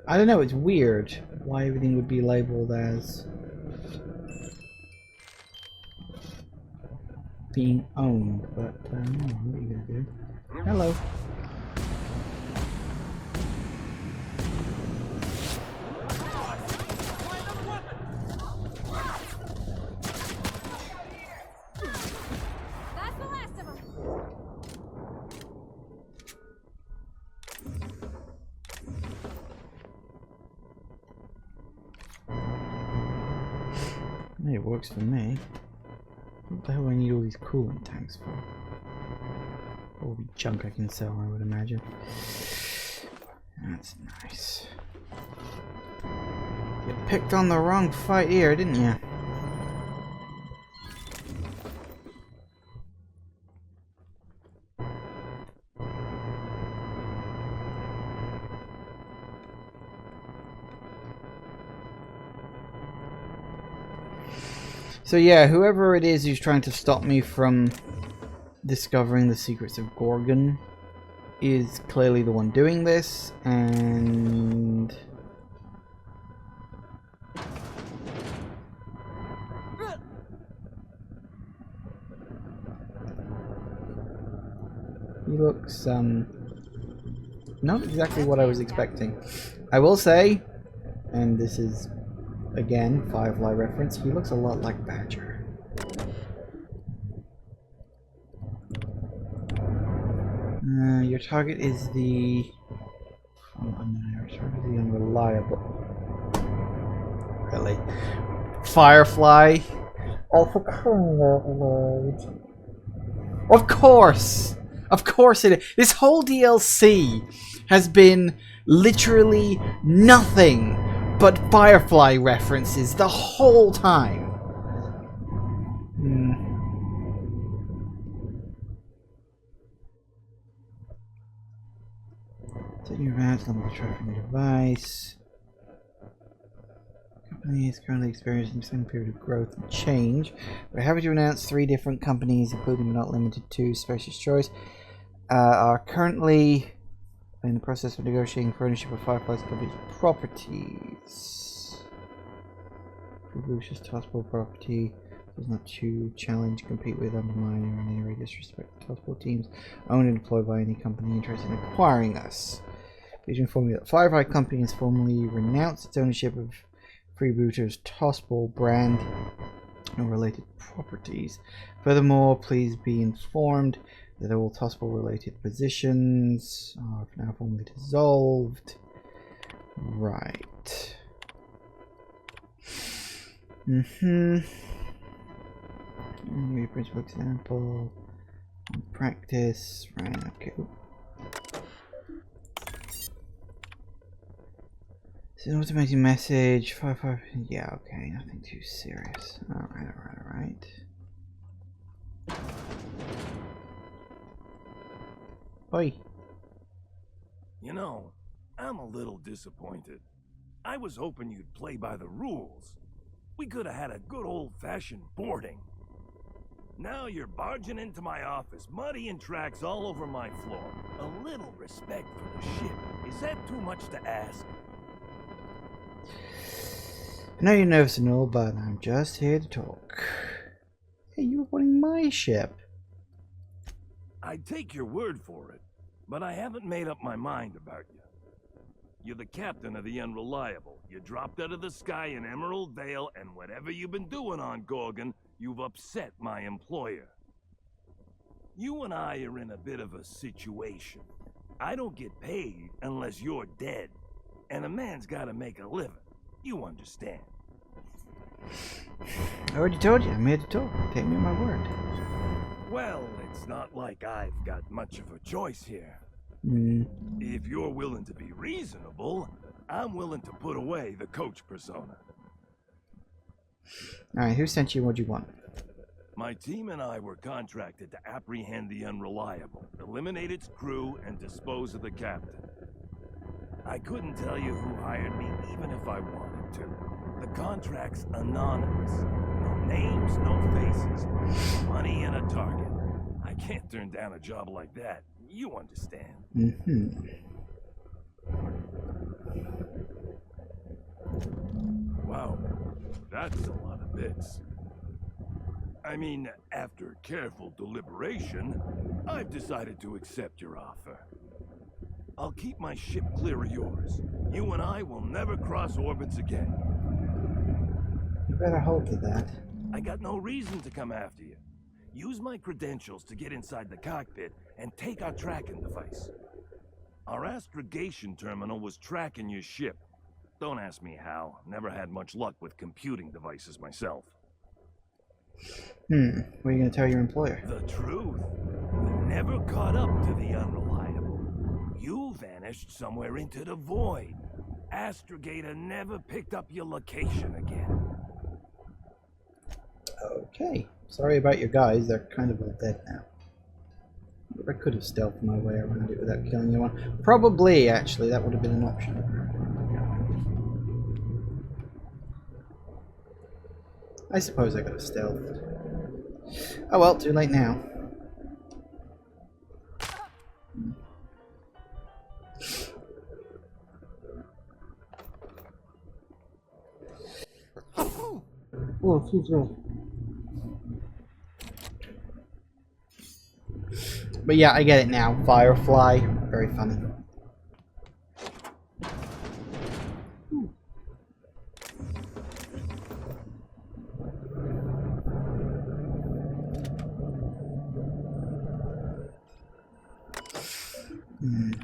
I don't know. It's weird why everything would be labeled as being owned, but what are you gonna do? Hello. It works for me. What the hell do I need all these coolant tanks for? All the junk I can sell, I would imagine. That's nice. You picked on the wrong fight here, didn't you? So yeah, whoever it is who's trying to stop me from discovering the secrets of Gorgon is clearly the one doing this, and he looks not exactly what I was expecting. I will say, and this is again Firefly reference, he looks a lot like Badger. Your target is the unreliable. Really? Firefly? Oh, for crying out loud. Of course! Of course it is. This whole DLC has been literally nothing but Firefly references the whole time. Set your mouse on the tracking device. The company is currently experiencing some period of growth and change. We're happy to announce 3 different companies, including but not limited to Specialist Choice, are currently in the process of negotiating for ownership of Firefly's company's properties. Lucius Tossball property does not challenge, compete with, undermine, or in any way disrespect the Tossball teams owned and employed by any company interested in acquiring us. Please inform you that Firefly Company has formally renounced its ownership of Freebooter's Tossball brand and related properties. Furthermore, please be informed that all Tossball related positions are now formally dissolved. Right. Maybe principal example. Practice. Right, okay. It's an automated message. 5. Yeah, okay, nothing too serious. Alright. Oi. You know, I'm a little disappointed. I was hoping you'd play by the rules. We could have had a good old-fashioned boarding. Now you're barging into my office, muddying tracks all over my floor. A little respect for the ship. Is that too much to ask? I know you're nervous and all, but I'm just here to talk. Hey, you're boarding my ship. I'd take your word for it, but I haven't made up my mind about you. You're the captain of the Unreliable. You dropped out of the sky in Emerald Vale, and whatever you've been doing on Gorgon, you've upset my employer. You and I are in a bit of a situation. I don't get paid unless you're dead. And a man's gotta make a living. You understand. I already told you, I'm here to talk. Take me at my word. Well, it's not like I've got much of a choice here. If you're willing to be reasonable, I'm willing to put away the coach persona. Alright, who sent you what you want? My team and I were contracted to apprehend the unreliable, eliminate its crew, and dispose of the captain. I couldn't tell you who hired me even if I wanted to. The contract's anonymous. No names, no faces. Money and a target. I can't turn down a job like that. You understand. Wow, that's a lot of bits. I mean, after careful deliberation, I've decided to accept your offer. I'll keep my ship clear of yours. You and I will never cross orbits again. You better hold to that. I got no reason to come after you. Use my credentials to get inside the cockpit and take our tracking device. Our astrogation terminal was tracking your ship. Don't ask me how. Never had much luck with computing devices myself. What are you going to tell your employer? The truth. We never caught up to the unreliable. You vanished somewhere into the void. Astrogator never picked up your location again. Okay. Sorry about your guys. They're kind of all dead now. I could have stealthed my way around it without killing anyone. Probably, actually. That would have been an option. I suppose I could have stealthed. Oh well, too late now. Oh, excuse me. But yeah, I get it now. Firefly, very funny.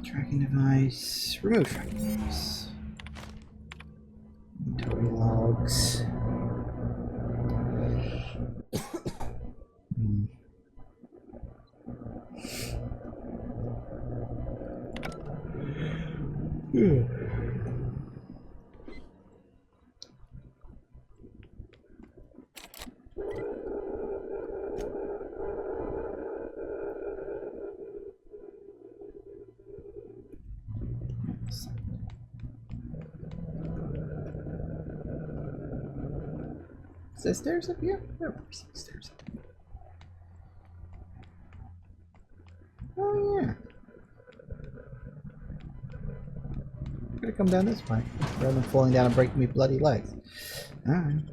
Tracking device. Remove tracking device. Inventory logs. Is there stairs up here? There are some stairs up here. Oh yeah. I'm gonna come down this way rather than falling down and breaking me bloody legs. Alright.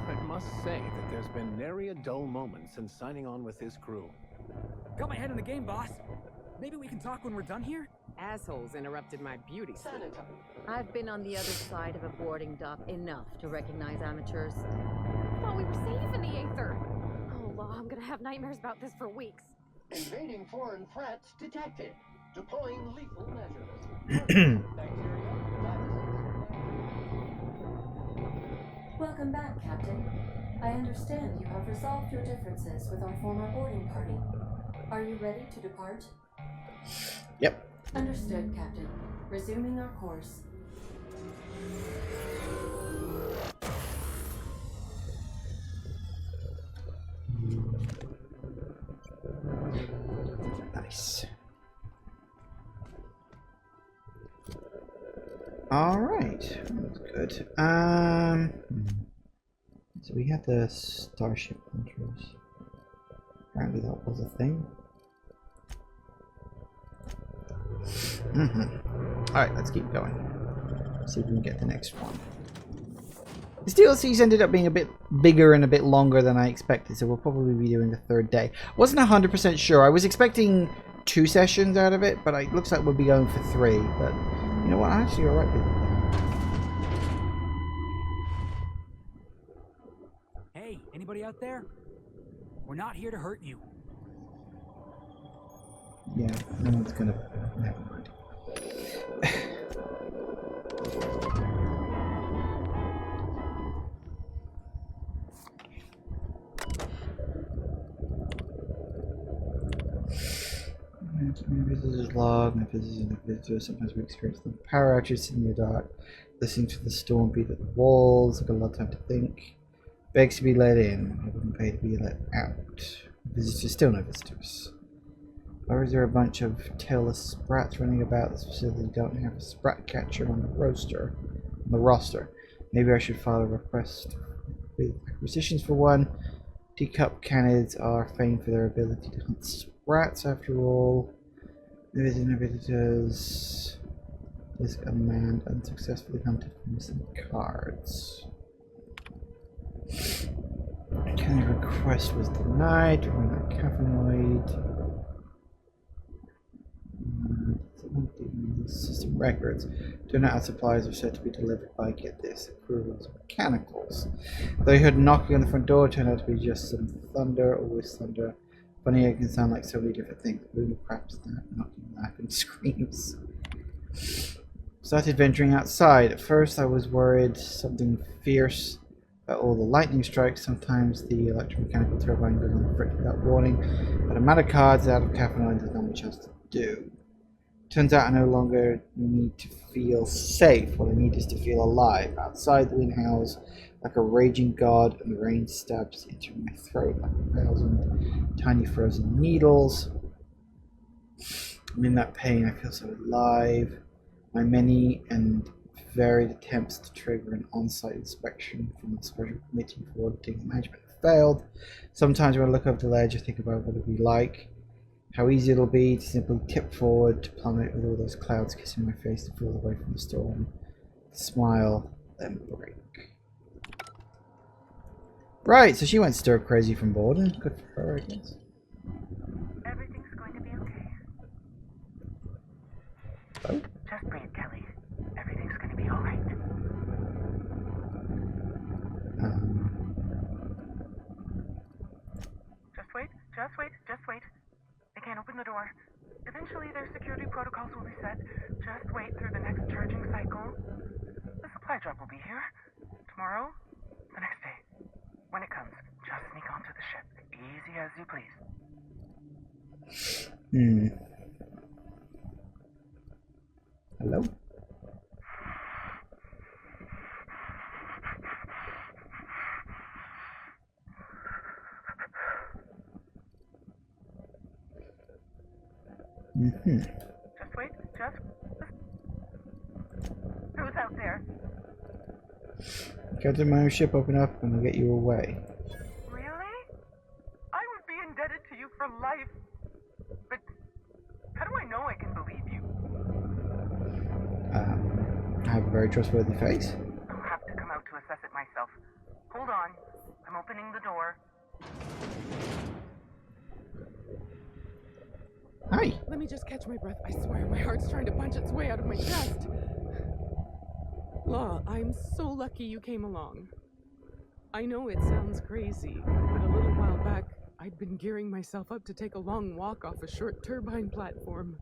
I must say that there's been nary a dull moment since signing on with this crew. Got my head in the game, boss. Maybe we can talk when we're done here? Assholes interrupted my beauty sleep. I've been on the other side of a boarding dock enough to recognize amateurs. I thought we were safe in the Aether. Oh, well, I'm gonna have nightmares about this for weeks. Invading foreign threats detected. Deploying lethal measures. Welcome back, Captain. I understand you have resolved your differences with our former boarding party. Are you ready to depart? Yep. Understood, Captain. Resuming our course. Nice. All right, that's good. So we had the starship hunters. Apparently that was a thing. Alright, let's keep going. See if we can get the next one. This DLC's ended up being a bit bigger and a bit longer than I expected, so we'll probably be doing the third day. Wasn't 100% sure. I was expecting 2 sessions out of it, but it looks like we'll be going for 3. But You know what? Actually, you're right with Hey, anybody out there? We're not here to hurt you. Yeah, no one's gonna. Never mind. My visitor's log, my visitors and the visitors. Sometimes we experience the power outages sitting in the dark, listening to the storm beat at the walls. I've got a lot of time to think. Begs to be let in. I wouldn't pay to be let out. Visitors, still no visitors. Or is there a bunch of tailless sprats running about this facility? Don't have a sprat catcher on the roster. Maybe I should file a request with acquisitions for one. Teacup canids are famed for their ability to hunt sprats after all. Visitors. This unmanned, unsuccessfully hunted for missing cards. Candy request was denied. Run out caffeinoid. System records. Do not have supplies are said to be delivered by, get this, approvals mechanicals. Though I heard knocking on the front door, turned out to be just some thunder, always thunder. Funny, it can sound like so many different things. Boom, crap, snap, knocking, laughing, screams. Started venturing outside. At first I was worried something fierce about all the lightning strikes. Sometimes the electromechanical turbine goes on the fritz without warning. But I'm out of cards, out of caffeinoid, there's not much else to do. Turns out I no longer need to feel safe. What I need is to feel alive. Outside, the wind howls like a raging god, and the rain stabs into my throat like 1,000 tiny frozen needles. I'm in that pain. I feel so alive. My many and varied attempts to trigger an on-site inspection from the special committee for auditing management have failed. Sometimes when I look over the ledge, I think about what it'll be like. How easy it'll be to simply tip forward, to plummet with all those clouds kissing my face to feel away from the storm. Smile, then break. Right, so she went stir crazy from boredom. Good for her, I guess. Everything's going to be okay. Oh. Just breathe, Kelly. Everything's going to be all right. Just wait, just wait, just wait. They can't open the door. Eventually their security protocols will be set. Just wait through the next charging cycle. The supply drop will be here. Tomorrow, the next day. When it comes, just sneak onto the ship. Easy as you please. Hello? Just wait, just... Who's out there? Captain, my own ship, open up and I'll get you away. Really? I would be indebted to you for life. But how do I know I can believe you? I have a very trustworthy face. I'll have to come out to assess it myself. Hold on. I'm opening the door. Hi. Let me just catch my breath. I swear my heart's trying to punch its way out of my chest. Law, I'm so lucky you came along. I know it sounds crazy, but a little while back, I'd been gearing myself up to take a long walk off a short turbine platform.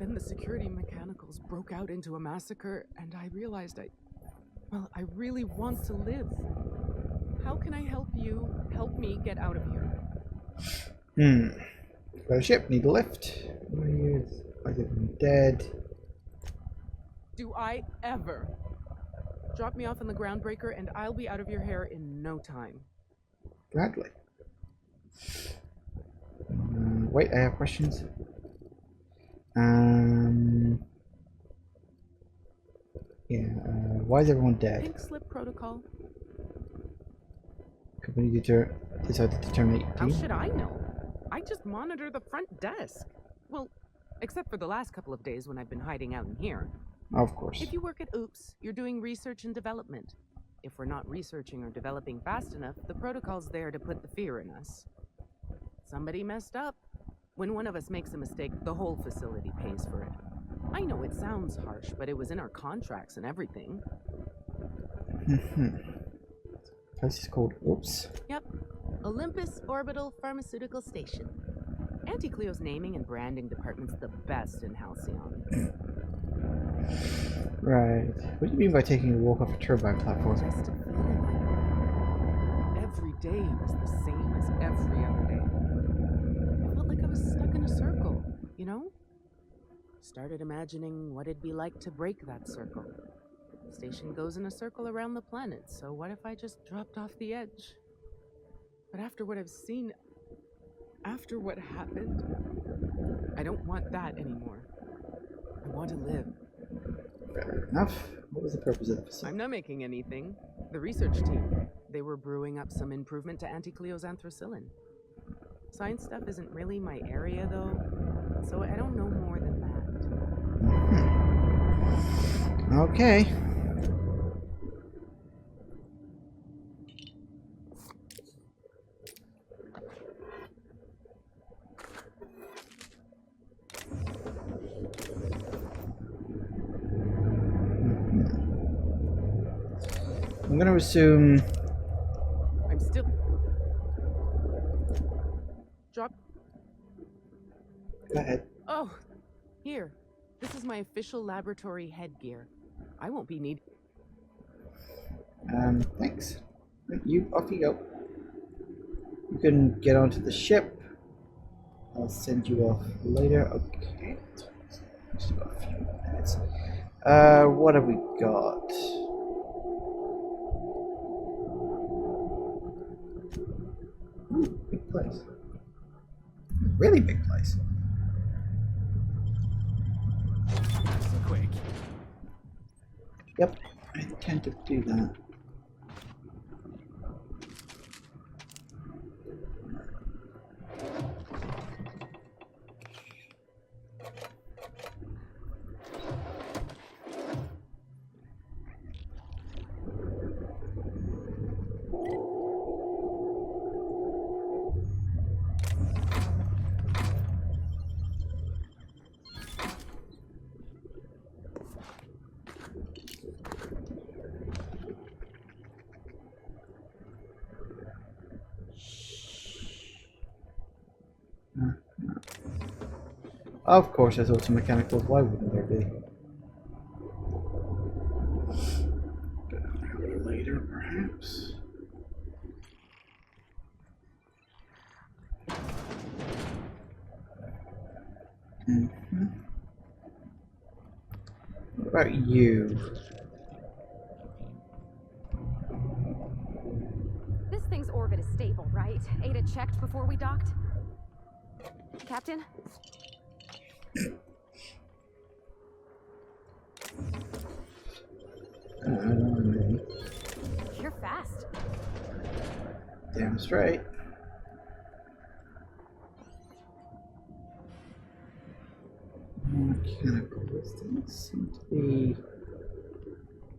Then the security mechanicals broke out into a massacre, and I realized I really want to live. How can I help you help me get out of here? Got a ship, need a lift. Like I'm dead. Do I ever? Drop me off on the groundbreaker and I'll be out of your hair in no time. Gladly. Wait, I have questions. Why is everyone dead? Pink slip protocol. Company decided to terminate your How team? should I know? I just monitor the front desk. Well, except for the last couple of days when I've been hiding out in here. Of course. If you work at Oops, you're doing research and development. If we're not researching or developing fast enough, the protocol's there to put the fear in us. Somebody messed up. When one of us makes a mistake, the whole facility pays for it. I know it sounds harsh, but it was in our contracts and everything. Place is called. Oops. Yep. Olympus Orbital Pharmaceutical Station. Auntie Cleo's naming and branding department's the best in Halcyon. Right. What do you mean by taking a walk off a turbine platform? Just a feeling like every day was the same as every other day. I felt like I was stuck in a circle, you know? Started imagining what it'd be like to break that circle. The station goes in a circle around the planet, so what if I just dropped off the edge? But after what I've seen, after what happened, I don't want that anymore. I want to live. Fair enough. What was the purpose of this? I'm not making anything. The research team, they were brewing up some improvement to Auntie Cleo's anthracyllin. Science stuff isn't really my area, though, so I don't know more than that. Okay. I'm gonna assume. I'm still. Drop. Go ahead. Oh, here. This is my official laboratory headgear. I won't be needing. Thanks. Off you go. You can get onto the ship. I'll send you off later. Okay. Just got a few minutes. What have we got? Ooh, big place. Really big place. Quick. Yep, I tend to do that. Of course there's also mechanicals, why wouldn't there be? Later, perhaps? What about you? This thing's orbit is stable, right? Ada checked before we docked? Captain? You're fast. Damn straight. Mechanicals didn't seem to be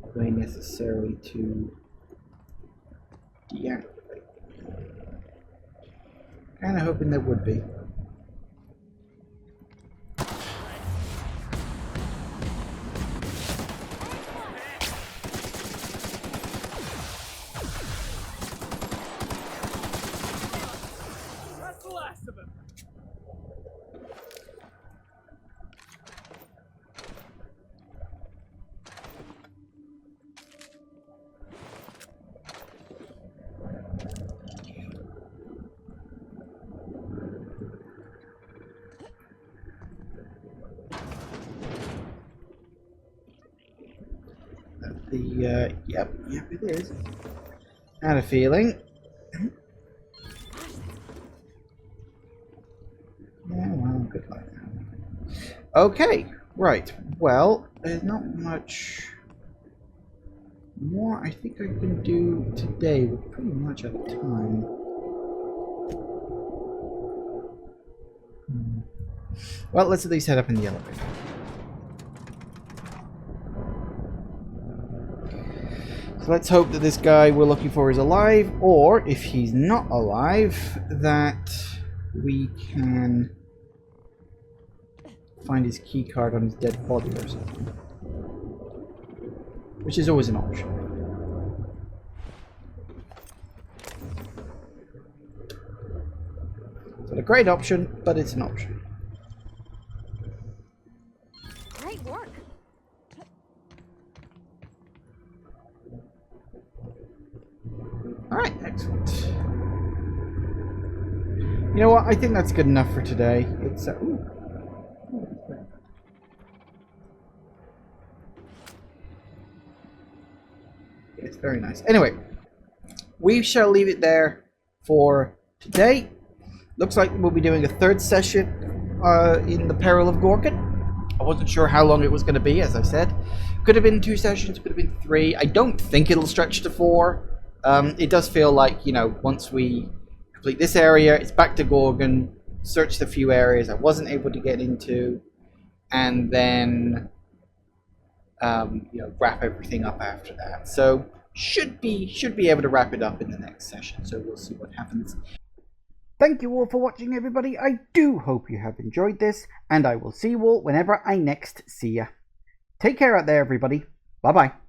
a way necessarily to deactivate. Kinda hoping there would be. That's the last of him. Yep, it is. Had a feeling. Yeah, well, good luck now. Okay, right. Well, there's not much more I think I can do today. We're pretty much out of time. Well, let's at least head up in the elevator. So let's hope that this guy we're looking for is alive, or if he's not alive, that we can find his key card on his dead body or something. Which is always an option. It's not a great option, but it's an option. Great work. Alright, excellent. You know what? I think that's good enough for today. It's it's very nice. Anyway, we shall leave it there for today. Looks like we'll be doing a third session in the Peril of Gorgon. I wasn't sure how long it was going to be, as I said. Could have been 2 sessions, could have been 3. I don't think it'll stretch to 4. It does feel like, you know, once we complete this area, it's back to Gorgon, search the few areas I wasn't able to get into, and then you know, wrap everything up after that. So should be able to wrap it up in the next session. So we'll see what happens. Thank you all for watching, everybody. I do hope you have enjoyed this, and I will see you all whenever I next see ya. Take care out there, everybody. Bye bye.